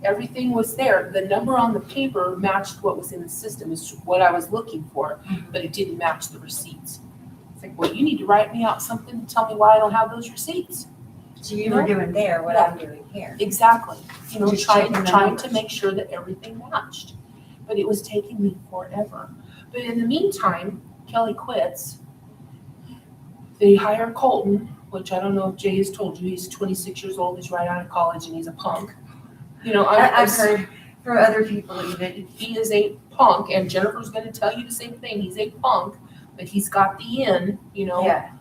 everything was there. The number on the paper matched what was in the system, is what I was looking for, but it didn't match the receipts. It's like, well, you need to write me out something to tell me why I don't have those receipts. So you were doing there what I'm doing here. Exactly. You know, Just trying checking the to numbers. make sure that everything matched. But it was taking me forever. But in the meantime, Kelly quits. They hire Colton, which I don't know if Jay has told you, he's 26 years old, he's right out of college, and he's a punk. You know, I've heard from other people even. He is a punk, and Jennifer's gonna tell you the same thing. He's a punk, but he's got the in, you know? Yeah.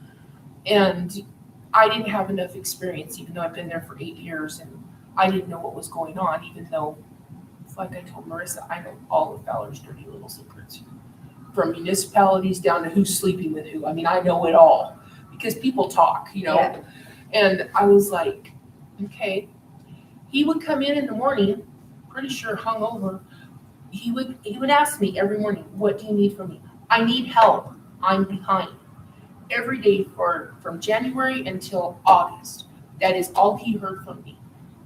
And I didn't have enough experience, even though I've been there for 8 years, and I didn't know what was going on, even though, like I told Marissa, I know all of Fowler's dirty little secrets. From municipalities down to who's sleeping with who. I mean, I know it all, because people talk, you know? Yeah. And I was like, okay. He would come in the morning, pretty sure hungover. He would ask me every morning, what do you need from me? I need help. I'm behind. Every day from January until August. That is all he heard from me,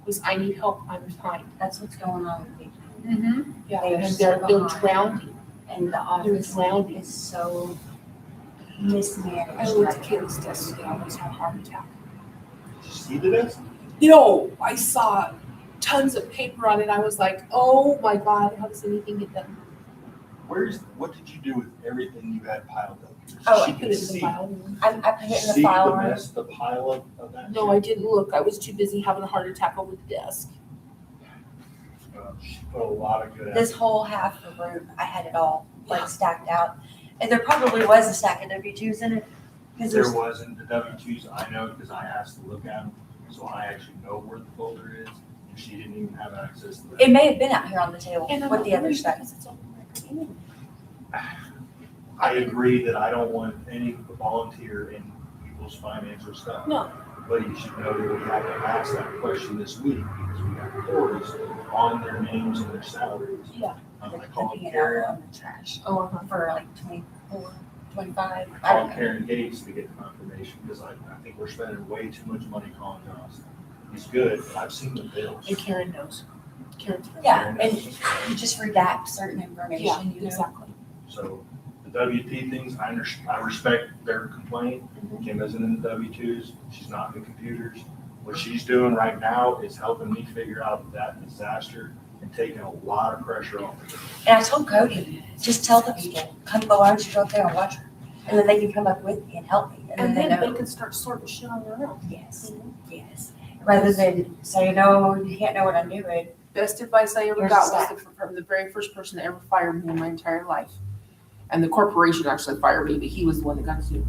was I need help, I'm behind. That's what's going on with people. Yeah, They are and so they're behind. drowning. And the office is so mismanaged. I looked at Kelly's desk and I almost had a heart attack. Did you see the desk? No, I saw tons of paper on it. I was like, oh my God, how does anything get done? What did you do with everything you had piled up? Oh, She I put could it in the see. file. I put it in the See file the room. mess, the pile of that? No, I didn't look. I was too busy having a heart attack over the desk. She put a lot of good This whole half of the room, I had it all like stacked out. And there probably was a stack of W-2s in it. Because There there's, wasn't, the W-2s, I know because I asked to look at them, so I actually know where the folder is, and she didn't even have access to that. it may have been out here on the table And I'm with not the other worried stuff. because it's open record anyway. I agree that I don't want any volunteer in people's financial stuff. No. But you should know that we have to ask that question this week because we got authorities on their names and their salaries. Yeah. I They're called putting it out Karen, on the trash Oh, for like 24, 25. I don't called know. Karen Gates to get confirmation because I think we're spending way too much money calling Johnson. He's good, but I've seen the bills. And Karen knows. Karen's Yeah, and you just redact certain Yeah, information, you know? exactly. So the W-T things, I respect their complaint. Kim isn't in the W-2s. She's not in the computers. What she's doing right now is helping me figure out that disaster and taking a lot of pressure off of it. And I told Cody, just tell the people, come go out, you go up there and watch her. And then they can come up with me and help me. And then then they they know. can start sorting shit on their own. Yes, yes. Rather than say, no, you can't know what I'm doing. Best advice I ever Here's got the was from the very first person that ever fired me in my entire life. And the corporation actually fired me, but he was the one that got sued.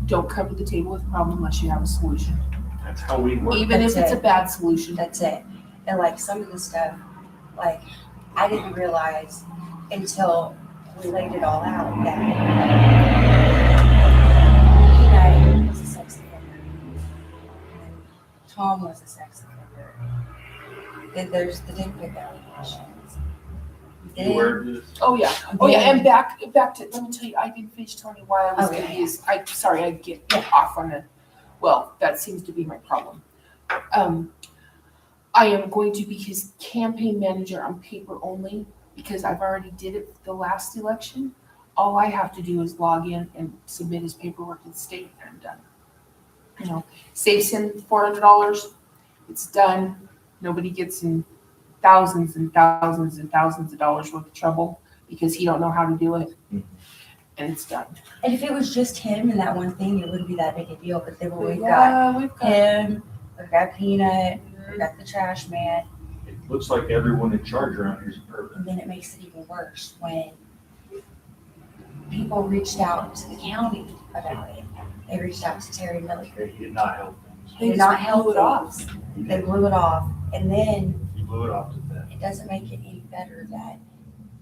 Don't come to the table with a problem unless you have a solution. That's how we work. Even if That's it's a it. bad solution. That's it. And like some of the stuff, like I didn't realize until we laid it all out that Peanut was a sex offender. And Tom was a sex offender. Then there's the dick pic allegations. You aware of this? Oh, yeah. Oh, yeah, and back to, let me tell you, I didn't finish telling you why I was Okay. confused. Sorry, I get off on a, well, that seems to be my problem. I am going to be his campaign manager on paper only because I've already did it the last election. All I have to do is log in and submit his paperwork to the state and I'm done. You know, saves him $400. It's done. Nobody gets in thousands and thousands and thousands of dollars worth of trouble because he don't know how to do it. And it's done. And if it was just him and that one thing, it wouldn't be that big a deal. But then when we've Yeah, got him, we've got Peanut, we've got the trash man, It looks like everyone in charge around here is a pervert. and then it makes it even worse when people reached out to the county about it. They reached out to Terry Miller. It did not help things. They did not help blew it off. things. They blew it off. And then You blew it off to them. it doesn't make it any better that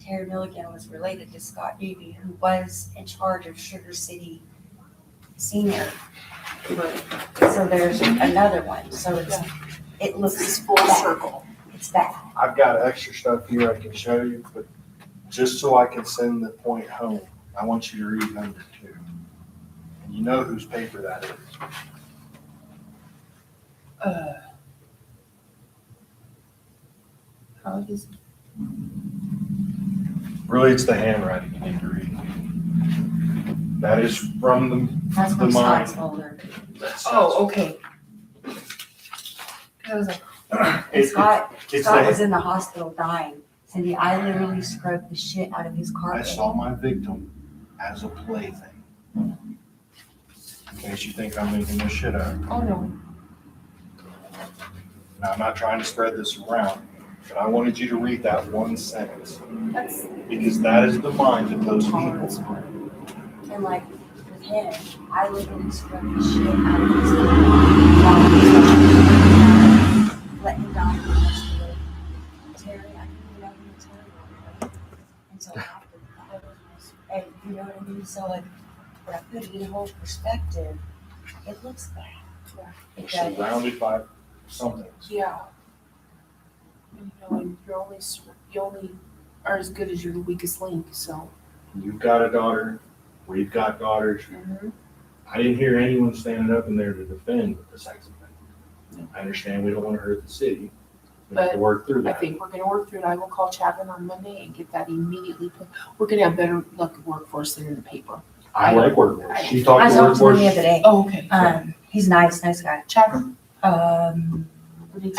Terry Milligan was related to Scott Doobie, who was in charge of Sugar City Senior. So there's another one. So it looks full bad. circle. It's bad. I've got extra stuff here I can show you, but just so I can send the point home, I want you to read number 2. And you know whose paper that is. How is Really, it's the handwriting you need to read. That is from That's the from mind. Scott's folder. Oh, okay. I was like, And Scott it's was the, in the hospital dying. Cindy, I literally scrubbed the shit out of his I carpet. saw my victim as a plaything. In case you think I'm making this shit up. oh no. Now, I'm not trying to spread this around, but I wanted you to read that one sentence. That's Because that is the mind of those people. tolerance for it. And like with him, I literally scrubbed the shit out of his carpet. Let him die in the hospital. Terry, I didn't even know who Terry was until after the fact. And you know what I mean? So like, when I put it in whole perspective, it looks bad. It does. Surrounded by something. Yeah. And, you know, and you only are as good as your weakest link, so. You've got a daughter, we've got daughters. I didn't hear anyone standing up in there to defend the sex offender. I understand we don't want to hurt the city. We have to But work through I that. think we're gonna work through it. I will call Chapman on Monday and get that immediately put. We're gonna have better luck at workforce than in the paper. I like workforce. She I talked to talked to him the workforce. other day. Oh, okay. He's nice guy. Chapman? I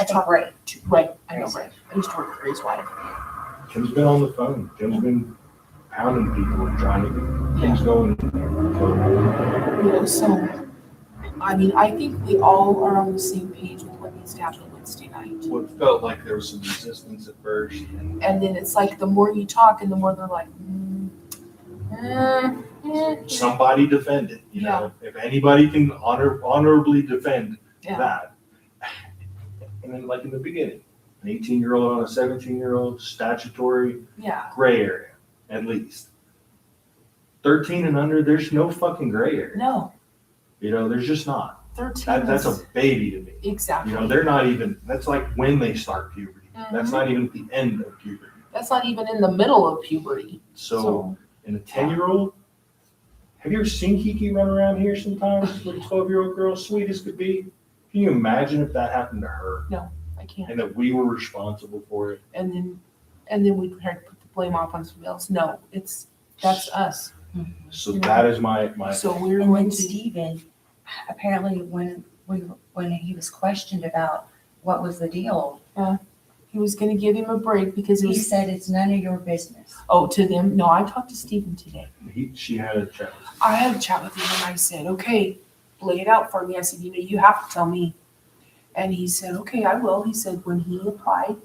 think Ray. Right, I know Ray. I used to work for his wife. Kim's been on the phone. Kim's been pounding people and trying to get things going. You know, so, I mean, I think we all are on the same page with what needs to happen Wednesday night. Well, it felt like there was some resistance at first. And then it's like the more you talk and the more they're like, Somebody defend it, you know? If anybody can honorably defend Yeah. that. And then like in the beginning, an 18-year-old on a 17-year-old, statutory yeah. gray area, at least. 13 and under, there's no fucking gray area. No, You know, there's just not. 13 That's a is- baby to me. Exactly. You know, they're not even, that's like when they start puberty. That's not even the end of puberty. That's not even in the middle of puberty. So, in a 10-year-old, have you ever seen Kiki run around here sometimes with a 12-year-old girl, sweet as could be? Can you imagine if that happened to her? No, I can't. And that we were responsible for it? And then we had to put the blame off on somebody else. No, that's us. So that is my So we're And going then to, Steven, apparently when he was questioned about what was the deal, he was gonna give him a break because it he was, said it's none of your business. oh, to them. No, I talked to Stephen today. She had a chat. I had a chat with him and I said, okay, lay it out for me. I said, you know, you have to tell me. And he said, okay, I will. He said, when he applied,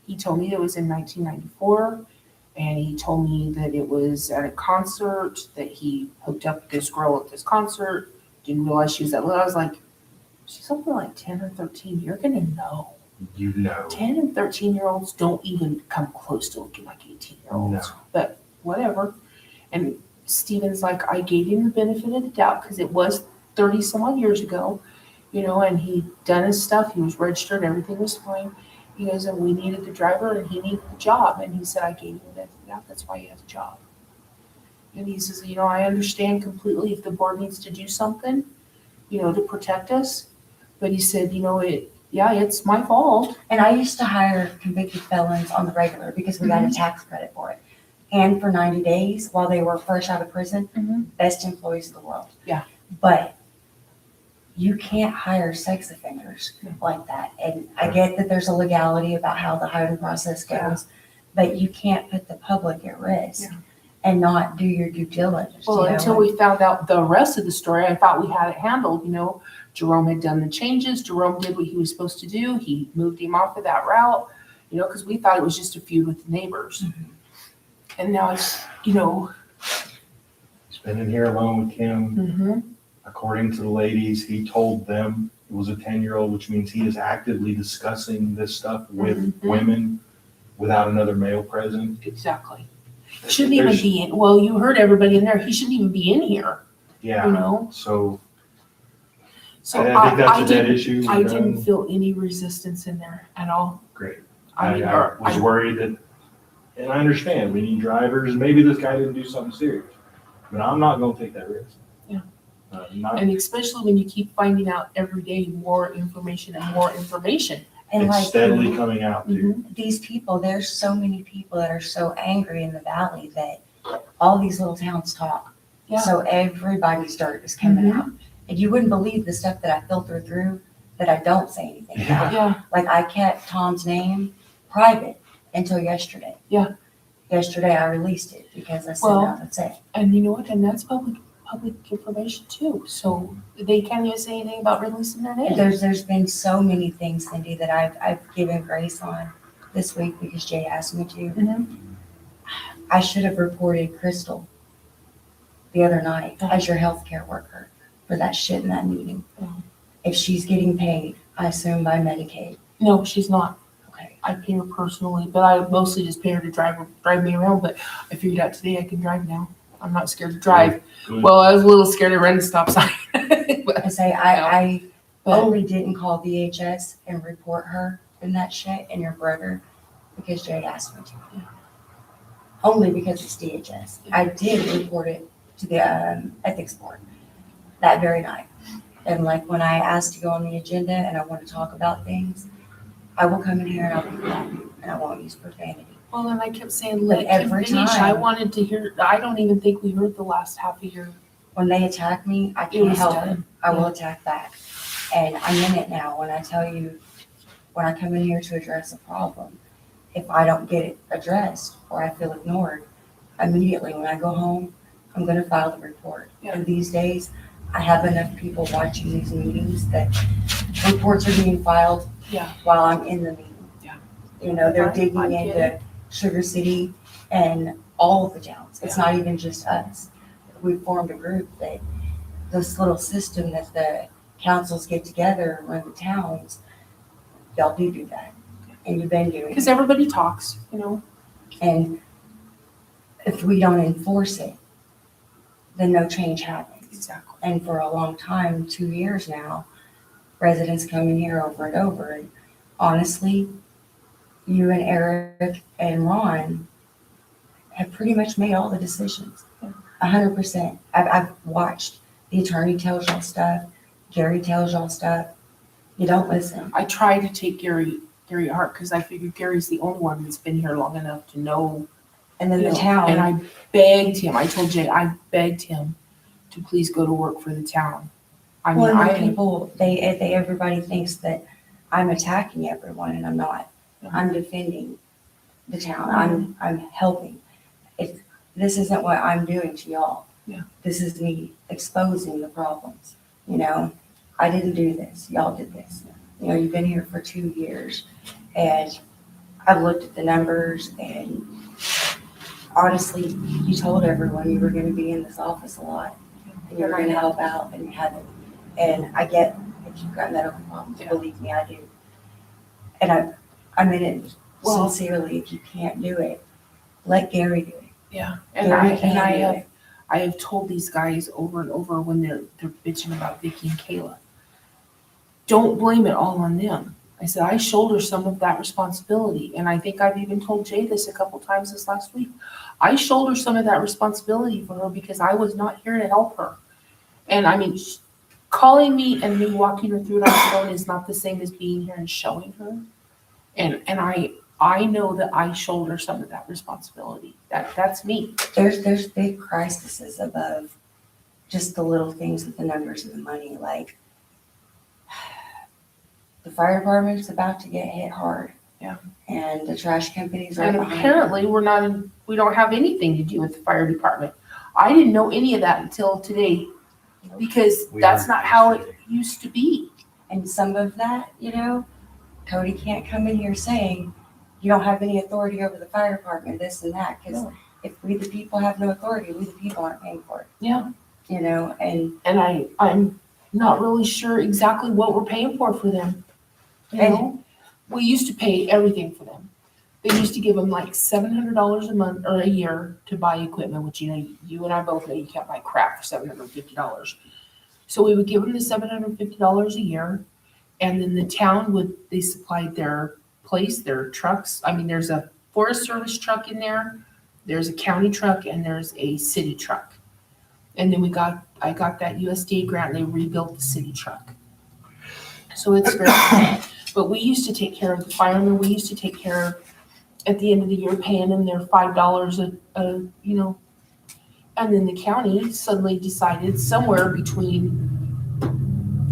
he told me it was in 1994 And he told me that it was at a concert, that he hooked up with this girl at this concert, didn't realize she was that little. I was like, she's only like 10 or 13, you're gonna know. You know. 10 and 13-year-olds don't even come close to looking like 18-year-olds. No. But whatever. And Steven's like, I gave him the benefit of the doubt because it was 30 some odd years ago, and he'd done his stuff. He was registered, everything was fine. He goes, and we needed the driver and he needed the job. And he said, I gave him the benefit of the doubt. That's why he has a job. And he says, I understand completely if the board needs to do something, to protect us. But he said, it's my fault. And I used to hire convicted felons on the regular because we got a tax credit for it. And for 90 days while they were fresh out of prison, best employees in the world. Yeah. But you can't hire sex offenders like that. And I get that there's a legality about how the hiring process goes, but you can't put the public at risk and not do your due diligence. Well, until we found out the rest of the story, I thought we had it handled. Jerome had done the changes. Jerome did what he was supposed to do. He moved him off of that route, because we thought it was just a feud with the neighbors. And now it's, He's been in here alone with Kim. According to the ladies, he told them it was a 10-year-old, which means he is actively discussing this stuff with women without another male present. Exactly. Shouldn't even be in, well, you heard everybody in there. He shouldn't even be in here. Yeah. So So I think that's a dead didn't- issue. I didn't feel any resistance in there at all. Great. I mean, I was worried that, and I understand, we need drivers, maybe this guy didn't do something serious, but I'm not gonna take that risk. Yeah. Not, And especially when you keep finding out every day more information and more information. And it's steadily coming out too. These people, there's so many people that are so angry in the valley that all these little towns talk. Yeah. So everybody's dirt is coming out. And you wouldn't believe the stuff that I filter through that I don't say anything about. Yeah. Like I kept Tom's name private until yesterday. Yeah. Yesterday I released it because I said, Well, no, that's it. And you know what? And that's public information too. So they can't even say anything about releasing their name. There's been so many things, Cindy, that I've given grace on this week because Jay asked me to. I should have reported Crystal the other night as your healthcare worker for that shit in that meeting. If she's getting paid, I assume by Medicaid. No, she's not. Okay. I pay her personally, but I mostly just pay her to drive me around. But I figured out today I can drive now. I'm not scared to drive. Good. Well, I was a little scared to run the stop sign. I say I only didn't call VHS and report her in that shit and your brother because Jay asked me to. Only because it's DHS. I did report it to the ethics board that very night. And like when I asked to go on the agenda and I want to talk about things, I will come in here and I'll be quiet and I won't use profanity. Well, and I kept saying, But let Kim every finish. time- I wanted to hear, I don't even think we heard the last half of your. When they attack me, I It can't was help done. it. I will attack back. And I'm in it now. When I tell you, when I come in here to address a problem, if I don't get it addressed or I feel ignored, immediately when I go home, I'm gonna file the report. And these days, I have enough people watching these meetings that reports are being filed while I'm in the meeting. They're digging I get into Sugar City and all of the towns. It's not even just us. We formed a group that this little system that the councils get together and run the towns, y'all do that. And you've been doing it. Because everybody talks, And if we don't enforce it, then no change happens. Exactly. And for a long time, 2 years now, residents come in here over and over. And honestly, you and Eric and Ron have pretty much made all the decisions. 100%. I've watched. The attorney tells y'all stuff. Gary tells y'all stuff. You don't listen. I try to take Gary at heart because I figured Gary's the only one that's been here long enough to know. And then the town. And I begged him, I told Jay, I begged him to please go to work for the town. I mean, Well, people, everybody thinks that I'm attacking everyone and I'm not. I'm defending the town. I'm helping. This isn't what I'm doing to y'all. Yeah. This is me exposing the problems. I didn't do this. Y'all did this. You've been here for 2 years and I've looked at the numbers and honestly, you told everyone you were gonna be in this office a lot, and you were gonna help out, and you haven't. And I get if you've got medical problems, believe me, I do. And I mean it Well- sincerely, if you can't do it, let Gary do it. Yeah, and Gary I can do have, it. I have told these guys over and over when they're bitching about Vicky and Kayla. Don't blame it all on them. I said, I shoulder some of that responsibility, and I think I've even told Jay this a couple times this last week. I shoulder some of that responsibility for her because I was not here to help her. And I mean, calling me and me walking her through it on the phone is not the same as being here and showing her. And I know that I shoulder some of that responsibility. That's me. There's big crises above just the little things with the numbers and the money, like the fire department's about to get hit hard. Yeah. And the trash companies are And behind. apparently, we don't have anything to do with the fire department. I didn't know any of that until today, because that's not how it used to be. And some of that, you know, Cody can't come in here saying, you don't have any authority over the fire department, this and that, because if we the people have no authority, we the people aren't paying for it. Yeah. You know, and I'm not really sure exactly what we're paying for them. You know, we used to pay everything for them. They used to give them like $700 a month or a year to buy equipment, which, you know, you and I both know you can't buy crap for $750. So we would give them the $750 a year, and then the town they supplied their place, their trucks. I mean, there's a Forest Service truck in there, there's a county truck, and there's a city truck. And then I got that USDA grant, and they rebuilt the city truck. So it's very cool. But we used to take care of the firemen. We used to take care of, at the end of the year, paying them their $5 you know. And then the county suddenly decided somewhere between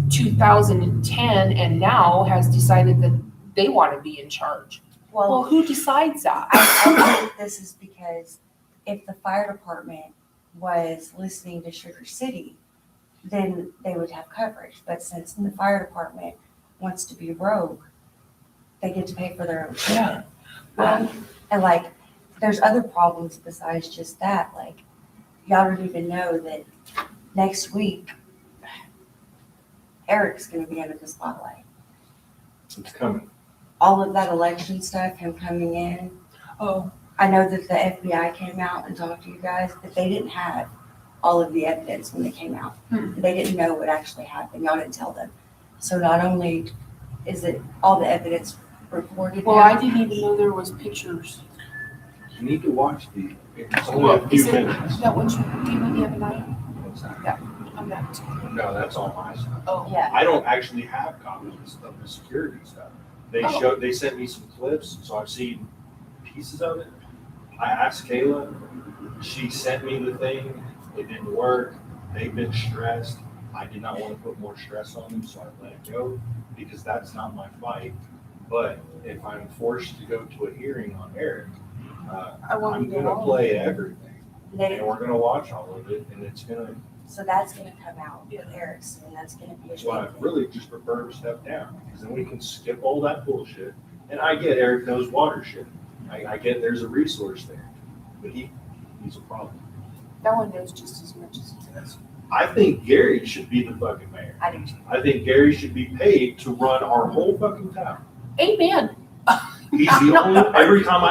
2010 and now has decided that they want to be in charge. Well, who decides that? I think this is because if the fire department was listening to Sugar City, then they would have coverage. But since the fire department wants to be rogue, they get to pay for their own shit. Yeah. Well, And like, there's other problems besides just that. Like, y'all don't even know that next week, Eric's gonna be under the spotlight. It's coming. All of that election stuff, him coming in. Oh. I know that the FBI came out and talked to you guys, but they didn't have all of the evidence when they came out. They didn't know what actually happened. Y'all didn't tell them. So not only is it all the evidence recorded. Well, now, I didn't even know there was pictures. You need to watch the, it's only Well, a few is it minutes. that one you gave me the other night? What's that? Yeah, on that. No, that's all my stuff. Oh. Yeah. I don't actually have copies of the security stuff. They sent me some clips, so I've seen pieces of it. I asked Kayla, she sent me the thing, it didn't work, they've been stressed. I did not want to put more stress on them, so I let it go, because that's not my fight. But if I'm forced to go to a hearing on Eric, I'm gonna play everything, and we're gonna watch all of it, and it's gonna, So that's gonna come out with Eric's, and that's gonna be a that's why I big thing. really just prefer to step down, because then we can skip all that bullshit. And I get Eric knows water shit. I get there's a resource there, but he's a problem. That one knows just as much as he does. I think Gary should be the fucking mayor. I do too. I think Gary should be paid to run our whole fucking town. Amen. He's the only, every time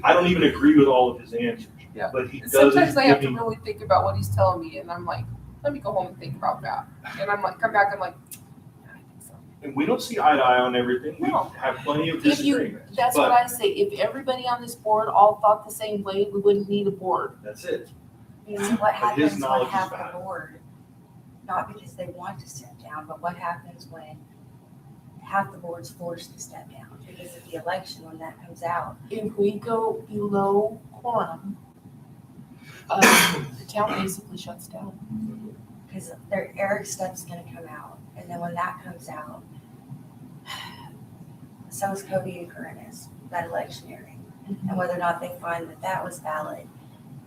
I don't even agree with all of his answers. Yeah. But he doesn't Sometimes I have to give me, really think about what he's telling me, and I'm like, let me go home and think about that. And I'm like, come back, I'm like, yeah, I think so. and we don't see eye to eye on everything. We No. have plenty of If you, disagreements. that's but what I say, if everybody on this board all thought the same way, we wouldn't need a board. That's it. See, what But his happens knowledge when is half bad. the board, not because they want to step down, but what happens when half the board's forced to step down because of the election when that comes out? If we go below quorum, the town basically shuts down. Because their Eric's stuff's gonna come out, and then when that comes out, so is Cody and Curtis, that electioneering. And whether or not they find that that was valid,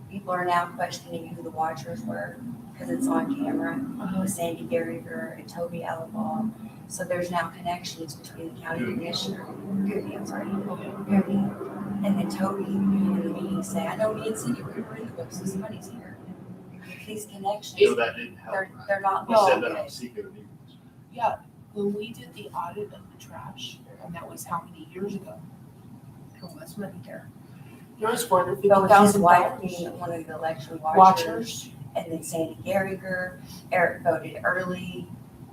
people are now questioning who the watchers were, because it's on camera, with Sandy Garriger and Toby Allenbaugh. So there's now connections between the county commissioner, Goody, I'm sorry, Goody, And then Toby in the meeting say, I know me and Cindy, we were in the books, this money's here. These connections, So that didn't help. they're not You well said that good. on secret meetings. Yeah, when we did the audit of the trash, and that was how many years ago? There was money there. There was $450,000. But with his wife being one of the election watchers, and then Sandy Garriger, Eric voted early.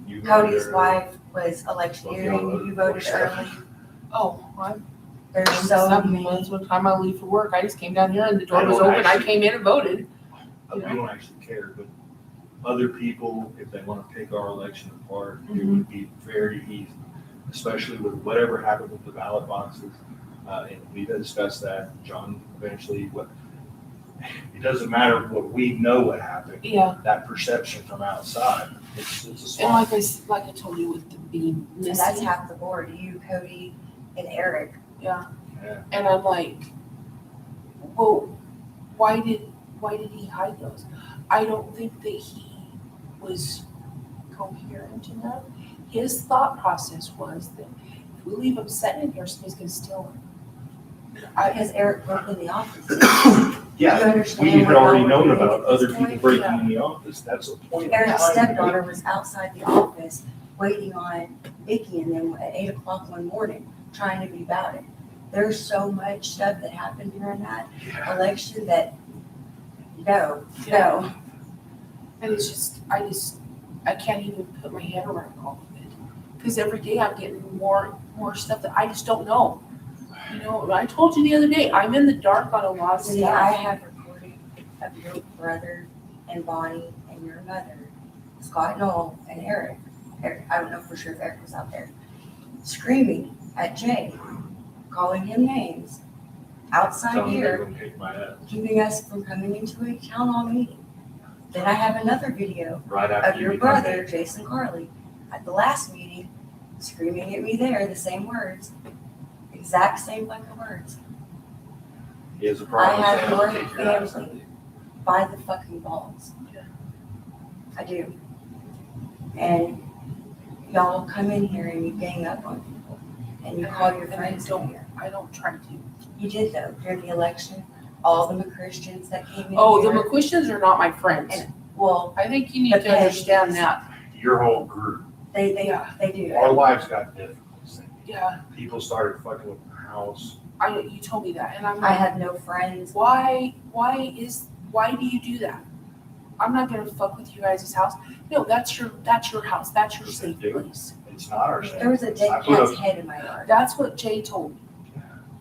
You Cody's voted wife was electioneering, you voted early. Oh, what? There's so Something many. was one time I leave for work, I just came down here and the door I was don't open, I actually- came in and voted. We don't actually care, but other people, if they want to pick our election apart, it Mm-hmm. would be very easy, especially with whatever happened with the ballot boxes. And we discussed that, John, eventually, it doesn't matter what we know what happened. Yeah. That perception from outside, it's a And swamp. like I told you with the being And that's missing. half the board, you, Cody, and Eric. Yeah. Yeah. And I'm like, well, why did he hide those? I don't think that he was coherent enough. His thought process was that if we leave them sitting in here, somebody's gonna steal them. Because Eric broke in the office. You Yeah, understand we had what already we're known doing about at this other people point? breaking Yeah. in the office. That's a point. in Eric's time. stepdaughter was outside the office waiting on Vicky and them at 8 o'clock one morning, trying to be about it. There's so much stuff that happened during that election that, no. And it's just, I can't even put my head around all of it. Because every day I'm getting more stuff that I just don't know. You know, I told you the other day, I'm in the dark on a lot of See, I stuff. have recording of your brother and Bonnie and your mother, Scott Knoll and Eric. I don't know for sure if Eric was out there, screaming at Jay, calling him names outside Telling me they're here, gonna kick my ass. keeping us from coming into a town hall meeting. Then I have another video Right after of you your become brother, mayor. Jason Carley, at the last meeting, screaming at me there, the same words, exact same fucking words. He has a I problem. have saying, your "Kick your ass." family by the fucking balls. I do. And y'all come in here and you gang up on people and you call your And I friends in here. I don't try to. You did though, during the election, all the McChristians that came in Oh, the here. McQuistians are not my friends. And, well, I think you need the to understand Peggies. that. Your whole group. they Yeah. do. Our lives got difficult. Cindy. Yeah, People started fucking with our house. you told me that, and I'm I like, have no friends. why do you do that? I'm not gonna fuck with you guys' house. No, that's your house, that's your safe place. It's not our There was a dead I put cat's up- head in my yard. That's what Jay told me.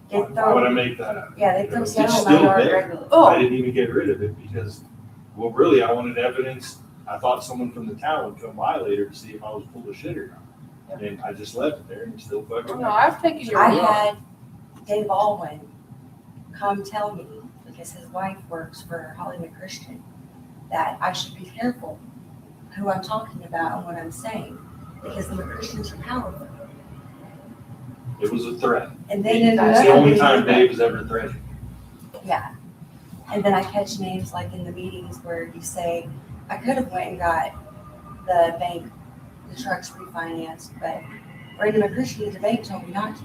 They Why would I throw, make that up? yeah, they throw It's sand in my still yard there. regularly. Oh. I didn't even get rid of it because, well, really, I wanted evidence. I thought someone from the town would come by later to see if I was full of shit or not. And I just left it there and it's still fucking. No, I've taken your I word. had Dave Alwyn come tell me, because his wife works for Hollywood Christian, that I should be careful who I'm talking about and what I'm saying, because the Christians are powerful. It was a threat. And then in That's the another only meeting- time Dave has ever threatened. Yeah. And then I catch names like in the meetings where you say, I could have went and got the bank, the trucks refinanced, but Brandon McChristian at the bank told me not to.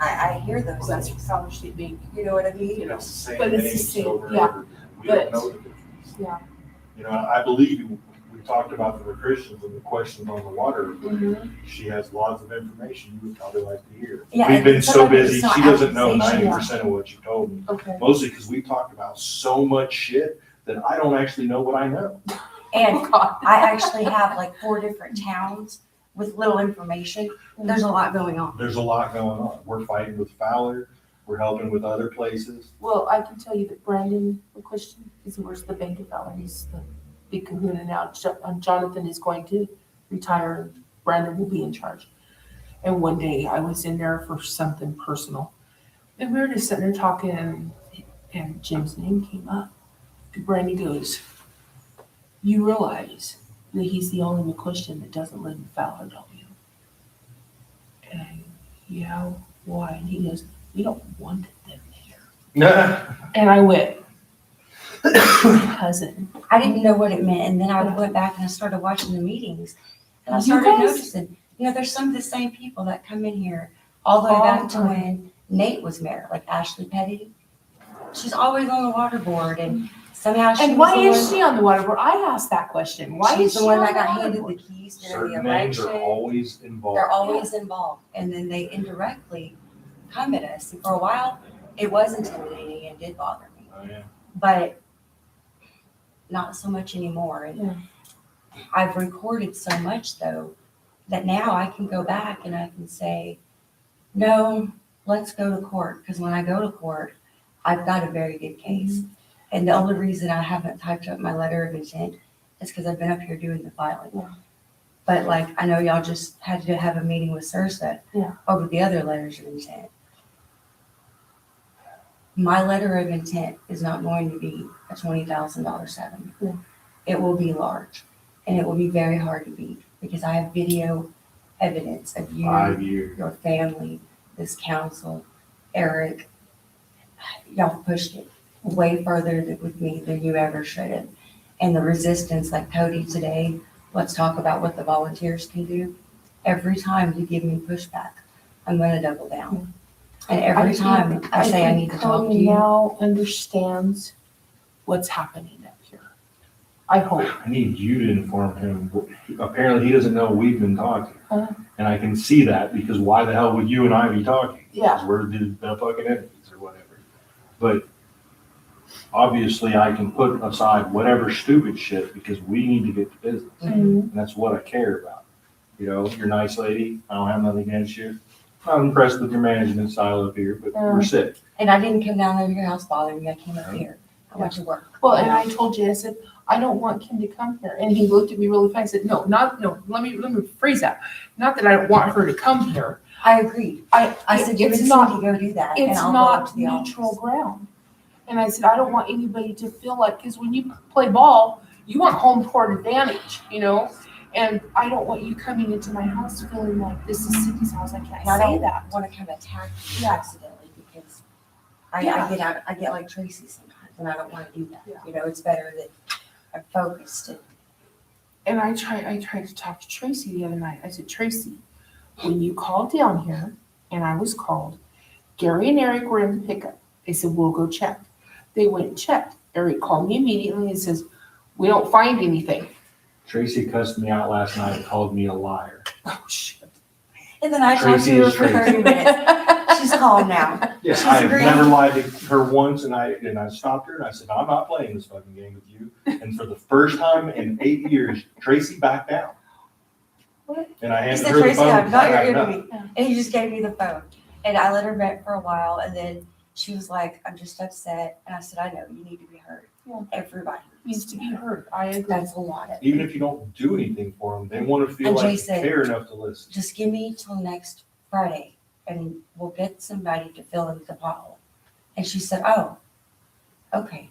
I hear those Well, that's things. Fowler State Bank. You know what I mean? You know, It's the same but it's the names same, over and yeah, over. We don't but- know the difference. Yeah. You know, I believe you. We talked about the Christians and the question on the water. Mhm. She has lots of information you would probably like to hear. Yeah, We've and been so somebody busy, saw she doesn't know accusation. 90% of what you told me. Okay. Mostly because we talked about so much shit that I don't actually know what I know. And Oh, God. I actually have like 4 different towns with little information. There's a lot going on. There's a lot going on. We're fighting with Fowler. We're helping with other places. Well, I can tell you that Brandon McQuistion is worse the bank of Fowler. He's the big kahuna now. Jonathan is going to retire. Brandon will be in charge. And one day I was in there for something personal. And we were just sitting there talking and Jim's name came up. And Brandon goes, you realize that he's the only McQuistion that doesn't live in Fowler, don't you? And I go, yeah, why? And he goes, we don't want them there. And I went, cousin. I didn't know what it meant, and then I went back and I started watching the meetings. And I You started guys- noticing, there's some of the same people that come in here all the way All back the to time. when Nate was mayor, like Ashley Petty. She's always on the water board and somehow she And was why the is one- she on the water board? I asked that question. Why she's is she the one on that the got water handed the board? keys during Certain the names are election. always involved. They're always involved, and then they indirectly come at us. And for a while, it was intimidating and did bother me, Oh, yeah. but not so much anymore. And Yeah. I've recorded so much though that now I can go back and I can say, no, let's go to court. Because when I go to court, I've got a very good case. And the only reason I haven't typed up my letter of intent is because I've been up here doing the filing. Yeah. But like, I know y'all just had to have a meeting with Sursa over the other letters of intent. My letter of intent is not going to be a $20,000 settlement. Yeah. It will be large, and it will be very hard to beat because I have video evidence of you, 5 years. your family, this council, Eric. Y'all pushed it way further with me than you ever should have. And the resistance, like Cody today, let's talk about what the volunteers can do. Every time you give me pushback, I'm going to double down. And every time I say I need to talk to Cody you. now understands what's happening up here. I hope. I need you to inform him. Apparently, he doesn't know we've been talking. Huh? And I can see that because why the hell would you and I be talking? Yeah. Because we're the fucking enemies or whatever. But obviously, I can put aside whatever stupid shit because we need to get to business. And that's what I care about. You know, you're a nice lady. I don't have nothing against you. I'm impressed with your management style up here, but we're sick. And I didn't come down there to your house bothering me. I came up here. I went to work. Well, and I told you, I said, I don't want Kim to come here. And he looked at me really funny. I said, no, let me phrase that. Not that I don't want her to come here. I agreed. I said, you it's and not, Cindy go do that. and it's I'll go up not to the office. neutral ground. And I said, I don't want anybody to feel like, because when you play ball, you want home court advantage, you know? And I don't want you coming into my house feeling like this is Cindy's house. I can't And I say don't that. want to come attack you Yeah. accidentally because I Yeah. get like Tracy sometimes and I don't want to do that. You know, it's better that I'm focused. And I tried to talk to Tracy the other night. I said, Tracy, when you called down here and I was called, Gary and Eric were in the pickup. They said, we'll go check. They went and checked. Eric called me immediately and says, we don't find anything. Tracy cussed me out last night and called me a liar. Oh, shit. And then I talked Tracy to her is for 30 minutes. She's calm now. Yeah, She's I have agreed. never lied to her once, and I stopped her and I said, I'm not playing this fucking game with you. And for the first time in 8 years, Tracy backed down. What? And I He handed said, her the Tracy, phone. I've got I your had interview. enough. And he just gave me the phone. And I let her vent for a while. And then she was like, I'm just upset. And I said, I know, you need to be heard. Yeah. Everybody Needs to be heard. I agree. That's a lot of Even if you don't do anything for them, they want to feel And like Jay you said, care enough to listen. just give me till next Friday and we'll get somebody to fill in the pothole. And she said, oh, okay.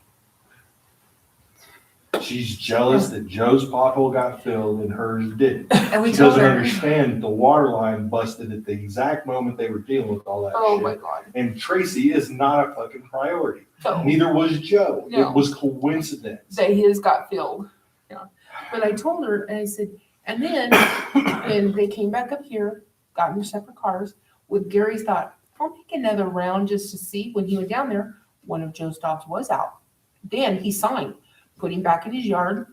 She's jealous that Joe's pothole got filled and hers didn't. And we She told doesn't her, understand the water line busted at the exact moment they were dealing with all that Oh, shit. my God. And Tracy is not a fucking priority. No. Neither was Joe. No. It was coincidence. That his got filled. Yeah. But I told her, and I said, and then when they came back up here, got in their separate cars, with Gary's thought, I'll make another round just to see. When he went down there, one of Joe's dogs was out. Then he signed, put him back in his yard,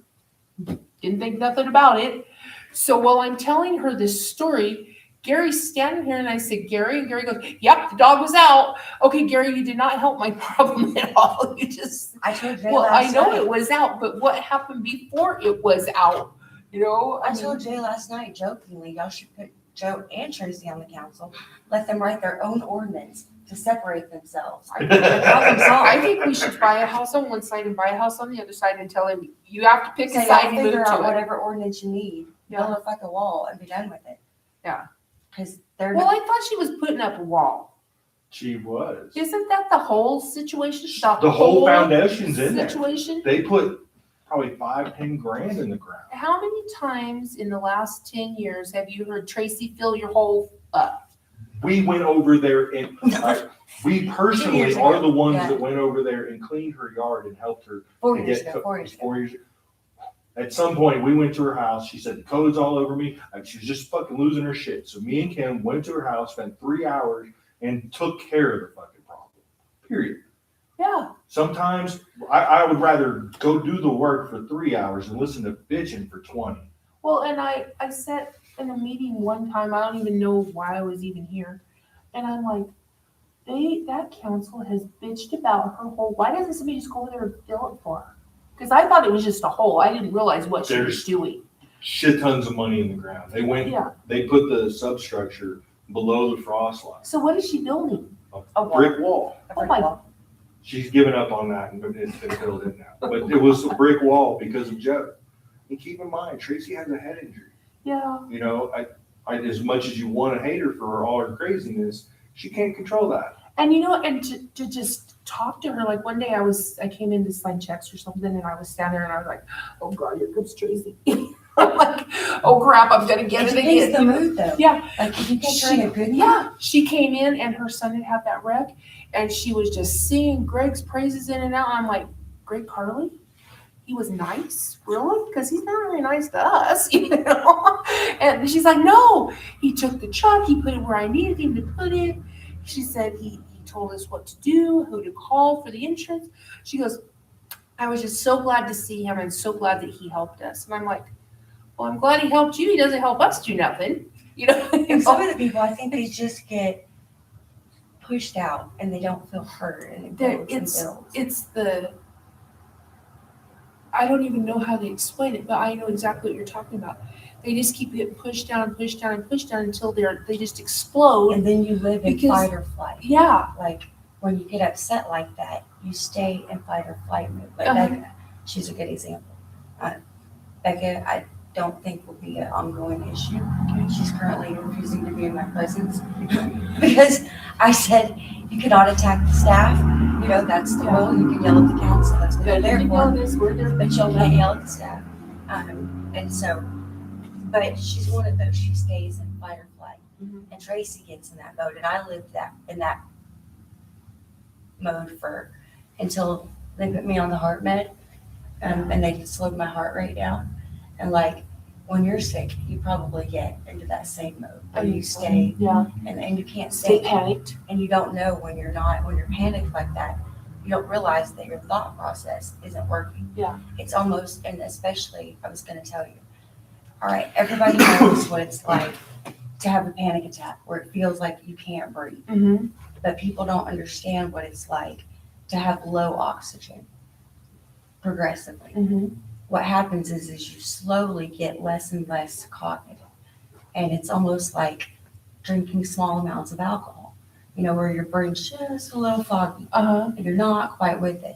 didn't think nothing about it. So while I'm telling her this story, Gary's standing here and I said, Gary, and Gary goes, yep, the dog was out. Okay, Gary, you did not help my problem at all. You just, I told Jay well, I last know night. it was out, but what happened before it was out? You know, I told Jay last night jokingly, y'all should put Joe and Tracy on the council, let them write their own ordinance to separate themselves. I think we should buy a house on one side and buy a house on the other side and tell him, you have to pick a Say, side y'all and move figure out to it. whatever ordinance you need, Yeah. build a fucking wall and be done with it. Yeah. Cause they're. Well, I thought she was putting up a wall. She was. Isn't that the whole situation? The whole foundation's in there. Situation? They put probably 5-10 grand in the ground. How many times in the last 10 years have you heard Tracy fill your hole up? We went over there and we personally years are ago. the ones Yeah. that went over there and cleaned her yard and helped her. 4 to years get ago, to- 4 years ago. 4 years. At some point, we went to her house. She said the code's all over me. She was just fucking losing her shit. So me and Kim went to her house, spent 3 hours and took care of the fucking problem, period. Yeah. Sometimes I would rather go do the work for 3 hours and listen to bitching for 20. Well, and I sat in a meeting one time, I don't even know why I was even here. And I'm like, that council has bitched about her hole. Why doesn't somebody just go over there and fill it for her? Because I thought it was just a hole. I didn't realize what she was doing. Shit tons of money in the ground. They went, Yeah. they put the substructure below the frost line. So what is she building? A brick wall. Oh my. She's given up on that and it's been filled in now. But it was a brick wall because of Joe. And keep in mind, Tracy has a head injury. Yeah. You know, I as much as you want to hate her for all her craziness, she can't control that. And you know, and to just talk to her, like one day I came in to sign checks or something, and I was standing there and I was like, oh God, here comes Tracy. I'm like, oh crap, I'm gonna get it again. It's the mood though. Yeah. Like if you catch her in a good mood. Yeah. She came in and her son had that wreck and she was just singing Greg's praises in and out. I'm like, Greg Carly? He was nice? Really? Because he's not really nice to us, you know? And she's like, no, he took the truck, he put it where I needed him to put it. She said he told us what to do, who to call for the insurance. She goes, I was just so glad to see him and so glad that he helped us. And I'm like, well, I'm glad he helped you. He doesn't help us do nothing. You know? And some of the people, I think they just get pushed out and they don't feel heard and it builds and builds. It's the, I don't even know how to explain it, but I know exactly what you're talking about. They just keep getting pushed down and pushed down and pushed down until they just explode. And then you live in fight or flight. Yeah. Like when you get upset like that, you stay in fight or flight mode. Like Becca, she's a good example. Becca, I don't think will be an ongoing issue. She's currently refusing to be in my presence because I said you cannot attack the staff. You know, that's the rule. You can yell at the council. That's what they're there for. But you can't yell at the staff. And so, but she's one of those. She stays in fight or flight. Mm-hmm. And Tracy gets in that mode. And I lived in that mode until they put me on the heart med. And they slowed my heart rate down. And like when you're sick, you probably get into that same mode where you stay, and you can't stay panicked, and you don't know when you're panicked like that. You don't realize that your thought process isn't working. Yeah, it's almost, and especially, I was going to tell you. All right, everybody knows what it's like to have a panic attack where it feels like you can't breathe, but people don't understand what it's like to have low oxygen progressively. What happens is you slowly get less and less cognitive. And it's almost like drinking small amounts of alcohol, you know, where your brain's just a little foggy and you're not quite with it.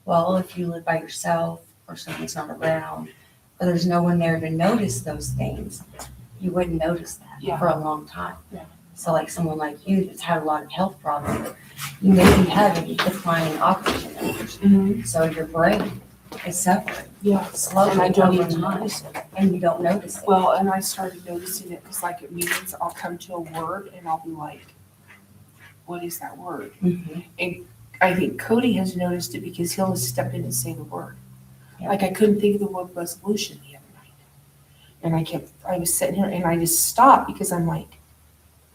Well, if you live by yourself or someone's not around or there's no one there to notice those things, you wouldn't notice that for a long time. Yeah. So like someone like you that's had a lot of health problems, you may be having declining oxygen levels. So your brain is suffering. Yeah. Slowly and I don't over even time, notice it. and you don't notice it. Well, and I started noticing it because like at meetings, I'll come to a word and I'll be like, what is that word? And I think Cody has noticed it because he'll just step in and say the word. Yeah. Like I couldn't think of the word resolution the other night. And I was sitting here and I just stopped because I'm like,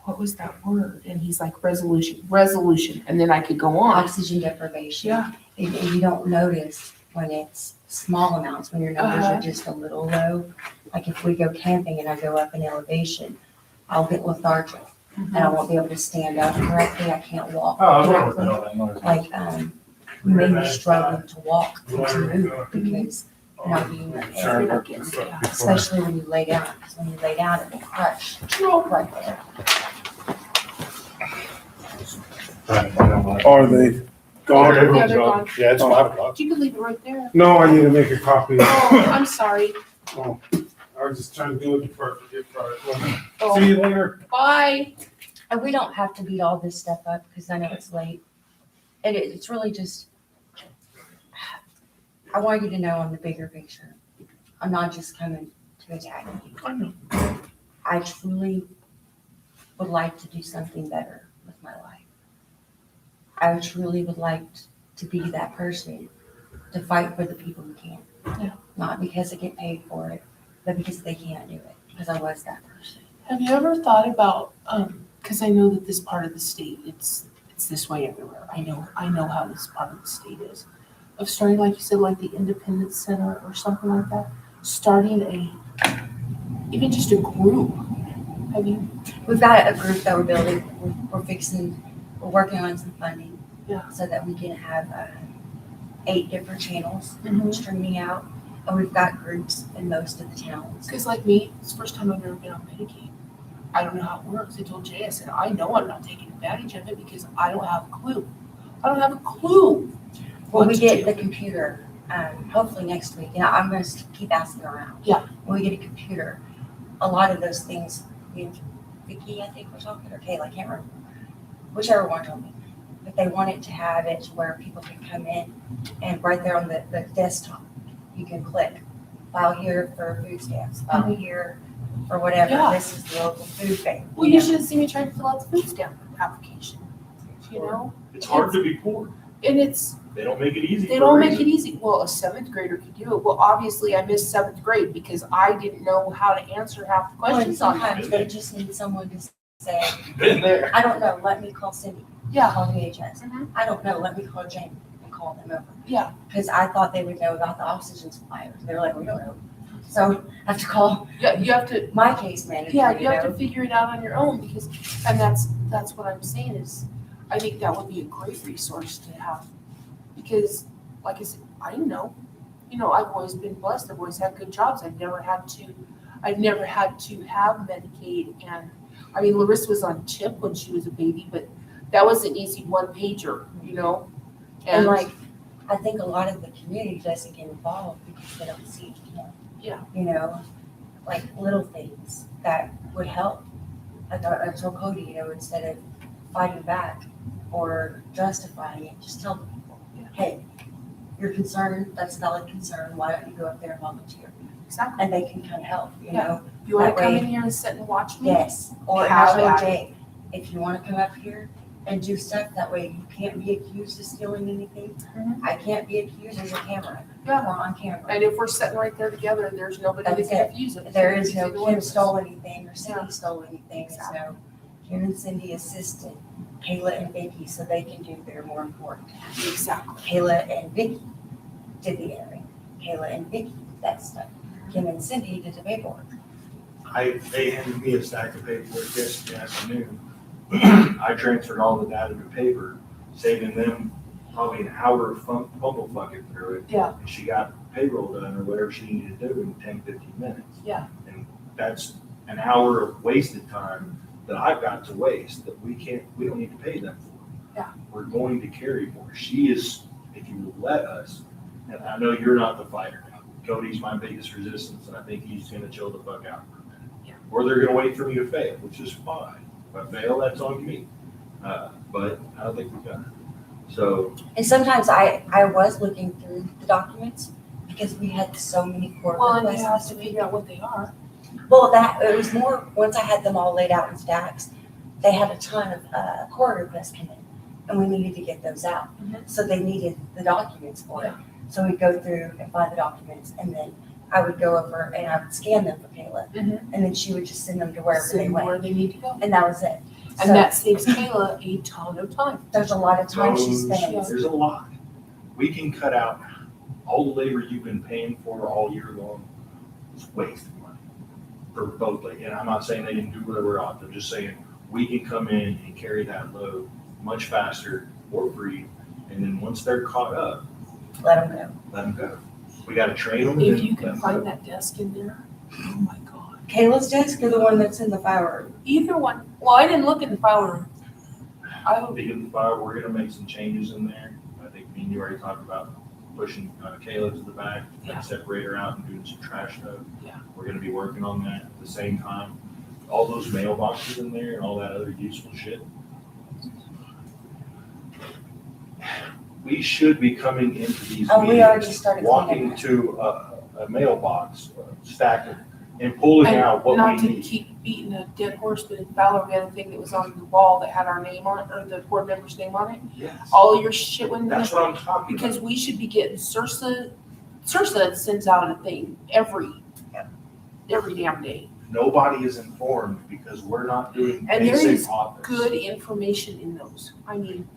what was that word? And he's like, resolution. And then I could go on. Oxygen deprivation. Yeah. And you don't notice when it's small amounts, when your numbers are just a little low. Like if we go camping and I go up in elevation, I'll get lethargic and I won't be able to stand up correctly. I can't walk correctly. Like we may be struggling to walk and to move because you're not being especially when you lay down. Because when you lay down, it will crush right there. Are they gone? Yeah, they're gone. Yeah, it's 5 o'clock. You can leave it right there. No, I need to make a copy. Oh, I'm sorry. Oh, I was just trying to do it before I forget. Oh. See you later. Bye. And we don't have to beat all this stuff up because I know it's late. And it's really just, I want you to know on the bigger picture. I'm not just coming to attack you. I know. I truly would like to do something better with my life. I truly would like to be that person to fight for the people who can't. Yeah. Not because I get paid for it, but because they can't do it. Because I was that person. Have you ever thought about Because I know that this part of the state, it's this way everywhere. I know how this part of the state is. Of starting, like you said, like the Independence Center or something like that. Starting even just a group. Have you? We've got a group that we're building. We're working on some funding. Yeah. So that we can have 8 different channels Mhm. streaming out. And we've got groups in most of the towns. Because like me, it's the first time I've ever been on Medicaid. I don't know how it works. I told Jay, I said, I know I'm not taking advantage of it because I don't have a clue. I don't have a clue. When what we to get do. the computer, hopefully next week, I'm going to keep asking around. Yeah. When we get a computer, a lot of those things, Vicky, I think we're talking, or Kayla, I can't remember, whichever one told me. But they wanted to have it to where people can come in and right there on the desktop, you can click file here for food stamps, file here for whatever. Yeah. This is the local food bank. Well, you should have seen me trying to fill out the food stamp application. You know? It's hard to be poor. And They don't make it easy. they for don't a make reason. it easy. Well, a 7th grader could do it. Well, obviously I missed 7th grade because I didn't know how to answer half the Well, and questions on that. sometimes they just need someone to say, Been there. I don't know, let me call Cindy. Yeah. Call VHS. Mhm. I don't know, let me call Jamie and call them over. Yeah. Because I thought they would know about the oxygen suppliers. They were like, we don't know. So I have to call Yeah, you have to. my case manager, Yeah, you you have know? to figure it out on your own because, and that's what I'm saying is, I think that would be a great resource to have. Because, like I said, I didn't know. You know, I've always been blessed. I've always had good jobs. I've never had to have Medicaid. And I mean, Larissa was on CHIP when she was a baby, but that was an easy 1-pager, you know? And like, I think a lot of the community doesn't get involved because they don't see it. Yeah. You know, like little things that would help. I told Cody, you know, instead of fighting back or justifying it, just tell people, hey, you're concerned, that's a valid concern, why don't you go up there and volunteer? Exactly. And they can come help, you Yeah. know? You want That to come way- in here and sit and watch me? Yes, or Have as at I it. Jay, if you wanna come up here and do stuff, that way you can't be accused of stealing anything. Mhm. I can't be accused, there's a camera, Yeah. we're on camera. And if we're sitting right there together, there's nobody that That's can it. accuse us. There is no Either one Kim of us. stole anything or Cindy Yeah. stole anything, Exactly. so Kim and Cindy assisted Kayla and Vicky so they can do their more important tasks. Exactly. Kayla and Vicky did the entering. Kayla and Vicky did that stuff. Kim and Cindy did the paperwork. They handed me a stack of paperwork yesterday afternoon. I transferred all the data to paper, saving them probably an hour of bumble fucking through it. Yeah. And she got payroll done or whatever she needed to do in 10, 15 minutes. Yeah. And that's an hour of wasted time that I've got to waste that we don't need to pay them for. Yeah. We're going to carry more. She is, if you will let us, and I know you're not the fighter now. Cody's my biggest resistance, and I think he's gonna chill the fuck out for a minute. Yeah. Or they're gonna wait for me to fail, which is fine. If I fail, that's on me. But I don't think we got it. So, And sometimes I was looking through the documents because we had so many court Well, and you requests have this to week. figure out what they are. Well, it was more, once I had them all laid out in stacks, they had a ton of court requests come in, and we needed to get those out. Mhm. So they needed the documents for it. So we'd go through and find the documents, and then I would go over and I would scan them for Kayla, Mhm. and then she would just send them to wherever they Send went, where they need to go. and that was it. And So that saves Kayla a ton of time. there's a lot of time she those- spends. there's a lot. We can cut out all the labor you've been paying for all year long. It's wasted money for both. And I'm not saying they didn't do what they were on. I'm just saying we can come in and carry that load much faster for free. And then once they're caught up, Let them go. let them go. We got to train them. If you can find that desk in there, oh my God. Kayla's desk or the one that's in the file room? Either one. Well, I didn't look in the file room. Speaking of fire, we're gonna make some changes in there. I think me and you already talked about pushing Kayla to the back, Yeah. separate her out and doing some trash stuff. Yeah. We're gonna be working on that at the same time. All those mailboxes in there and all that other useful shit. We should be coming into these Oh, we already meetings, started walking cleaning to a mailbox, stack it, and pulling out what Not we to need. keep beating a dead horse, but in Fowler, we had a thing that was on the wall that had our name on it, or the board member's name on it. Yes. All your shit went in there. That's what I'm talking about. Because we should be getting Sursa sends out a thing every damn day. Nobody is informed because we're not doing And there basic is office. good information in those. I mean,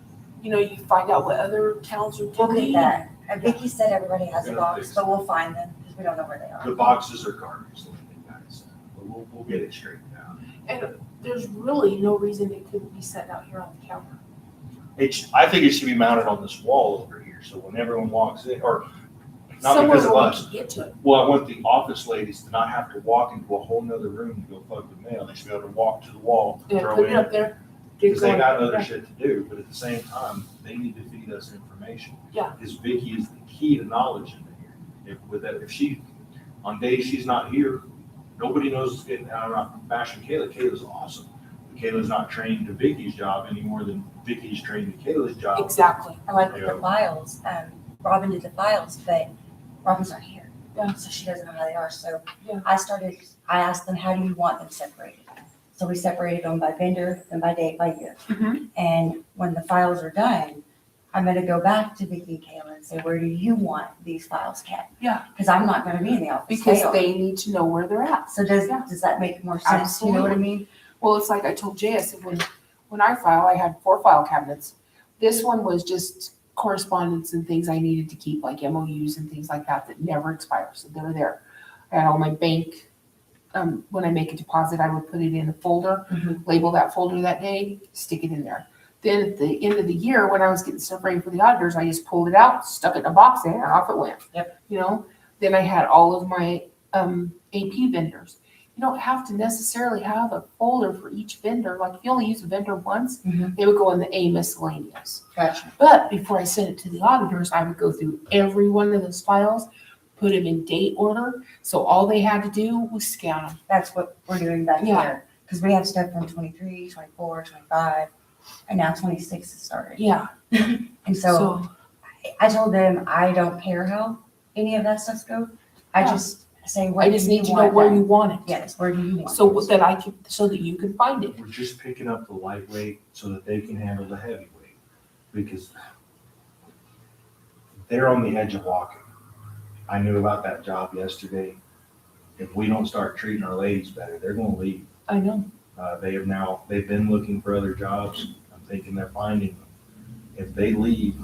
you know, you find out what other towns are We'll get doing. that. And Vicky said everybody has a box, but we'll find them because we don't know where they are. The boxes are garbage, like the guy said, but we'll get it straightened out. And there's really no reason it couldn't be set out here on the counter. I think it should be mounted on this wall over here, so when everyone walks in, or not Somewhere because of where we us. can get to it. Well, I want the office ladies to not have to walk into a whole nother room to go plug the mail. They should be able to walk to the wall, Yeah, throw put it in, up there. Get because they going. got other Yeah. shit to do, but at the same time, they need to feed us information. Yeah. Because Vicky is the key to knowledge in here. If she, on days she's not here, nobody knows what's getting, I'm not bashing Kayla. Kayla's awesome. But Kayla's not trained to Vicky's job any more than Vicky's trained to Kayla's job. Exactly. I like the files. Robin did the files, but Robin's not here. Yeah. So she doesn't know how they are. So Yeah. I asked them, how do you want them separated? So we separated them by vendor, then by date, by year. Mhm. And when the files are done, I'm gonna go back to Vicky and Kayla and say, where do you want these files kept? Yeah. Because I'm not gonna be in the office. Because are. they need to know where they're at. So does that make more sense? You know what I mean? Well, it's like I told Jay, I said, when I file, I had 4 file cabinets. This one was just correspondence and things I needed to keep, like MOUs and things like that never expire, so they're there. I had all my bank, when I make a deposit, I would put it in a folder, label that folder that day, stick it in there. Then at the end of the year, when I was getting stuff ready for the auditors, I just pulled it out, stuck it in a box, and off it went. Yep. You know, then I had all of my AP vendors. You don't have to necessarily have a folder for each vendor. Like if you only use a vendor once, they would go in the A miscellaneous. Gotcha. But before I sent it to the auditors, I would go through every one of those files, put them in date order. So all they had to do was scan them. That's what we're doing back Yeah. here. Because we have stuff from 23, 24, 25, and now 26 has started. Yeah. And so I told them I don't care how any of that stuff goes. I Yeah. just say, where I do just you need to know want where them? you want it. Yes, where do you want So it? that I can, so that you can find it. We're just picking up the lightweight so that they can handle the heavyweight. Because they're on the edge of walking. I knew about that job yesterday. If we don't start treating our ladies better, they're gonna leave. I know. They've been looking for other jobs. I'm thinking they're finding them. If they leave,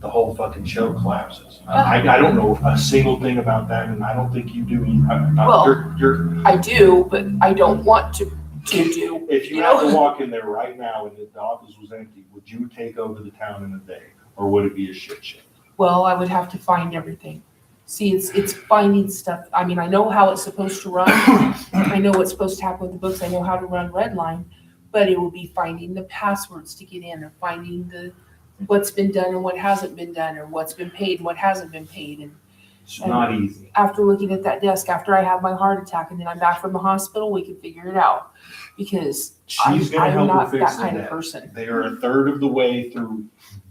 the whole fucking show collapses. I don't know a single thing about that, and I don't think you do either. Well, I do, but I don't want to do. If you had to walk in there right now and the office was empty, would you take over the town in a day, or would it be a shit show? Well, I would have to find everything. See, it's finding stuff. I mean, I know how it's supposed to run. I know what's supposed to happen with the books. I know how to run Redline, but it will be finding the passwords to get in, or finding what's been done and what hasn't been done, or what's been paid and what hasn't been paid. And It's not easy. after looking at that desk, after I have my heart attack and then I'm back from the hospital, we can figure it out. Because She's gonna I'm help her not fix that kind of that. person. They are a third of the way through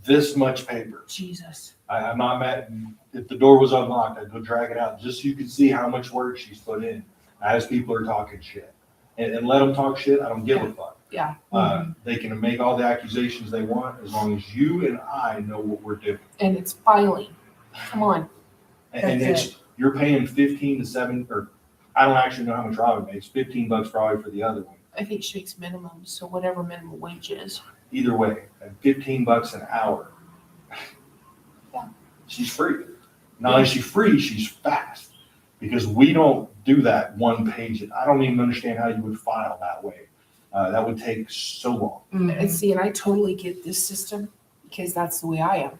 this much paper. Jesus. I'm not mad. If the door was unlocked, I'd go drag it out just so you can see how much work she's put in as people are talking shit. And let them talk shit. I don't give a fuck. Yeah. They can make all the accusations they want as long as you and I know what we're doing. And it's filing. Come on. And That's you're paying 15 to 7, or I don't actually know how much Robin makes. $15 probably for the other one. I think she makes minimum, so whatever minimum wage is. Either way, at $15 an hour, she's free. Not only is she free, she's fast. Because we don't do that one page. I don't even understand how you would file that way. That would take so long. And see, and I totally get this system because that's the way I am.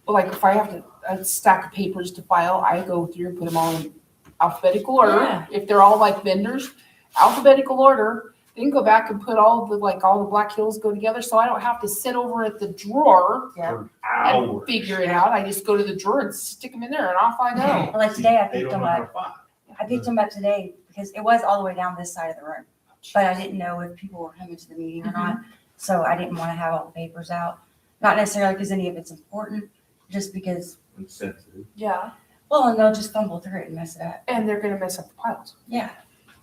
But like if I have a stack of papers to file, I go through and put them all in alphabetical order. Yeah. If they're all like vendors, alphabetical order, then go back and put all the Black Hills go together. So I don't have to sit over at the drawer Yeah. and figure it out. I just go to the drawer and stick them in there and off I go. Well, like today, I They picked don't them know how to up. file. I picked them up today because it was all the way down this side of the room. But I didn't know if people were coming to the meeting or not. So I didn't want to have all the papers out. Not necessarily because any of it's important, just because, It's sensitive. Yeah. well, and they'll just fumble through it and mess it up. And they're gonna mess up the piles. Yeah.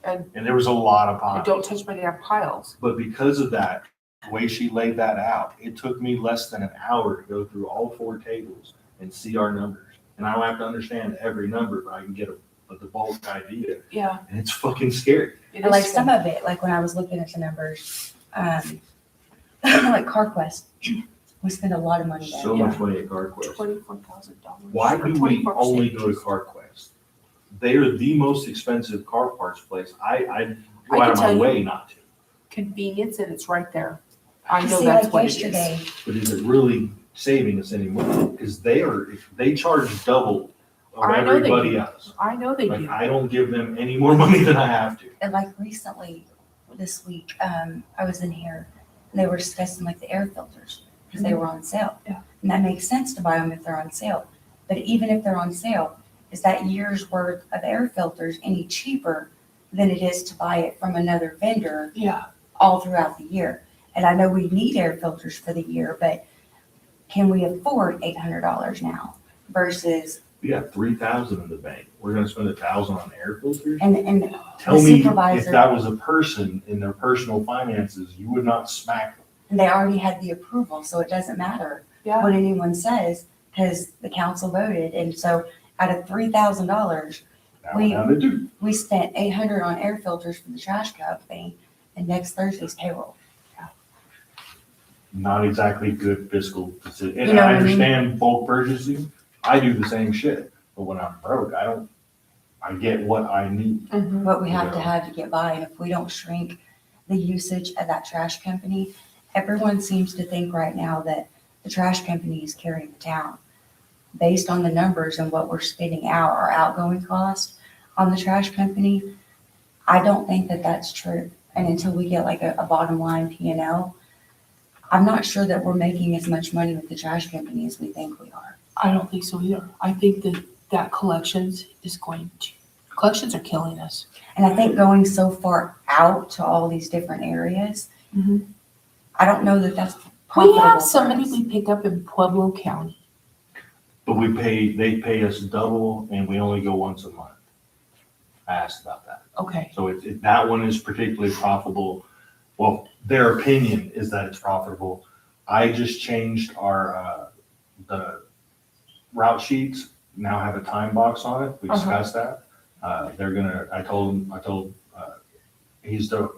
And And there was a lot of piles. don't touch my damn piles. But because of that, the way she laid that out, it took me less than an hour to go through all 4 tables and see our numbers. And I don't have to understand every number, but I can get a the bulk idea, Yeah. and it's fucking scary. It And like is some of it, like when I was looking at the numbers, like CarQuest, we spend a lot of money there. So much money at CarQuest. $24,000. Why or do we 24% only go to CarQuest? They are the most expensive car parts place. I go out of my way not to. Convenience, and it's right there. I know See, that's like what it yesterday, is. But is it really saving us any money? Because they charge double of I know they everybody do. else. I know they Like, do. I don't give them any more money than I have to. and like recently, this week, I was in here, and they were discussing like the air filters, because they were on sale. Yeah. And that makes sense to buy them if they're on sale. But even if they're on sale, is that year's worth of air filters any cheaper than it is to buy it from another vendor Yeah. all throughout the year? And I know we need air filters for the year, but can we afford $800 now versus, We got 3,000 in the bank. We're gonna spend 1,000 on air filters? and Tell the me if supervisor, that was a person in their personal finances, you would not smack them. and they already had the approval, so it doesn't matter Yeah. what anyone says, because the council voted. And so out of $3,000, Now they do. we spent $800 on air filters for the trash company, and next Thursday's payroll. Not exactly good fiscal decision. You And know I what I mean? understand bulk purchasing. I do the same shit. But when I'm broke, I get what I need. What we have to Yeah. have to get by, and if we don't shrink the usage of that trash company, everyone seems to think right now that the trash company is carrying the town. Based on the numbers and what we're spending out, our outgoing cost on the trash company, I don't think that that's true. And until we get like a bottom line P&L, I'm not sure that we're making as much money with the trash company as we think we are. I don't think so either. I think that collections are killing us. And I think going so far out to all these different areas, I don't know that that's We profitable have for somebody us. we pick up in Pueblo County. But they pay us double and we only go once a month. I asked about that. Okay. So that one is particularly profitable. Well, their opinion is that it's profitable. I just changed the route sheets now have a time box on it. We discussed that. I told he's to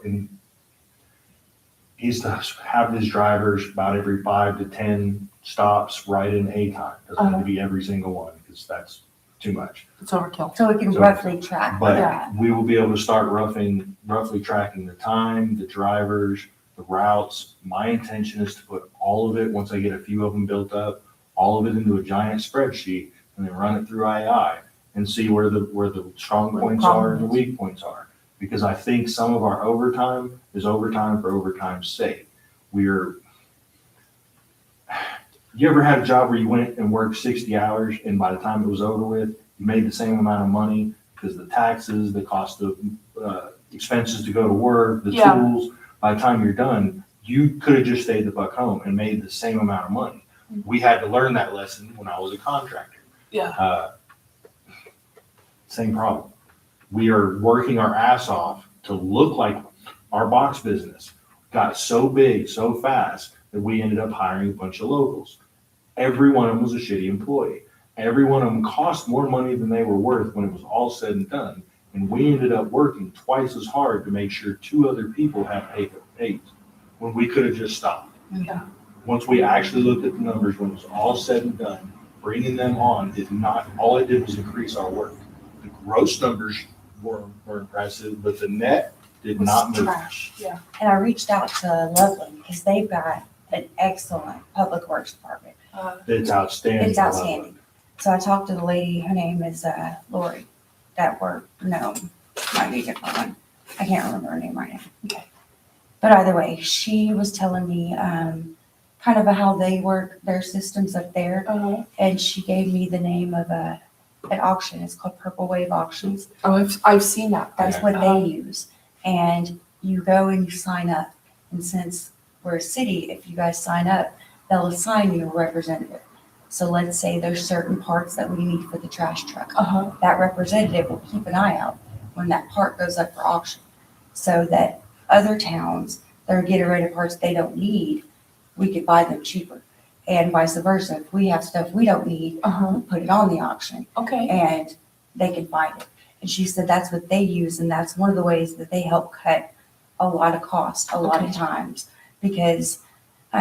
have his drivers about every 5 to 10 stops right in A time. Doesn't have to be every single one, because that's too much. It's overkill. So we can roughly track But that. we will be able to start roughly tracking the time, the drivers, the routes. My intention is to put all of it, once I get a few of them built up, all of it into a giant spreadsheet, and then run it through AI and see where the strong points are and the weak points are. Because I think some of our overtime is overtime for overtime's sake. You ever had a job where you went and worked 60 hours and by the time it was over with, you made the same amount of money because the taxes, the cost of expenses to go to work, the tools, by the time you're done, you could have just stayed the fuck home and made the same amount of money. We had to learn that lesson when I was a contractor. Yeah. Same problem. We are working our ass off to look like our box business got so big so fast that we ended up hiring a bunch of locals. Every one of them was a shitty employee. Every one of them cost more money than they were worth when it was all said and done. And we ended up working twice as hard to make sure 2 other people have paid when we could have just stopped. Yeah. Once we actually looked at the numbers, when it was all said and done, bringing them on all it did was increase our work. The gross numbers were impressive, but the net did not move. Trash. Yeah. And I reached out to Loveland because they've got an excellent public works department. It's outstanding. It's outstanding. So I talked to the lady, her name is Lori, might be a different one. I can't remember her name right now. Okay. But either way, she was telling me kind of how they work their systems up there. And she gave me the name of an auction. It's called Purple Wave Auctions. Oh, I've seen that. That's what they use. And you go and you sign up. And since we're a city, if you guys sign up, they'll assign you a representative. So let's say there's certain parts that we need for the trash truck. That representative will keep an eye out when that part goes up for auction, so that other towns that are getting rid of parts they don't need, we could buy them cheaper. And vice versa. If we have stuff we don't need, we put it on the auction. Okay. And they can find it. And she said that's what they use, and that's one of the ways that they help cut a lot of cost, a lot of Okay. times. Because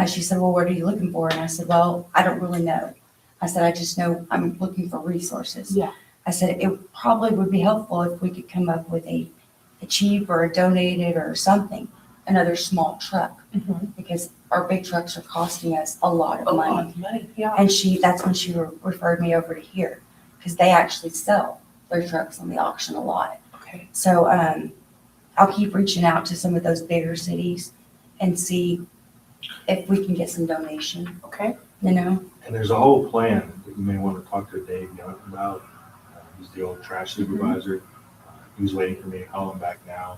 she said, well, what are you looking for? And I said, well, I don't really know. I said, I just know I'm looking for resources. Yeah. I said, it probably would be helpful if we could come up with a cheap or a donated or something, another small truck. Because our big trucks are costing us a lot of A money. lot of money, yeah. And that's when she referred me over to here, because they actually sell their trucks on the auction a lot. Okay. So I'll keep reaching out to some of those bigger cities and see if we can get some donation. Okay. You know? And there's a whole plan that you may want to talk to Dave Young about. He's the old trash supervisor. He's waiting for me to call him back now.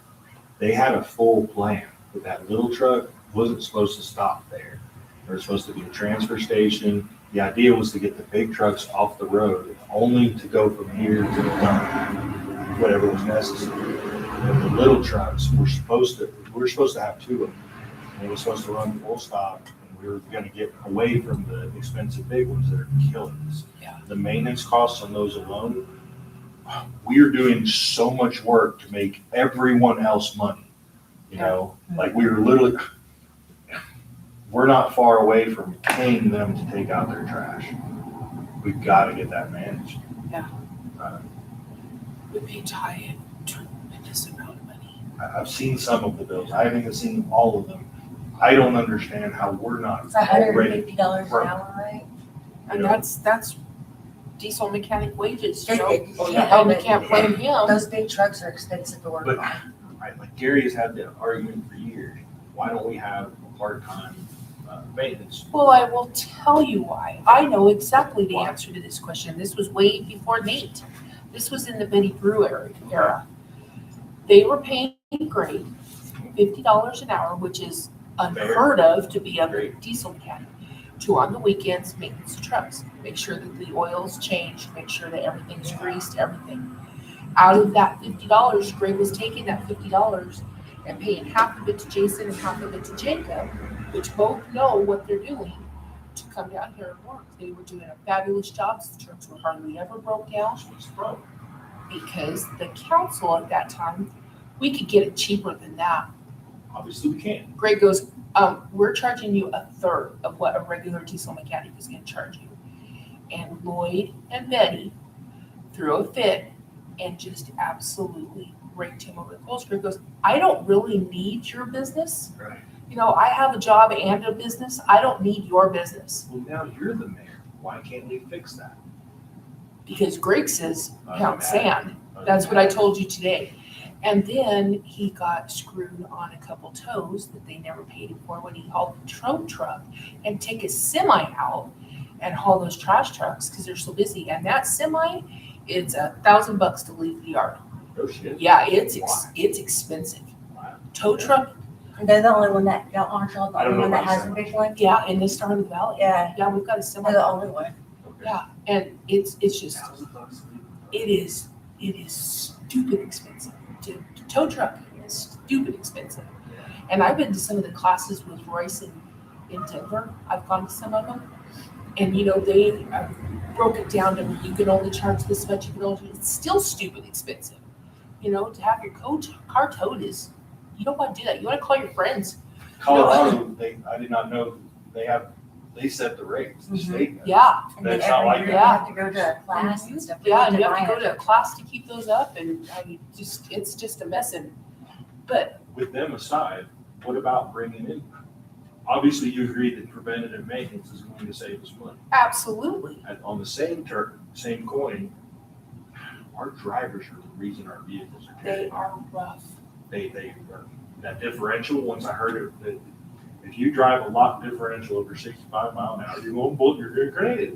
They had a full plan, but that little truck wasn't supposed to stop there. There was supposed to be a transfer station. The idea was to get the big trucks off the road, only to go from here to the dump, whatever was necessary. And the little trucks we were supposed to have two of them. And it was supposed to run full stop, and we were gonna get away from the expensive big ones that are killing us. Yeah. The maintenance costs on those alone, we are doing so much work to make everyone else money. You know, like we were literally, we're not far away from paying them to take out their trash. We've got to get that managed. Yeah. We pay Ty a tremendous amount of money. I've seen some of the bills. I haven't even seen all of them. I don't understand how we're not It's already. $150 an hour, right? And that's diesel mechanic wages, They- Joe. yeah, And we but can't blame him. Those big trucks are expensive to work But, on. right, like Gary has had the argument for years. Why don't we have a part-time maintenance? Well, I will tell you why. I know exactly the answer to this question. This was way before Nate. This was in the Betty Brew era. They were paying grade $50 an hour, which is unheard of to be a diesel mechanic. To on the weekends, maintenance of trucks, make sure that the oil's changed, make sure that everything's greased, everything. Out of that $50, Greg was taking that $50 and paying half of it to Jason and half of it to Jacob, which both know what they're doing, to come down here and work. They were doing a fabulous job. The trucks were hardly ever broke down. Because the council at that time, we could get it cheaper than that. Obviously, we can't. Greg goes, we're charging you a third of what a regular diesel mechanic is gonna charge you. And Lloyd and Betty threw a fit and just absolutely raked him over the coals. Greg goes, I don't really need your business. Right. You know, I have a job and a business. I don't need your business. Well, now you're the mayor. Why can't we fix that? Because Greg says pound sand. That's what I told you today. And then he got screwed on a couple toes that they never paid him for when he hauled the tow truck and take a semi out and haul those trash trucks because they're so busy. And that semi, it's $1,000 to leave the yard. No shit. Yeah, it's expensive. Tow truck. They're the only one that, aren't y'all the I don't only one know that about has a big one? Yeah, in this part of the valley. Yeah. Yeah, we've got a semi. They're the only one. Yeah, and it's just, it is stupid expensive. To tow truck is stupid expensive. And I've been to some of the classes with Royce in Denver. I've gone to some of them. And you know, they broke it down to where you can only charge this much, it's still stupid expensive. You know, to have your car towed is, you don't want to do that. You want to call your friends. Colorado, I did not know, they set the rates, the state does. Yeah. And then That's not every like year you that. have to go to a class and stuff. Yeah, and you have to Deny go it. to a class to keep those up, and I mean, it's just a mess. But With them aside, what about bringing in? Obviously, you agree that preventative maintenance is going to save us money. absolutely, And on the same coin, our drivers are the reason our vehicles are they carrying. are rough. They are, that differential, once I heard it, that if you drive a lot differential over 65 mile an hour, you're going to pull, you're going to create it.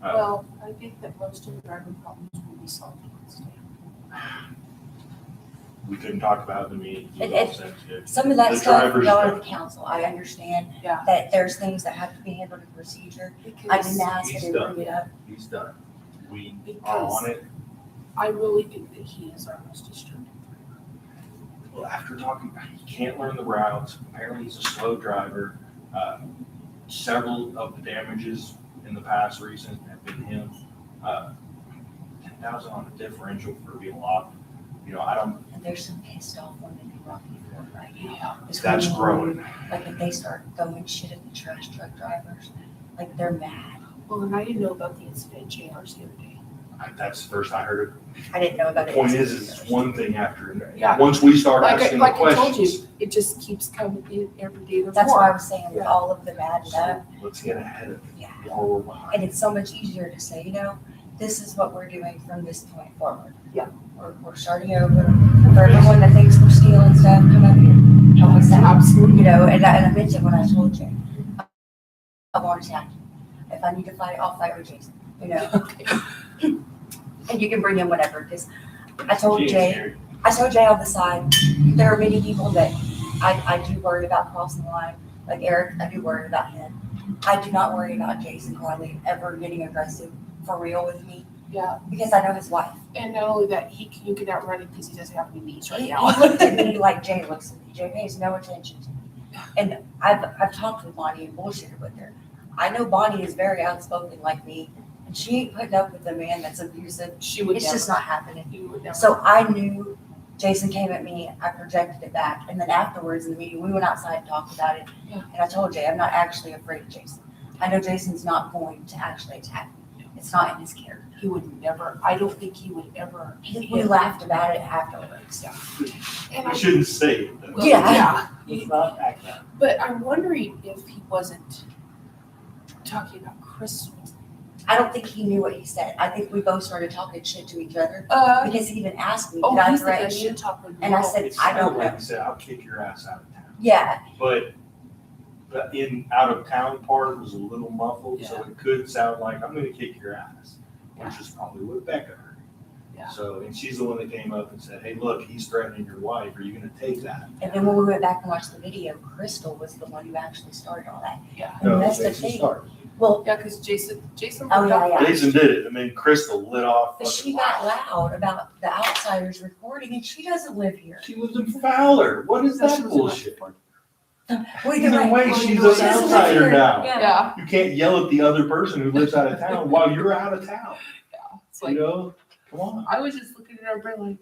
Well, I think that most of the driving problems will be solved in state. We couldn't talk about it in the meeting. Some of that The stuff, drivers y'all are don't. the council. I understand Yeah. that there's things that have to be handled in procedure. I didn't ask, I He's didn't done. bring it up. He's done. We are Because on it. I really think that he is our most destructive. Well, after talking, he can't learn the routes. Apparently, he's a slow driver. Several of the damages in the past recent have been him. $10,000 on a differential for being locked, you know, I don't, And there's some pissed off women who rock you for it right now. It's that's really- growing. Like if they start throwing shit at the trash truck drivers, like they're mad. Well, and I didn't know about the incident JR's the other day. That's the first I heard I didn't know it. about The it. point is, it's one thing after another. Yeah. Once we start Like asking the I told questions, you, it just keeps coming in every day. There's That's more. why I was saying with all of them added up, let's get ahead of it. Yeah. While we're behind. and it's so much easier to say, you know, this is what we're doing from this point forward. Yeah. We're starting over. For everyone that thinks we're stealing stuff, come up here. Help us out. Absolutely. You know, and I mentioned when I told you, I want to attack you. If I need to fight, I'll fight with Jason, you know. Okay. And you can bring in whatever, because I told Jay on the side, there are many people that I do worry about crossing the line. Like Eric, I do worry about him. I do not worry about Jason Carley ever getting aggressive for real with me, Yeah, because I know his wife. and not only that, you can outrun it because he doesn't have any knees right He now. looked at me like Jay looks at me. Jay pays no attention to me. And I've talked with Bonnie and bullshitted with her. I know Bonnie is very outspoken like me, and she ain't putting up with a man that's abusive. She would It's never. just not happening. You would never. So I knew Jason came at me, I projected it back, and then afterwards in the meeting, we went outside and talked about it. Yeah. And I told Jay, I'm not actually afraid of Jason. I know Jason's not going to actually attack me. It's not in his character. He would never, I don't think he would ever. We laughed about it afterwards. And I I, shouldn't say it. though. Yeah. Let's not act that. but I'm wondering if he wasn't talking about Crystal. I don't think he knew what he said. I think we both started talking shit to each other because he even asked me, Oh, did I he's the threaten you? shit talker. And I said, It's I kind of don't like know. you said, I'll kick your ass out of town. Yeah, But the in out of town part was a little muffled, so it could sound like I'm gonna kick your ass, which is probably what Becca heard. Yeah. So, and she's the one that came up and said, hey, look, he's threatening your wife. Are you gonna take that? and then when we went back and watched the video, Crystal was the one who actually started all that. Yeah. And that's the Jason thing. started. Well, Yeah, because Jason. Oh, yeah. Jason did it, and then Crystal lit off. but she got loud about the outsiders recording, and she doesn't live here. She lives in Fowler. What is No, that she lives in bullshit? Either way, she's she an doesn't live outsider here. now. Yeah. You can't yell at the other person who lives out of town while you're out of town. It's like, You know, come on. I was just looking at her brain like,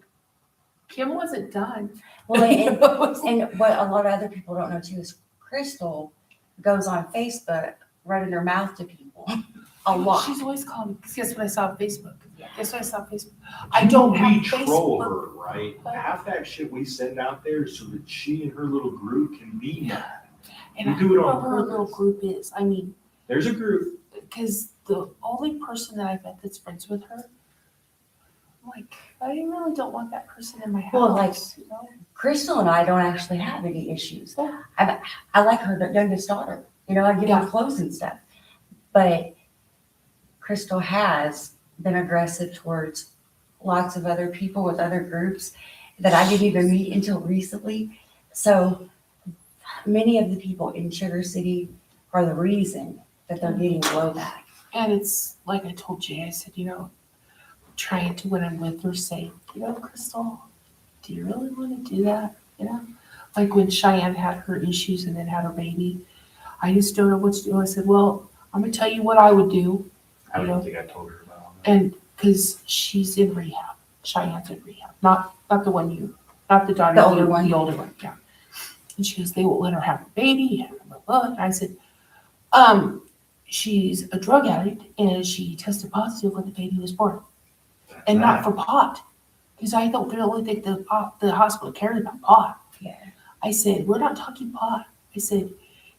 Kim wasn't done. Well, and what a lot of other people don't know too is Crystal goes on Facebook running her mouth to people a lot. She's always calling me. Guess what I saw on Facebook? Yeah. Guess what I saw on Facebook? I don't have We troll Facebook. her, right? Half that shit we send out there is so that she and her little group can be mad. And We I do don't it know on who her little purpose. group is. I mean, There's a group. because the only person that I met that's friends with her, I'm like, I really don't want that person in my house. Well, like- you know? Crystal and I don't actually have any issues. I like her youngest daughter. You know, I give her clothes and stuff. But Crystal has been aggressive towards lots of other people with other groups that I didn't even meet until recently. So many of the people in Sugar City are the reason that they're getting blowback. And it's like I told Jay, I said, trying to, when I'm with her, say, Crystal, do you really want to do that? Like when Cheyenne had her issues and then had her baby, I just don't know what to do. I said, well, I'm going to tell you what I would do. I You don't know? think I told her about that. And because she's in rehab, Cheyenne's in rehab, not the one not the daughter, The older one. the older one, yeah. And she goes, they won't let her have a baby, and blah, blah, blah. And I said, she's a drug addict and she tested positive when the baby was born, and not for pot, because I don't really think the hospital cared about pot. Yeah. I said, we're not talking pot. I said,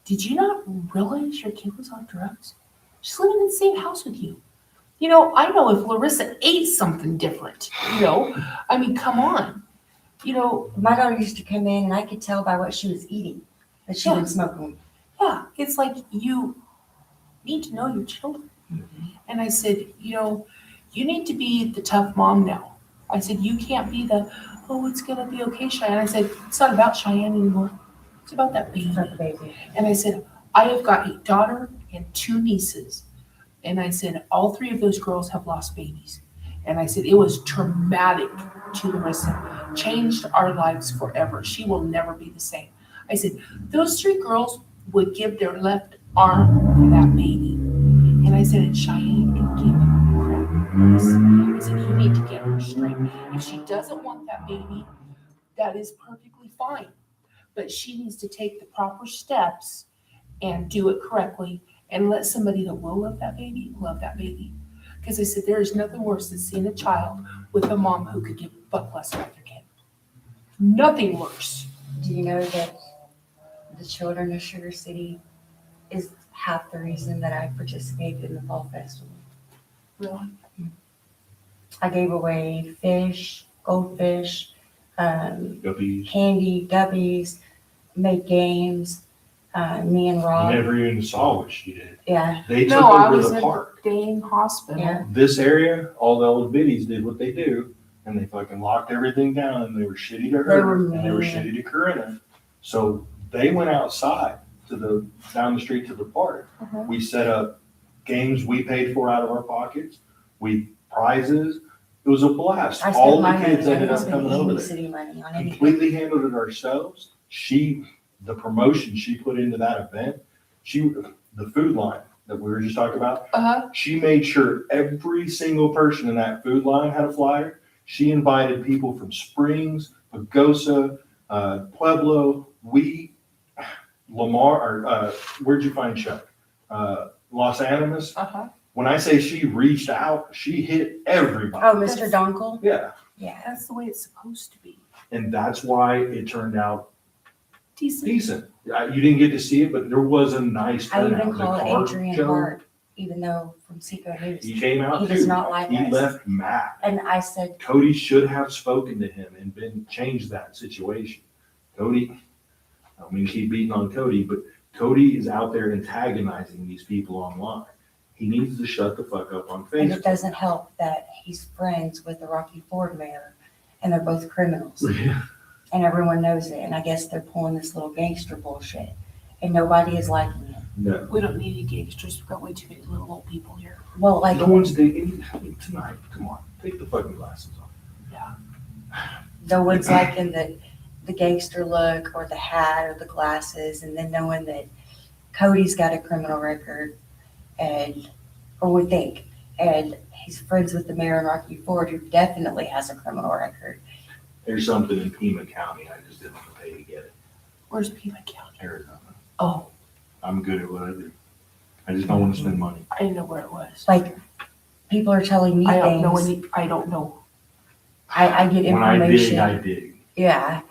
did you not realize your kid was on drugs? She's living in the same house with you. I know if Larissa ate something different, I mean, come on. My daughter used to come in and I could tell by what she was eating that she was smoking weed. Yeah, it's like you need to know your children. And I said, you need to be the tough mom now. I said, you can't be the, it's going to be okay, Cheyenne. I said, it's not about Cheyenne anymore. It's about that baby. And I said, I have got a daughter and 2 nieces. And I said, all 3 of those girls have lost babies. And I said, it was traumatic to Larissa, changed our lives forever. She will never be the same. I said, those 3 girls would give their left arm for that baby. And I said, and Cheyenne can give a crap. this, is that you need to get her straight. If she doesn't want that baby, that is perfectly fine. But she needs to take the proper steps and do it correctly and let somebody that will love that baby, love that baby. Because I said, there is nothing worse than seeing a child with a mom who could give a fuck less about their kid. Nothing worse. Do you know that the children of Sugar City is half the reason that I participated in the fall festival? Really? I gave away fish, goldfish, Guppies. candy, guppies, made games. Me and Rob. You never even saw what she did. Yeah. They took No, I over was the at park. the dang hospital. Yeah. This area, all the old biddies did what they do, and they fucking locked everything down, and they were shitty to They her, were and they were mean. shitty to Corinna. So they went outside down the street to the park. Uh-huh. We set up games we paid for out of our pockets, prizes. It was a blast. I All spent the my money. kids I ended didn't up spend coming over any there. city money on anything. Completely handled it ourselves. The promotion she put into that event, the food line that we were just talking about, Uh-huh. she made sure every single person in that food line had a flyer. She invited people from Springs, Pagosa, Pueblo, Lamar, or where'd you find Chuck? Los Animas. Uh-huh. When I say she reached out, she hit everybody. Oh, Mr. Donkel? Yeah. Yeah. That's the way it's supposed to be. And that's why it turned out Decent. You didn't get to see it, but there was a nice I turnout. even The called car Adrian show, Hart, even though from Seco News. He came out He too. does not like He us. left mad. And I said, Cody should have spoken to him and changed that situation. Cody, I don't mean to keep beating on Cody, but Cody is out there antagonizing these people online. He needs to shut the fuck up on and Facebook. it doesn't help that he's friends with the Rocky Ford mayor, and they're both criminals. Yeah. And everyone knows it, and I guess they're pulling this little gangster bullshit, and nobody is liking it. No. We don't need any gangsters. We've got way too many little old people here. Well, like, No one's digging tonight. Come on, take the fucking glasses off. no one's liking the gangster look or the hat or the glasses, and then knowing that Cody's got a criminal record, or would think, and he's friends with the mayor in Rocky Ford, who definitely has a criminal record. There's something in Pima County. I just didn't want to pay to get it. Where's Pima County? Arizona. Oh, I'm good at what I do. I just don't want to spend money. I didn't know where it was. Like, people are telling me I don't know things. I don't know. I get When I dig, information. I dig. Yeah,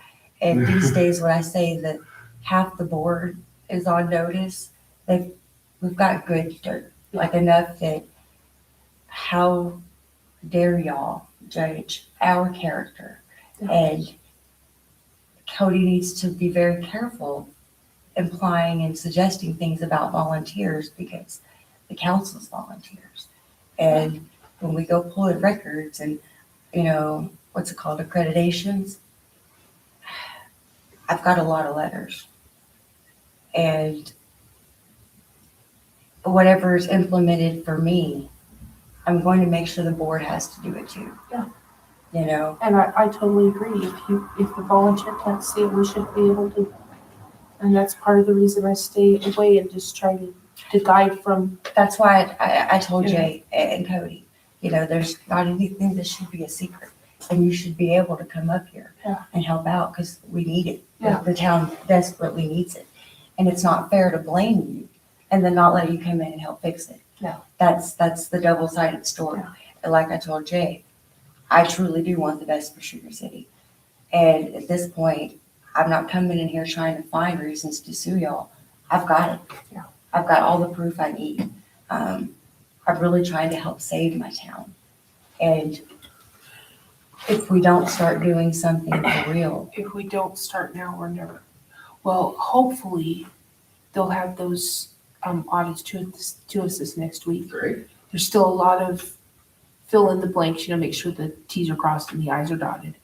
and these days when I say that half the board is on notice, we've got good dirt, like enough that how dare y'all judge our character? And Cody needs to be very careful implying and suggesting things about volunteers because the council's volunteers. And when we go pulling records and, what's it called, accreditations, I've got a lot of letters. And whatever is implemented for me, I'm going to make sure the board has to do it too. Yeah. And I totally agree. If the volunteer can't see it, we should be able to. And that's part of the reason I stay away and just try to guide from. That's why I told Yeah. Jay and Cody, there's not anything that should be a secret. And you should be able to come up here Yeah. and help out because we need it. Yeah. The town desperately needs it. And it's not fair to blame you and then not let you come in and help fix it. No. That's the double-sided story. And like I told Jay, I truly do want the best for Sugar City. And at this point, I'm not coming in here trying to find reasons to sue y'all. I've got it. Yeah. I've got all the proof I need. I'm really trying to help save my town. And if we don't start doing something for real. If we don't start now, we're never. Well, hopefully they'll have those audits to us this next week. Great. There's still a lot of fill in the blanks, make sure the T's are crossed and the I's are dotted.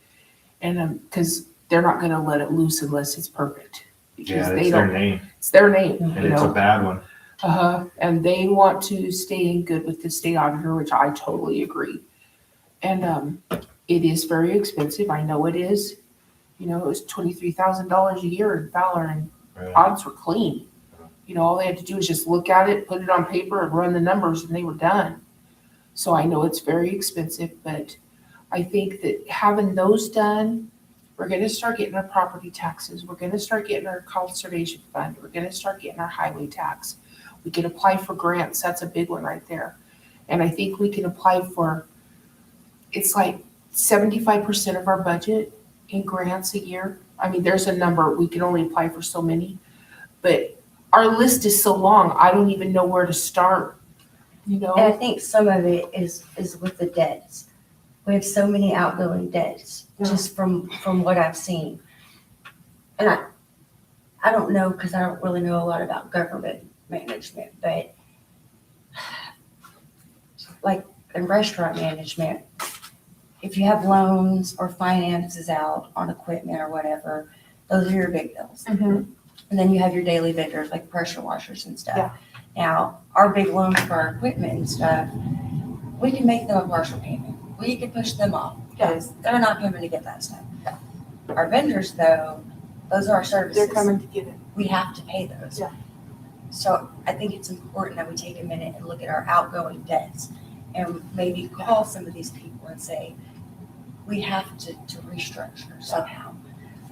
And because they're not going to let it loose unless it's perfect. Because Yeah, they it's their don't. name. It's their name. And it's a bad one. And they want to stay in good with the state auditor, which I totally agree. And it is very expensive. I know it is. It was $23,000 a year in Fowler, and audits were clean. All they had to do was just look at it, put it on paper, and run the numbers, and they were done. So I know it's very expensive, but I think that having those done, we're gonna start getting our property taxes, we're gonna start getting our conservation fund, we're gonna start getting our highway tax. We can apply for grants, that's a big one right there. And I think we can apply for, it's like 75% of our budget in grants a year. I mean, there's a number, we can only apply for so many, but our list is so long, I don't even know where to start, you know? And I think some of it is with the debts. We have so many outgoing debts, just from what I've seen. And I don't know, because I don't really know a lot about government management, but like in restaurant management, if you have loans or finances out on equipment or whatever, those are your big bills. And then you have your daily vendors like pressure washers and stuff. Yeah. Now, our big loans for our equipment and stuff, we can make them a partial payment. We can push them off because they're not coming to get that stuff. Our vendors though, those are our services. They're coming to get it. We have to pay those. Yeah. So I think it's important that we take a minute and look at our outgoing debts and maybe call some of these people and say, we have to restructure somehow,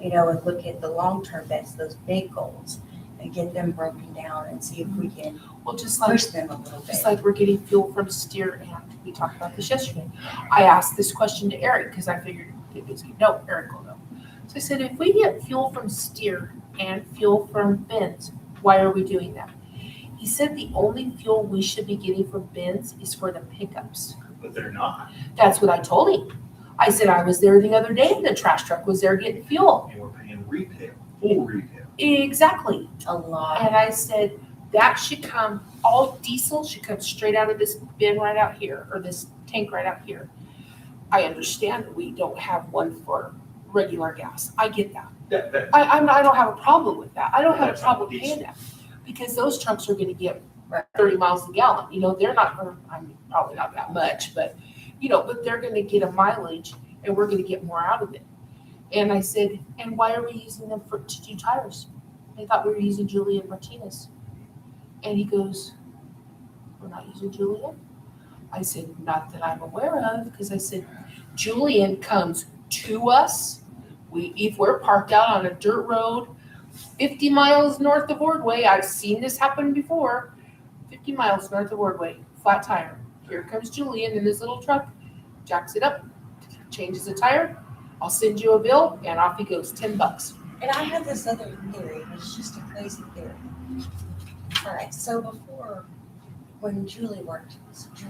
you know, and look at the long-term debts, those big goals, and get them broken down and see if we can just push them a little bit. Just like we're getting fuel from Steer, and we talked about this yesterday. I asked this question to Eric because I figured it was, no, Eric will know. So I said, if we get fuel from Steer and fuel from Benz, why are we doing that? He said the only fuel we should be getting from Benz is for the pickups. But they're not. That's what I told him. I said, I was there the other day and the trash truck was there getting fuel. And we're paying retail, full retail. Exactly. A lot. And I said, that should come, all diesel should come straight out of this bin right out here, or this tank right out here. I understand that we don't have one for regular gas. I get that. I don't have a problem with that. I don't have a problem paying that. Because those trucks are gonna get 30 miles a gallon. You know, they're not, I mean, probably not that much, but, you know, but they're gonna get a mileage and we're gonna get more out of it. And I said, and why are we using them to do tires? I thought we were using Julian Martinez. And he goes, we're not using Julian? I said, not that I'm aware of, because I said, Julian comes to us. If we're parked out on a dirt road, 50 miles north of Ordway, I've seen this happen before, 50 miles north of Ordway, flat tire. Here comes Julian in his little truck, jacks it up, changes the tire, I'll send you a bill, and off he goes, $10. And I have this other theory, it's just a crazy theory. All right, so before, when Julie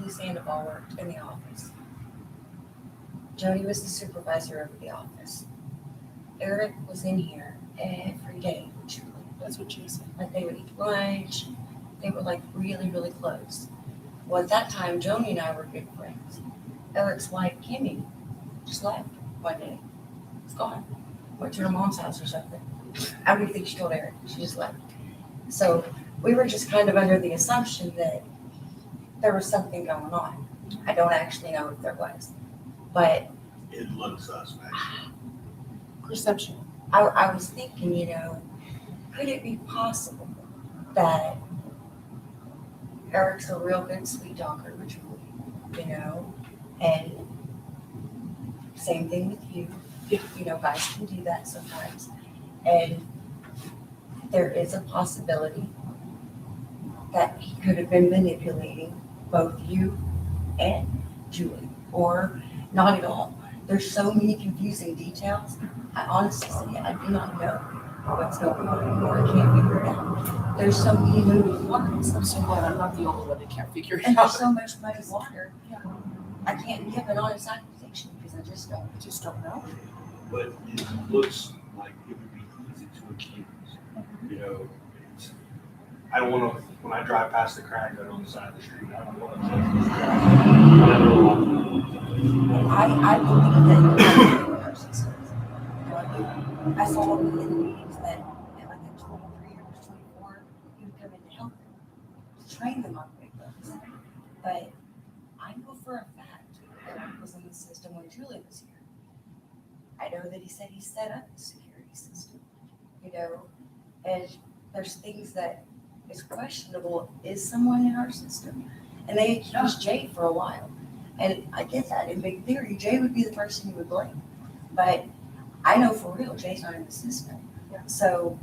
Sandoval worked in the office, Jody was the supervisor over the office. Eric was in here every day with Julie. That's what she said. Like they would eat lunch, they were like really, really close. Well, at that time, Joni and I were good friends. Eric's wife, Kimmy, just left one day. It's gone. Went to her mom's house or something. I don't even think she told Eric. She just left. So we were just kind of under the assumption that there was something going on. I don't actually know if there was, but It looks suspect. Perception. I was thinking, you know, could it be possible that Eric's a real good sweet talker with Julie, you know, and same thing with you. Yeah. You know, guys can do that sometimes. And there is a possibility that he could have been manipulating both you and Julie, or not at all. There's so many confusing details. I honestly say I do not know what's going on anymore. I can't figure it out. There's so many moving parts. I'm so glad I'm not the only one that can't figure it And out. there's so much muddy water. I can't give an honest accusation because I just don't know. But it looks like it would be easy to accuse. You know, I don't want to, when I drive past the crack right on the side of the street, I don't want to I believe that you are successful. You know, I saw in the meetings that at like at 23 or 24, you would come in to help them, to train them on QuickBooks. But I know for a fact that Eric was in the system when Julie was here. I know that he said he set up the security system, you know, and there's things that is questionable. Is someone in our system? And they accused Jay for a while. And I get that. In big theory, Jay would be the person you would blame. But I know for real, Jay's not in the system. So,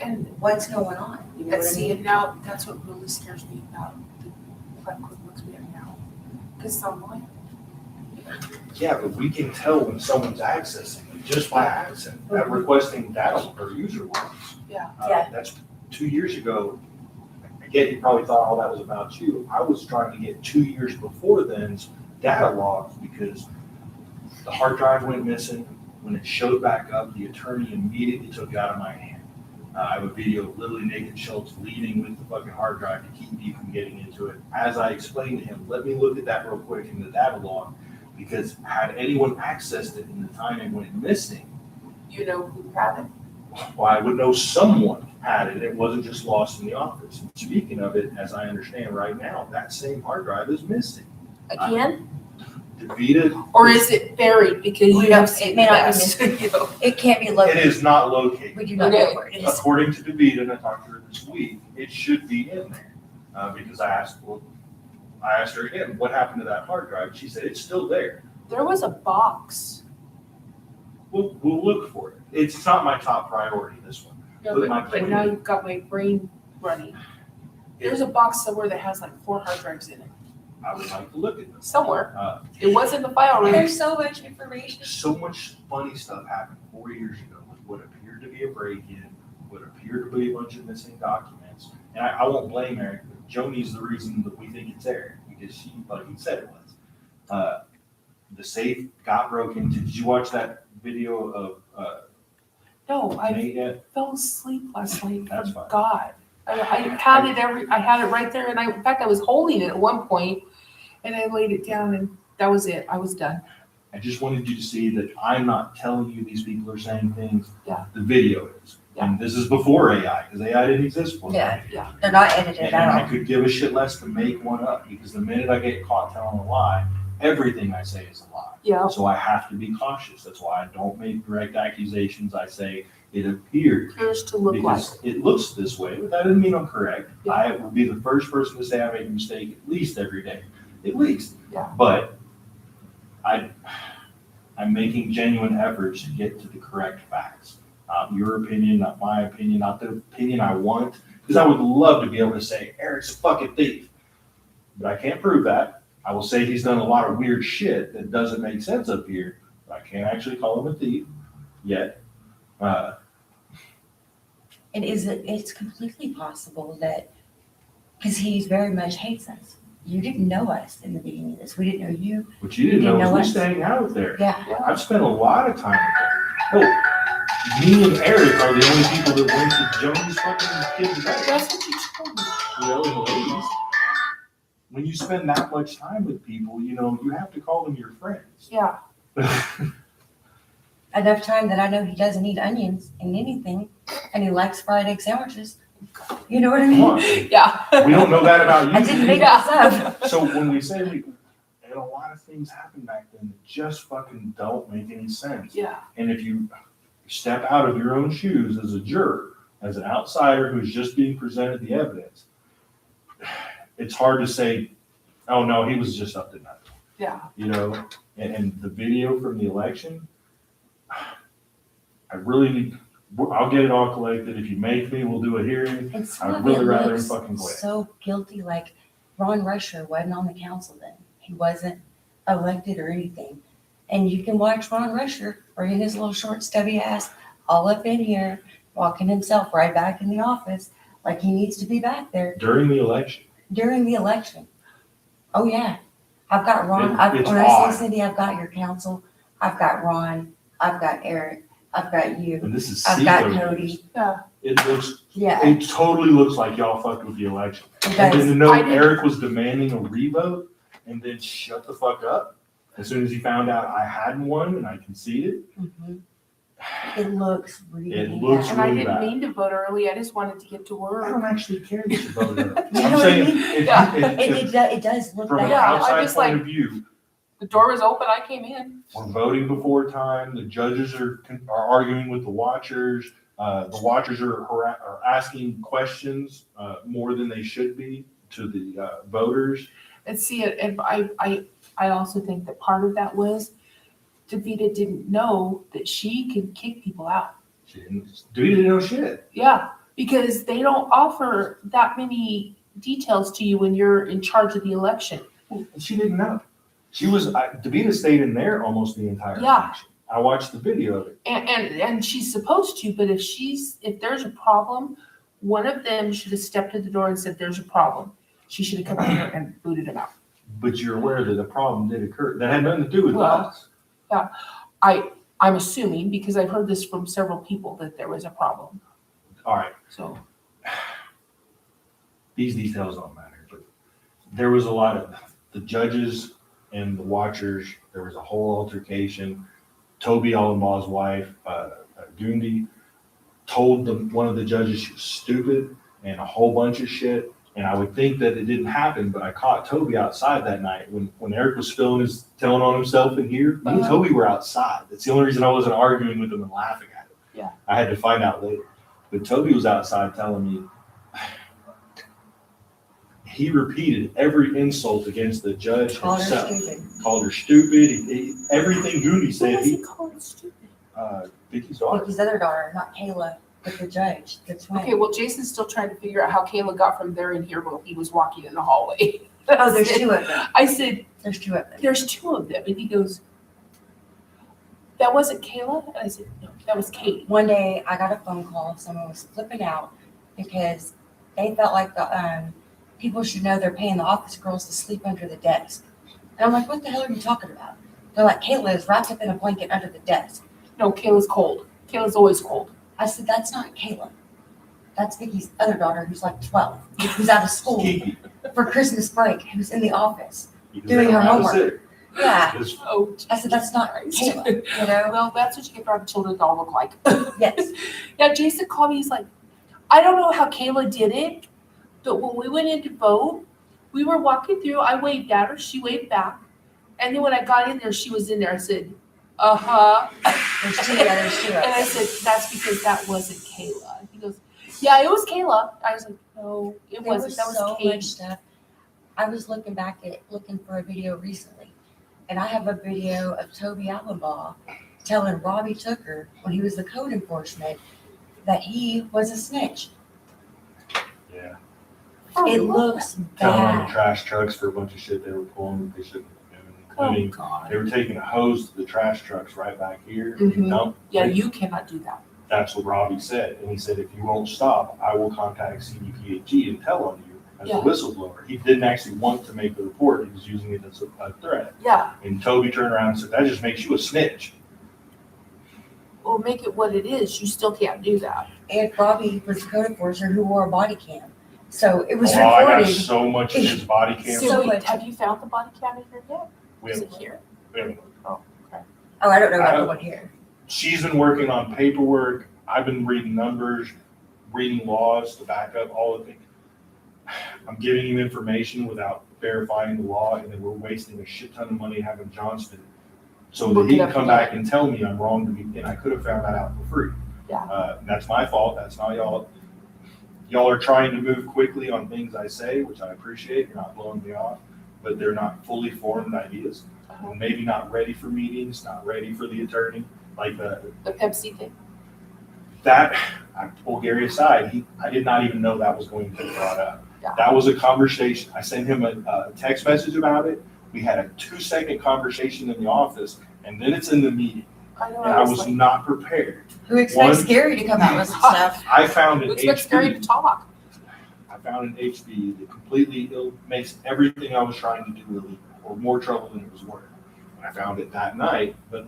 And what's going on? You know and what I see, mean? and now that's what really scares me about the QuickBooks we have now. Because it's online. Yeah, but we can tell when someone's accessing it just by accent, requesting data or user logs. Yeah. That's 2 years ago. Again, you probably thought all that was about you. I was trying to get 2 years before then's data logs because the hard drive went missing. When it showed back up, the attorney immediately took it out of my hand. I have a video of literally Nathan Schultz leading with the fucking hard drive to keep me from getting into it. As I explained to him, let me look at that real quick in the data log, because had anyone accessed it in the time it went missing, You know who had it. well, I would know someone had it. It wasn't just lost in the office. And speaking of it, as I understand right now, that same hard drive is missing. Again? DeVita. Or is it buried because you have seen It may not be best? missing. It can't be located. It is not located. We do not know where it is. According to DeVita, and I talked to her this week, it should be in there. Because I asked her again, what happened to that hard drive? She said, it's still there. There was a box. We'll look for it. It's not my top priority, this one. Yeah, But my but point now is- you've got my brain running. There's a box somewhere that has like 4 hard drives in it. I would like to look at them. Somewhere. It was in the file room. There's so much information. So much funny stuff happened 4 years ago with what appeared to be a break-in, what appeared to be a bunch of missing documents. And I won't blame Eric, but Joni's the reason that we think it's Eric, because she fucking said it was. The safe got broken into. Did you watch that video of No, I Nate yet? fell asleep last night. That's fine. God. I had it right there, and in fact, I was holding it at one point, and I laid it down, and that was it. I was done. I just wanted you to see that I'm not telling you these people are saying things. Yeah. The video is. And this is before AI, because AI didn't exist before. Yeah. They're not edited And at I all. could give a shit less to make one up, because the minute I get caught telling a lie, everything I say is a lie. Yeah. So I have to be cautious. That's why I don't make direct accusations. I say it appears. Appears to look like. Because it looks this way, but that doesn't mean I'm correct. I will be the first person to say I make a mistake at least every day, at least. Yeah. But I'm making genuine efforts to get to the correct facts. Your opinion, not my opinion, not the opinion I want, because I would love to be able to say Eric's a fucking thief, but I can't prove that. I will say he's done a lot of weird shit that doesn't make sense up here, but I can't actually call him a thief yet. It's completely possible that, because he very much hates us. You didn't know us in the beginning of this. We didn't know you. What you didn't know was we us. staying out there. Yeah. I've spent a lot of time there. Oh, me and Eric are the only people that went to Jones fucking kids' wedding. That's what you told me. You know, and ladies. When you spend that much time with people, you know, you have to call them your friends. Yeah. Enough time that I know he doesn't eat onions in anything, and he likes fried egg sandwiches. You know what I Come mean? on. Yeah. We don't know that about you. I didn't make this up. So when we say and a lot of things happened back then that just fucking don't make any sense. Yeah. And if you step out of your own shoes as a juror, as an outsider who's just being presented the evidence, it's hard to say, oh no, he was just up to nothing. Yeah. You know, and the video from the election, I really need, I'll get it all collected. If you make me, we'll do a hearing. And some I'd of really it rather him looks fucking quit. so guilty. Like Ron Rusher wasn't on the council then. He wasn't elected or anything. And you can watch Ron Rusher bringing his little short stubby ass all up in here, walking himself right back in the office like he needs to be back there During the election. during the election. Oh yeah. I've got Ron. It's When I odd. say Cindy, I've got your council. I've got Ron. I've got Eric. I've got you. And this is I've got CISO Cody. news. Yeah. It looks, Yeah. it totally looks like y'all fucked with the election. It And does. then to know I didn't- Eric was demanding a revote and then shut the fuck up as soon as he found out I hadn't won and I conceded. Mhm. It looks really It bad. looks And I really didn't bad. mean to vote early. I just wanted to get to I work. don't actually care that you voted. You know I'm what I saying, mean? if, Yeah. It does look from an bad. Yeah, I'm outside just point like- of view, The door was open. I came in. we're voting before time. The judges are arguing with the watchers. The watchers are asking questions more than they should be to the voters. And see it, and I I also think that part of that was Davita didn't know that she could kick people out. She didn't know shit. Yeah, because they don't offer that many details to you when you're in charge of the election. She didn't know. She was, Davita stayed in there almost the entire Yeah. election. I watched the video of it. And she's supposed to, but if there's a problem, one of them should have stepped to the door and said, there's a problem. She should have come in here and booted him out. But you're aware that a problem did occur. That had nothing to do with Well, us. Yeah, I'm assuming, because I've heard this from several people, that there was a problem. All right. So These details don't matter, but there was a lot of the judges and the watchers. There was a whole altercation. Toby Allenbaugh's wife, Gundi, told one of the judges she was stupid and a whole bunch of shit. And I would think that it didn't happen, but I caught Toby outside that night when Eric was telling on himself in here. Me and Toby were outside. That's the only reason I wasn't arguing with him and laughing at him. Yeah. I had to find out later. But Toby was outside telling me he repeated every insult against the judge Called her himself. stupid. Called her stupid. Everything Gundi said. Who was he calling stupid? Vicky's daughter. Vicky's other daughter, not Kayla, but the judge, the twin. Okay, well, Jason's still trying to figure out how Kayla got from there in here while he was walking in the hallway. Oh, there's two of them. I said, There's two of them. there's two of them. And he goes, that wasn't Kayla? And I said, no, that was Kate. One day I got a phone call, someone was flipping out because they felt like the people should know they're paying the office girls to sleep under the desk. And I'm like, what the hell are you talking about? They're like, Kayla is wrapped up in a blanket under the desk. No, Kayla's cold. Kayla's always cold. I said, that's not Kayla. That's Vicky's other daughter who's like 12, who's out of school for Christmas break, who's in the office doing her homework. Yeah. Oh, I said, that's not Kayla, you know? Well, that's what you get from children that all look like. Yes. Yeah, Jason called me. He's like, I don't know how Kayla did it, but when we went in to vote, we were walking through. I waved at her. She waved back. And then when I got in there, she was in there. I said, uh-huh. There's two, yeah, there's two. And I said, that's because that wasn't Kayla. He goes, yeah, it was Kayla. I was like, no, it wasn't. That was so Kate. much stuff. I was looking for a video recently, and I have a video of Toby Allenbaugh telling Robbie Tooker when he was the code enforcement that he was a snitch. Yeah. It looks Telling on the bad. trash trucks for a bunch of shit they were pulling that they shouldn't have been doing. Oh, God. They were taking a hose to the trash trucks right back here. Mhm. No, Yeah, you cannot do that. that's what Robbie said. And he said, if you won't stop, I will contact CDPHE and tell on you as Yeah. a whistleblower. He didn't actually want to make the report. He was using it as a threat. Yeah. And Toby turned around and said, that just makes you a snitch. Well, make it what it is. You still can't do that. And Robbie was a code enforcer who wore a body cam. So it was Oh, I got recorded. so much of his body cam. So So wait, much. have you found the body cam in here yet? We Is haven't- it here? we haven't- Oh, okay. Oh, I don't know about the one here. She's been working on paperwork. I've been reading numbers, reading laws to back up all of it. I'm giving you information without verifying the law, and then we're wasting a shit ton of money having Johnston. So that Look he it can up come again. back and tell me I'm wrong to be, and I could have found that out for free. Yeah. And that's my fault. That's not y'all. Y'all are trying to move quickly on things I say, which I appreciate. You're not blowing me off, but they're not fully formed ideas. Maybe not ready for meetings, not ready for the attorney, like The Pepsi thing. that. I pull Gary aside. I did not even know that was going to be brought up. Yeah. That was a conversation. I sent him a text message about it. We had a 2-second conversation in the office, and then it's in the meeting. I know. And I was not prepared. Who expects One- Gary to come out with some stuff? I found an Who expects Gary HB. to talk? I found an HB that completely makes everything I was trying to do illegal, or more trouble than it was worth. And I found it that night, but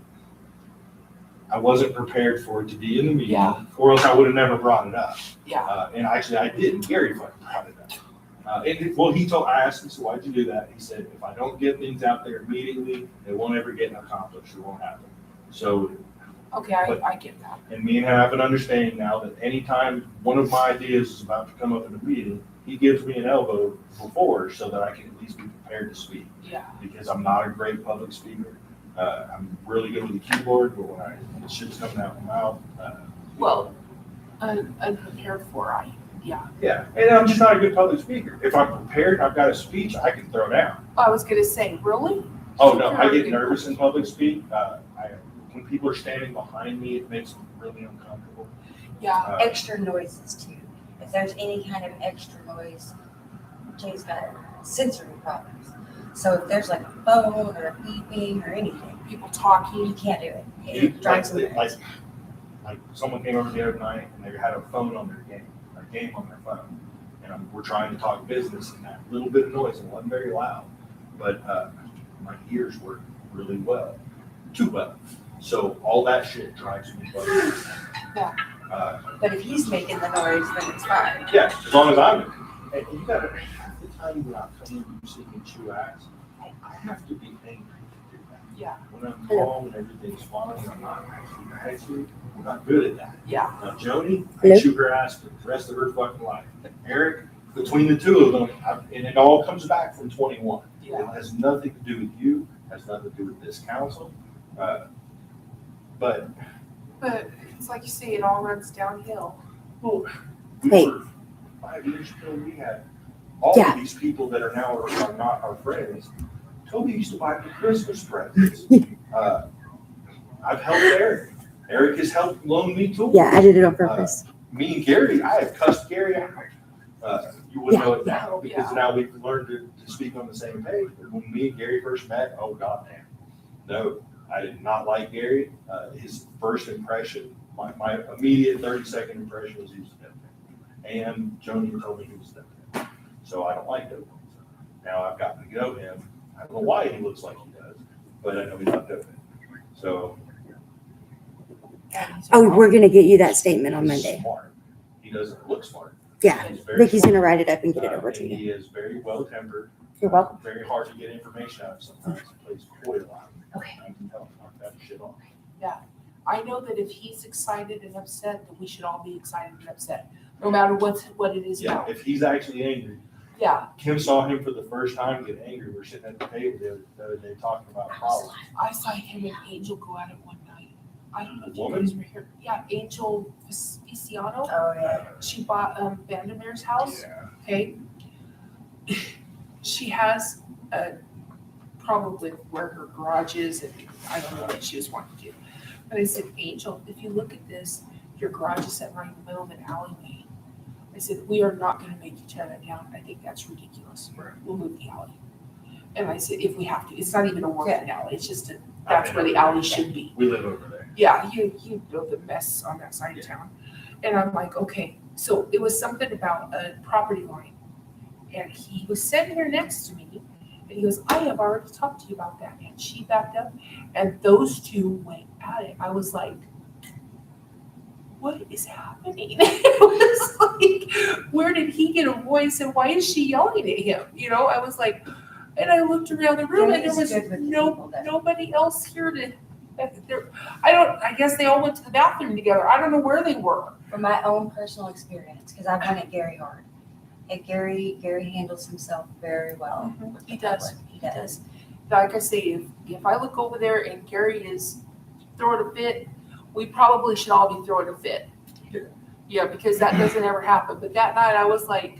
I wasn't prepared for it to be in the meeting, Yeah. or else I would have never brought it up. Yeah. And actually, I didn't. Gary fucking brought it up. I asked him, so why'd you do that? He said, if I don't get things out there immediately, they won't ever get accomplished. It won't happen. So, Okay, I get that. and me and him have an understanding now that anytime one of my ideas is about to come up in a meeting, he gives me an elbow before so that I can at least be prepared to speak. Yeah. Because I'm not a great public speaker. I'm really good with the keyboard, but when the shit's coming out my mouth, Well, unprepared for, yeah. yeah. And I'm just not a good public speaker. If I'm prepared, I've got a speech, I can throw down. I was gonna say, really? Oh, no, I get nervous in public speak. When people are standing behind me, it makes me really uncomfortable. Yeah. Extra noises too. If there's any kind of extra noise, Jay's got sensory problems. So if there's like a phone or a beeping or anything, people talking, you can't do it. It drives him crazy. Like someone came over the other night and they had a phone on their game, a game on their phone. And we're trying to talk business and that little bit of noise, it wasn't very loud, but my ears work really well, too well. So all that shit drives me crazy. Yeah. But if he's making the noise, then it's fine. Yeah, as long as I'm, and you gotta, half the time when I come in, you see me chew ass, I have to be angry to do that. Yeah. When I'm calm and everything's fine, I'm not actually mad at you, I'm not good at that. Yeah. Now Joni, Hello? I chew her ass for the rest of her fucking life. Eric, between the two of them, and it all comes back from 21. Yeah. It has nothing to do with you, has nothing to do with this council, but it's like you say, it all runs downhill. well, Hey. 5 years ago, we had all Yeah. of these people that are now are not our friends. Toby used to buy me Christmas presents. I've helped Eric. Eric has helped loan me tools. Yeah, I did it on purpose. Me and Gary, I have cussed Gary out. You wouldn't know it now because now we've learned to speak on the same page. But when me and Gary first met, oh goddamn, no, I did not like Gary. His first impression, my immediate 30-second impression was he was a stepdad. And Joni told me he was a stepdad. So I don't like Toby. Now I've gotten to know him. I don't know why he looks like he does, but I know he's not Toby. So. Oh, we're gonna get you that statement on He's Monday. smart. He doesn't look smart. Yeah, He's very Vicky's smart. gonna write it up and get it over And to you. he is very well tempered. You're welcome. Very hard to get information out of sometimes. He plays coy a lot. Okay. I can tell him not that shit on. Yeah. I know that if he's excited and upset, then we should all be excited and upset, no matter what it is Yeah, about. if he's actually angry. Yeah. Kim saw him for the first time get angry. We're sitting at the table the other day talking about problems. I saw him and Angel go at it one night. I don't know if you Woman? guys were here. Yeah, Angel Viciano. Oh, yeah. She bought Vandermeer's house. Yeah. Okay. She has probably where her garage is, and I don't know what she was wanting to do. But I said, Angel, if you look at this, your garage is set right in the middle of an alleyway. I said, we are not going to make you tear that down. I think that's ridiculous. We'll move the alley. And I said, if we have to, it's not even a working alley. It's just that's where the alley should be. We live over there. Yeah, you built a mess on that side of town. And I'm like, okay. So it was something about a property line. And he was sitting here next to me. And he goes, I have already talked to you about that. And she backed up. And those two went at it. I was like, what is happening? It was like, where did he get a voice and why is she yelling at him? You know, I was like, and I looked around the room and there was nobody else here to, I guess they all went to the bathroom together. I don't know where they were. From my own personal experience, because I've run it Gary hard. And Gary handles himself very well. He does. He does. Like I say, if I look over there and Gary is throwing a fit, we probably should all be throwing a fit. Yeah, because that doesn't ever happen. But that night I was like,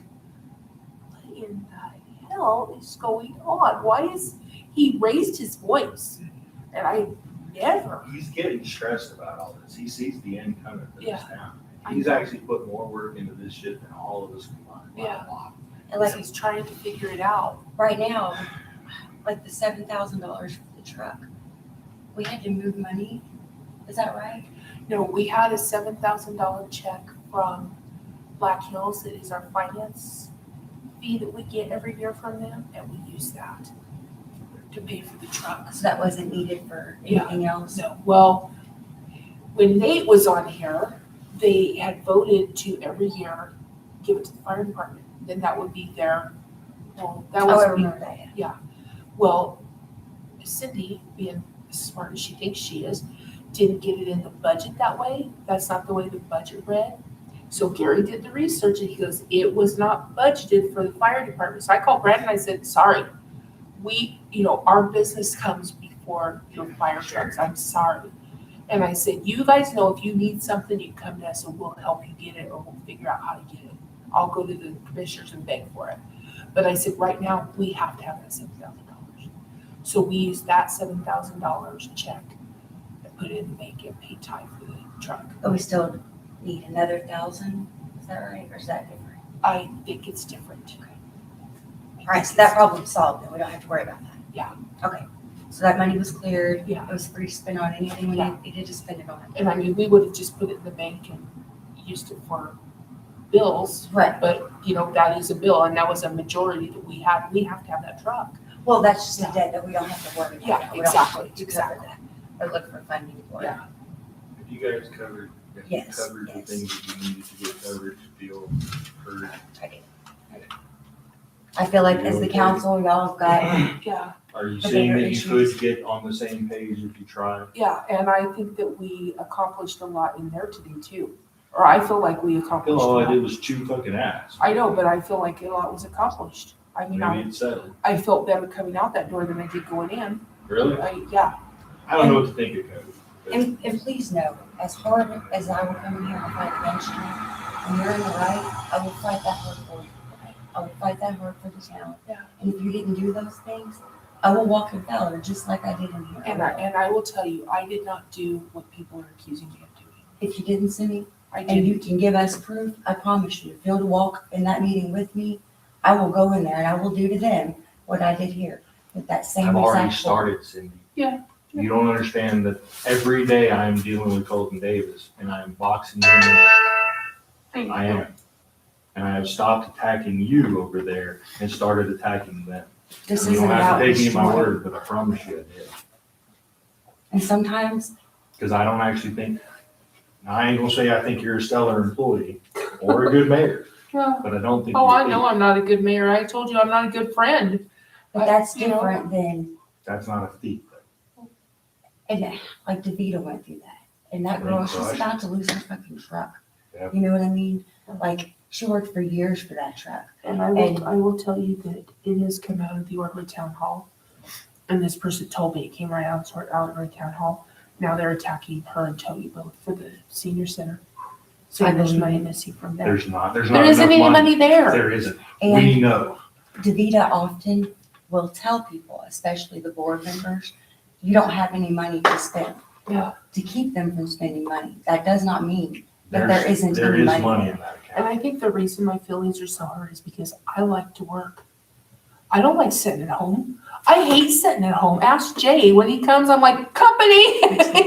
what in the hell is going on? Why is he raised his voice? And I never. He's getting stressed about all this. He sees the end coming for Yeah. this town. He's actually put more work into this shit than all of us combined. Yeah. And like he's trying to figure it out. Right now, like the $7,000 for the truck, we had to move money. Is that right? No, we had a $7,000 check from Black Hills. That is our finance fee that we get every year from them, and we use that to pay for the truck. So that wasn't needed for anything else? No. Well, when Nate was on here, they had voted to every year give it to the fire department. Then that would be their, well, that was. I remember that, yeah. Yeah. Well, Cindy, being as smart as she thinks she is, didn't get it in the budget that way. That's not the way the budget read. So Gary did the research and he goes, it was not budgeted for the fire department. So I called Brad and I said, sorry, our business comes before your fire trucks. I'm sorry. And I said, you guys know if you need something, you come to us and we'll help you get it or we'll figure out how to get it. I'll go to the commissioners and beg for it. But I said, right now, we have to have that $7,000. So we used that $7,000 check and put it in the bank and paid Ty for the truck. But we still need another 1,000, is that right, or is that different? I think it's different. All right, so that problem's solved, then we don't have to worry about that. Yeah. Okay, so that money was cleared. Yeah. It was free to spend on anything we Yeah. needed to spend it on. And I mean, we would have just put it in the bank and used it for bills. Right. But, you know, that is a bill, and that was a majority that we have to have that truck. Well, that's just a debt that we don't have to worry about. Yeah, We don't have exactly, to cover exactly. that or look for funding for it. Yeah. Have you guys covered, Yes, covered the yes. things that you needed to get covered to feel heard? I did. I feel like as the council, y'all have got, Yeah, Are you The saying bigger that you issues. could get on the same page if you tried? yeah, and I think that we accomplished a lot in there today too. Or I feel like we accomplished a All I lot. did was chew fucking ass. I know, but I feel like a lot was accomplished. I mean, Maybe it's settled. I felt better coming out that door than I did going in. Really? Yeah, I don't know what to think of code. and please know, as hard as I will come in here and fight against you, when you're in the right, I will fight that hard for you. I will fight that hard for the town. Yeah. And if you didn't do those things, I will walk in valor just like I did in here. and I will tell you, I did not do what people are accusing me of doing. If you didn't see me, I and you didn't. can give us proof, I promise you, if you'll walk in that meeting with me, I will go in there and I will do to them what I did here with that same I've already exact. form. started, Cindy. Yeah. You don't understand that every day I am dealing with Colton Davis and I am boxing him in. I am. And I have stopped attacking you over there and started attacking them. This You isn't don't have about to take me at my destroying. word, but I promise you I did. And sometimes, Because I don't actually think, I ain't gonna say I think you're a stellar employee or a good mayor, Well, but I don't think. oh, you're I know a thief. I'm not a good mayor. I told you I'm not a good friend. but that's you know, different than, That's not a thief. and like DeVita went through that. And that girl, she's Crushed. about to lose her fucking truck. Yep. You know what I mean? Like, she worked for years for that truck. And I will tell you that it has come out of the Ordway Town Hall. And this person told me it came right out of Ordway Town Hall. Now they're attacking her and Tony both for the senior center. So I there's believe money it. missing from there. There's not There isn't enough any money there. There isn't. And We know. DeVita often will tell people, especially the board members, you don't have any money to spend. Yeah. To keep them from spending money. That does not mean that There's- there isn't there any is money. money there. in that account. And I think the reason my feelings are so hurt is because I like to work. I don't like sitting at home. I hate sitting at home. Ask Jay when he comes, I'm like, company.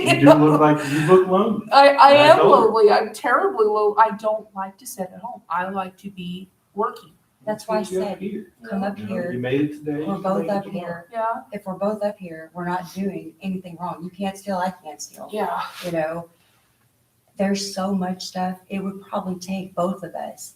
You do look like, you look lonely. I And I am told her. lonely. I'm terribly low. I don't like to sit at home. I like to be working. That's why I You got said, here. come up You know, here. You made it today. We're you both made it up tomorrow. here. Yeah. If we're both up here, we're not doing anything wrong. You can't steal, I can't steal. Yeah. You know, there's so much stuff. It would probably take both of us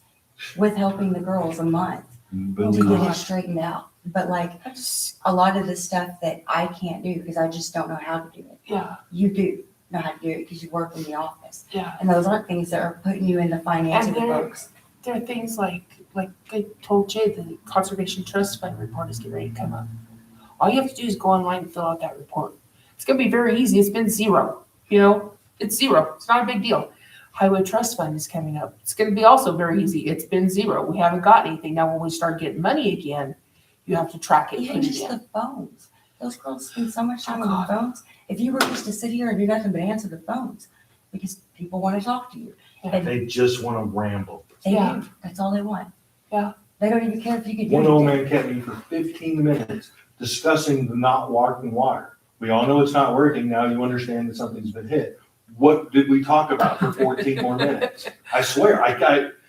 with helping the girls a month But to we get it not. straightened out. But like I just, a lot of the stuff that I can't do because I just don't know how to do it. yeah. You do know how to do it because you work in the office. Yeah. And those aren't things that are putting you in the finance of And the there- books. There are things like I told Jay, the Conservation Trust Fund report is getting ready to come up. All you have to do is go online and fill out that report. It's gonna be very easy. It's been zero, you know, it's zero. It's not a big deal. Highway Trust Fund is coming up. It's gonna be also very easy. It's been zero. We haven't got anything. Now, when we start getting money again, you have to track it, Even put it just in. the phones. Those girls spend so much time Oh, on the God. phones. If you were just to sit here and do nothing but answer the phones, because people want to talk to you. And They just want to ramble. they Yeah. do. That's all they want. Yeah. They don't even care if you could do One old anything. man kept me for 15 minutes discussing the not working water. We all know it's not working. Now you understand that something's been hit. What did we talk about for 14 more minutes? I swear,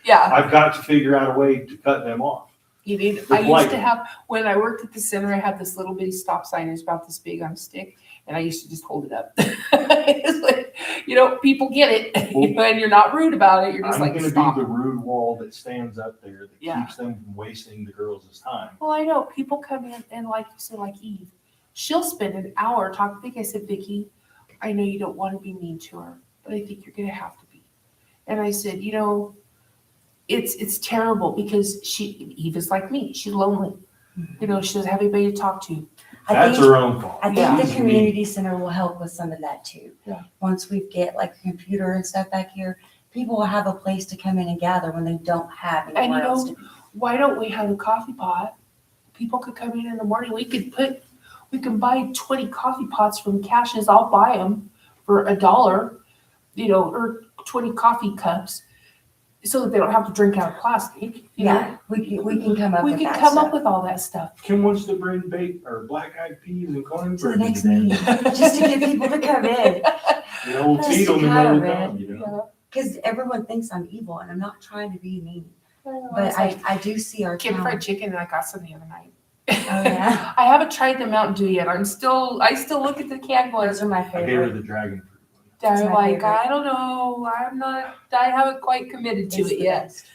Yeah. I've got to figure out a way to cut them off. You need, With I used lighting. to have, when I worked at the center, I had this little bitty stop sign. It was about this big on a stick, and I used to just hold it up. It's like, you know, people get it, and you're not rude about it. You're just I'm like, going to stop. be the rude wall that stands up there that Yeah. keeps them from wasting the girls' time. Well, I know people come in and like you said, like Eve, she'll spend an hour talking. I think I said, Vicki, I know you don't want to be mean to her, but I think you're going to have to be. And I said, you know, it's terrible because Eve is like me. She's lonely. You know, she doesn't have anybody to talk to. That's her own fault. I think Yeah. the community center will help with some of that too. Yeah. Once we get like a computer and stuff back here, people will have a place to come in and gather when they don't have And anywhere you else know, to be. why don't we have a coffee pot? People could come in the morning. We we can buy 20 coffee pots from Cash's, I'll buy them for $1, or 20 coffee cups, so that they don't have to drink out of plastic, you know? Yeah, we can come up We with can that come stuff. up with all that stuff. Kim wants to bring black-eyed peas and corn To the bread next today. meeting, just to get people to come in. You know, we'll Just feed to them and come let it in. down, you know? Because everyone thinks I'm evil, and I'm not trying to be mean. It's But like I do see our Kim town. fried chicken, and I got some the other night. Oh, yeah? I haven't tried the Mountain Dew yet. I still look at the canned ones. Those are my I gave her favorite. the dragon fruit. That's I'm my like, favorite. I don't know. I haven't quite committed to It's it the yet. best.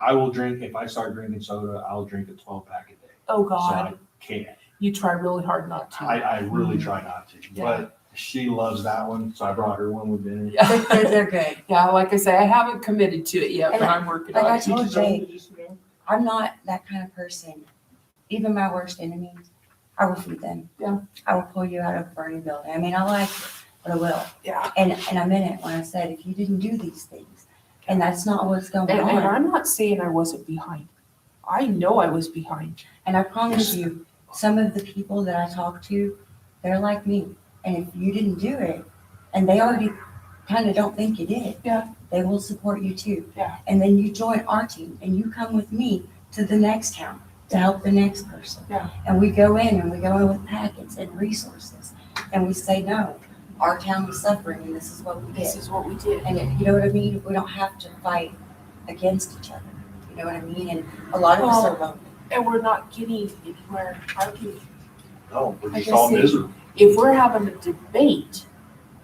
I will drink, if I start drinking soda, I'll drink a 12-pack a day. Oh, So God. I can't. You try really hard not to. I really try not to, Yeah. but she loves that one, so I brought her one with dinner. Yeah. They're good. Yeah, like I say, I haven't committed to it yet, And but I'm working like on I it. told Each his own, Jake, just, you know. I'm not that kind of person. Even my worst enemies, I will feed them. Yeah. I will pull you out of a burning building. I mean, I like it, but I will. Yeah. And I meant it when I said, if you didn't do these things, and that's not what's going And on. I'm not saying I wasn't behind. I know I was behind. And I promise you, some of the people that I talk to, they're like me. And if you didn't do it, and they already kind of don't think you did, Yeah. they will support you too. Yeah. And then you join our team and you come with me to the next town to help the next person. Yeah. And we go in with packets and resources. And we say, no, our town is suffering and this is what we This did. is what we did. And if, you know what I mean? We don't have to fight against each other. You know what I mean? And a lot of us are lonely. And we're not getting anywhere arguing. No, we're Like just I all said, miserable. If we're having a debate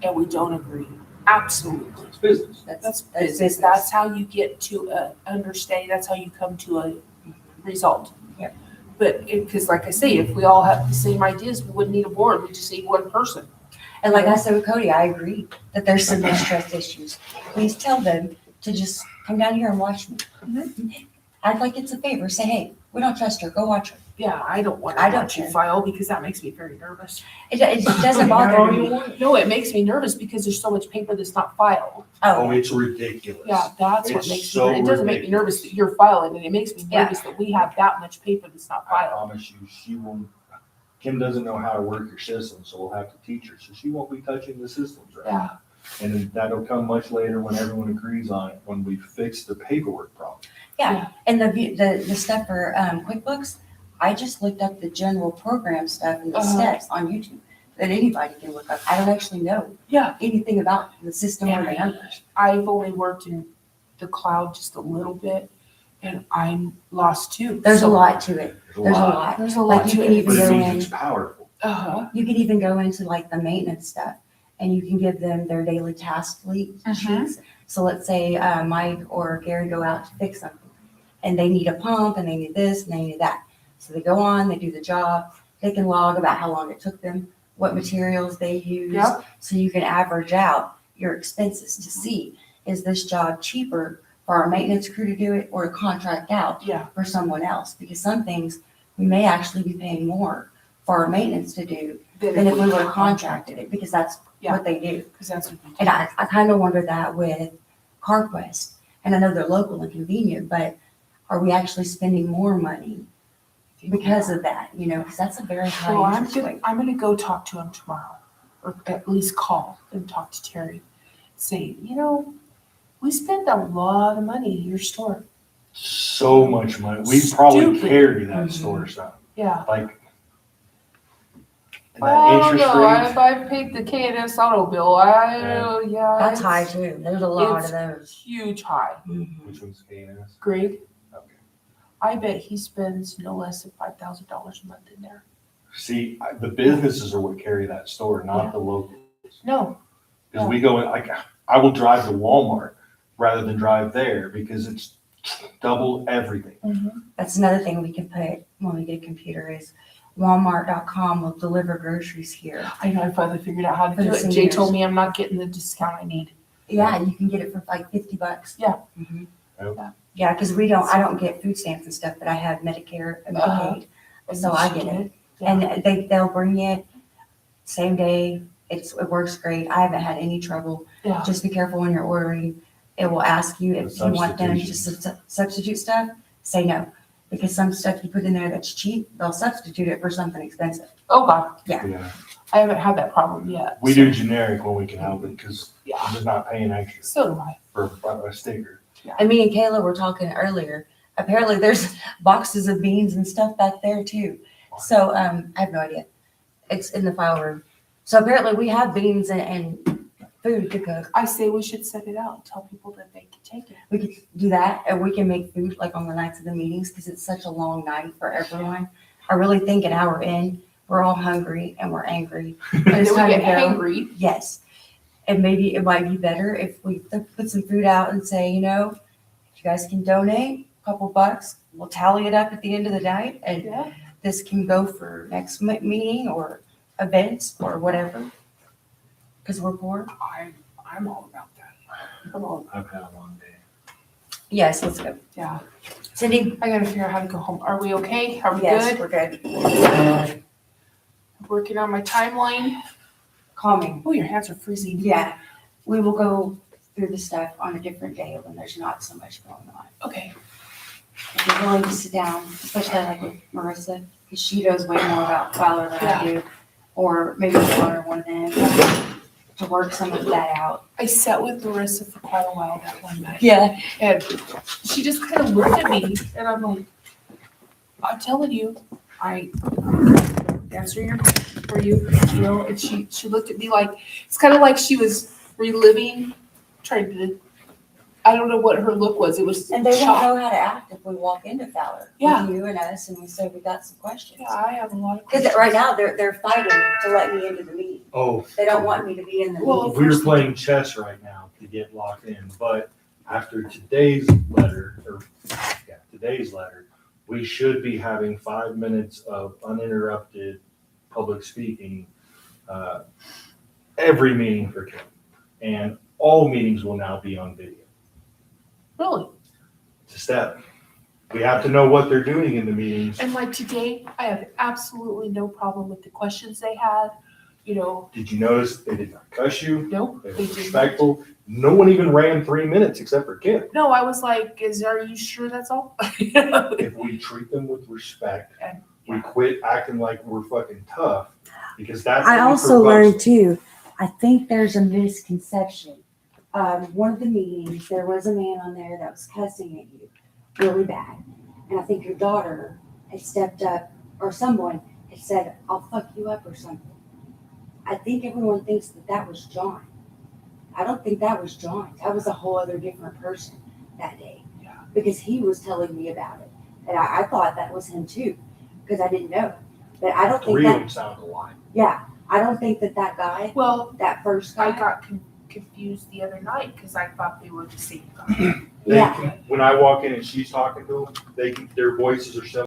and we don't agree, absolutely. It's business. That's business. That's how you get to understand. That's how you come to a result. Yep. But because, like I say, if we all have the same ideas, we wouldn't need a board. We just need one person. And like I said with Cody, I agree that there's some mistrust issues. Please tell them to just come down here and watch me. Act like it's a favor. Say, hey, we don't trust her. Go watch her. Yeah, I don't want I to don't watch you care. file because that makes me very nervous. It doesn't bother me. No, it makes me nervous because there's so much paper that's not filed. Oh, it's ridiculous. Yeah, that's what It's makes so me, it doesn't make me nervous that you're filing, and it makes me Yeah. nervous that we have that much paper that's not I filed. promise you, she won't, Kim doesn't know how to work your system, so we'll have to teach her. So she won't be touching the systems right Yeah. now. And then that'll come much later when everyone agrees on it, when we fix the paperwork problem. Yeah, and the stuff for QuickBooks, I just looked up the general program stuff and the steps on YouTube that anybody can look up. I don't actually know Yeah. anything about the system or the numbers. I've only worked in the cloud just a little bit, and I'm lost too. There's a So- lot to it. There's a lot. There's a Like lot you to can it. even But it go means in. it's powerful. Uh-huh. You can even go into like the maintenance stuff and you can give them their daily task sheets. So let's say Mike or Gary go out to fix something and they need a pump and they need this and they need that. So they go on, they do the job, they can log about how long it took them, what materials they used. Yep. So you can average out your expenses to see, is this job cheaper for our maintenance crew to do it or to contract out Yeah. for someone else? Because some things we may actually be paying more for our maintenance to do than if we would have contracted it, because that's what they do. Because that's what we do. And I kind of wonder that with CarQuest. And I know they're local and convenient, but are we actually spending more money because of that? You know, because that's a very Well, high interest rate. I'm gonna go talk to him tomorrow, or at least call and talk to Terry. Say, we spend a lot of money in your store. So much money. We probably Stupid. carry that store stuff. Yeah. Like, and I don't that interest know, rate. I've paid the K&S auto bill, yeah. That's it's- high too. There's a lot it's of those. Huge high. Which one's K&S? Greg, Okay. I bet he spends no less than $5,000 a month in there. See, the businesses are what carry that store, not the locals. No, Because we go, I will drive to Walmart rather than drive there because it's double everything. That's another thing we can put when we get a computer is Walmart.com will deliver groceries here. I know, I finally figured out how to For do the it. Jay seniors. told me I'm not getting the discount I need. Yeah, you can get it for like $50. Yeah. Yep. Yeah, because I don't get food stamps and stuff, but I have Medicare and Uh-huh. Medicaid, so I get it. Yeah. And they'll bring it same day. It works great. I haven't had any trouble. Yeah. Just be careful when you're ordering. It will ask you if The you want them to substitutions. substitute stuff. Say no. Because some stuff you put in there that's cheap, they'll substitute it for something expensive. Oh, God. Yeah. I haven't had that problem yet. We do generic when we can help it, because Yeah. I'm just not paying extra So do I. for a sticker. And me and Kayla were talking earlier. Apparently there's boxes of beans and stuff back there too. So, I have no idea. It's in the file room. So apparently we have beans and food to cook. I say we should set it out and tell people that they can take it. We could do that, and we can make food like on the nights of the meetings, because it's such a long night for everyone. I really think an hour in, we're all hungry and we're angry. And And it's then we time get to go. hangry. Yes. And maybe it might be better if we put some food out and say, you know, if you guys can donate a couple bucks, we'll tally it up at the end of the night, and Yeah. this can go for next meeting or events or whatever. Because we're poor. I'm all about that. I'm all, I've had a long day. Yes, let's go. yeah. Cindy? I gotta figure out how to go home. Are we okay? Are we Yes, good? we're good. Working on my timeline. Calming. Oh, your hands are freezing. Yeah, we will go through the stuff on a different day when there's not so much going on. Okay. If you're willing to sit down, especially like with Marissa, because she knows way more about Fowler than I do, or maybe Fowler, one of them, to work some of that out. I sat with Marissa for quite a while that one night. Yeah. And she just kind of looked at me and I'm like, I'm telling you, I answering your question for you, you know, and she looked at me like, it's kind of like she was reliving, trying to, I don't know what her look was. It was And they won't shock. know how to act if we walk into Fowler. Yeah. With you and us, and we say we got some questions. Yeah, I have a lot of Because questions. right now, they're fighting to let me into the meeting. Oh. They don't want me to be in the Well, meeting. We're playing chess right now to get locked in, but after today's letter, we should be having 5 minutes of uninterrupted public speaking, every meeting for Kim. And all meetings will now be on video. Really? It's a step. We have to know what they're doing in the meetings. And like today, I have absolutely no problem with the questions they had, you know. Did you notice they did not cuss you? Nope, They were they didn't. respectful. No one even ran 3 minutes except for Kim. No, I was like, are you sure that's all? If we treat them with respect, we quit acting like we're fucking tough, because that's. I what also provokes learned too, I think there's a misconception. One of the meetings, there was a man on there that was cussing at you really bad. And I think your daughter had stepped up, or someone had said, I'll fuck you up or something. I think everyone thinks that that was John. I don't think that was John. That was a whole other different person that day. Yeah. Because he was telling me about it. And I thought that was him too, because I didn't know. But I don't think Three of that, them sound alike. yeah, I don't think that guy, Well, that first I guy. got confused the other night because I thought they were the same guy. When I walk in and she's talking to them, their voices are similar.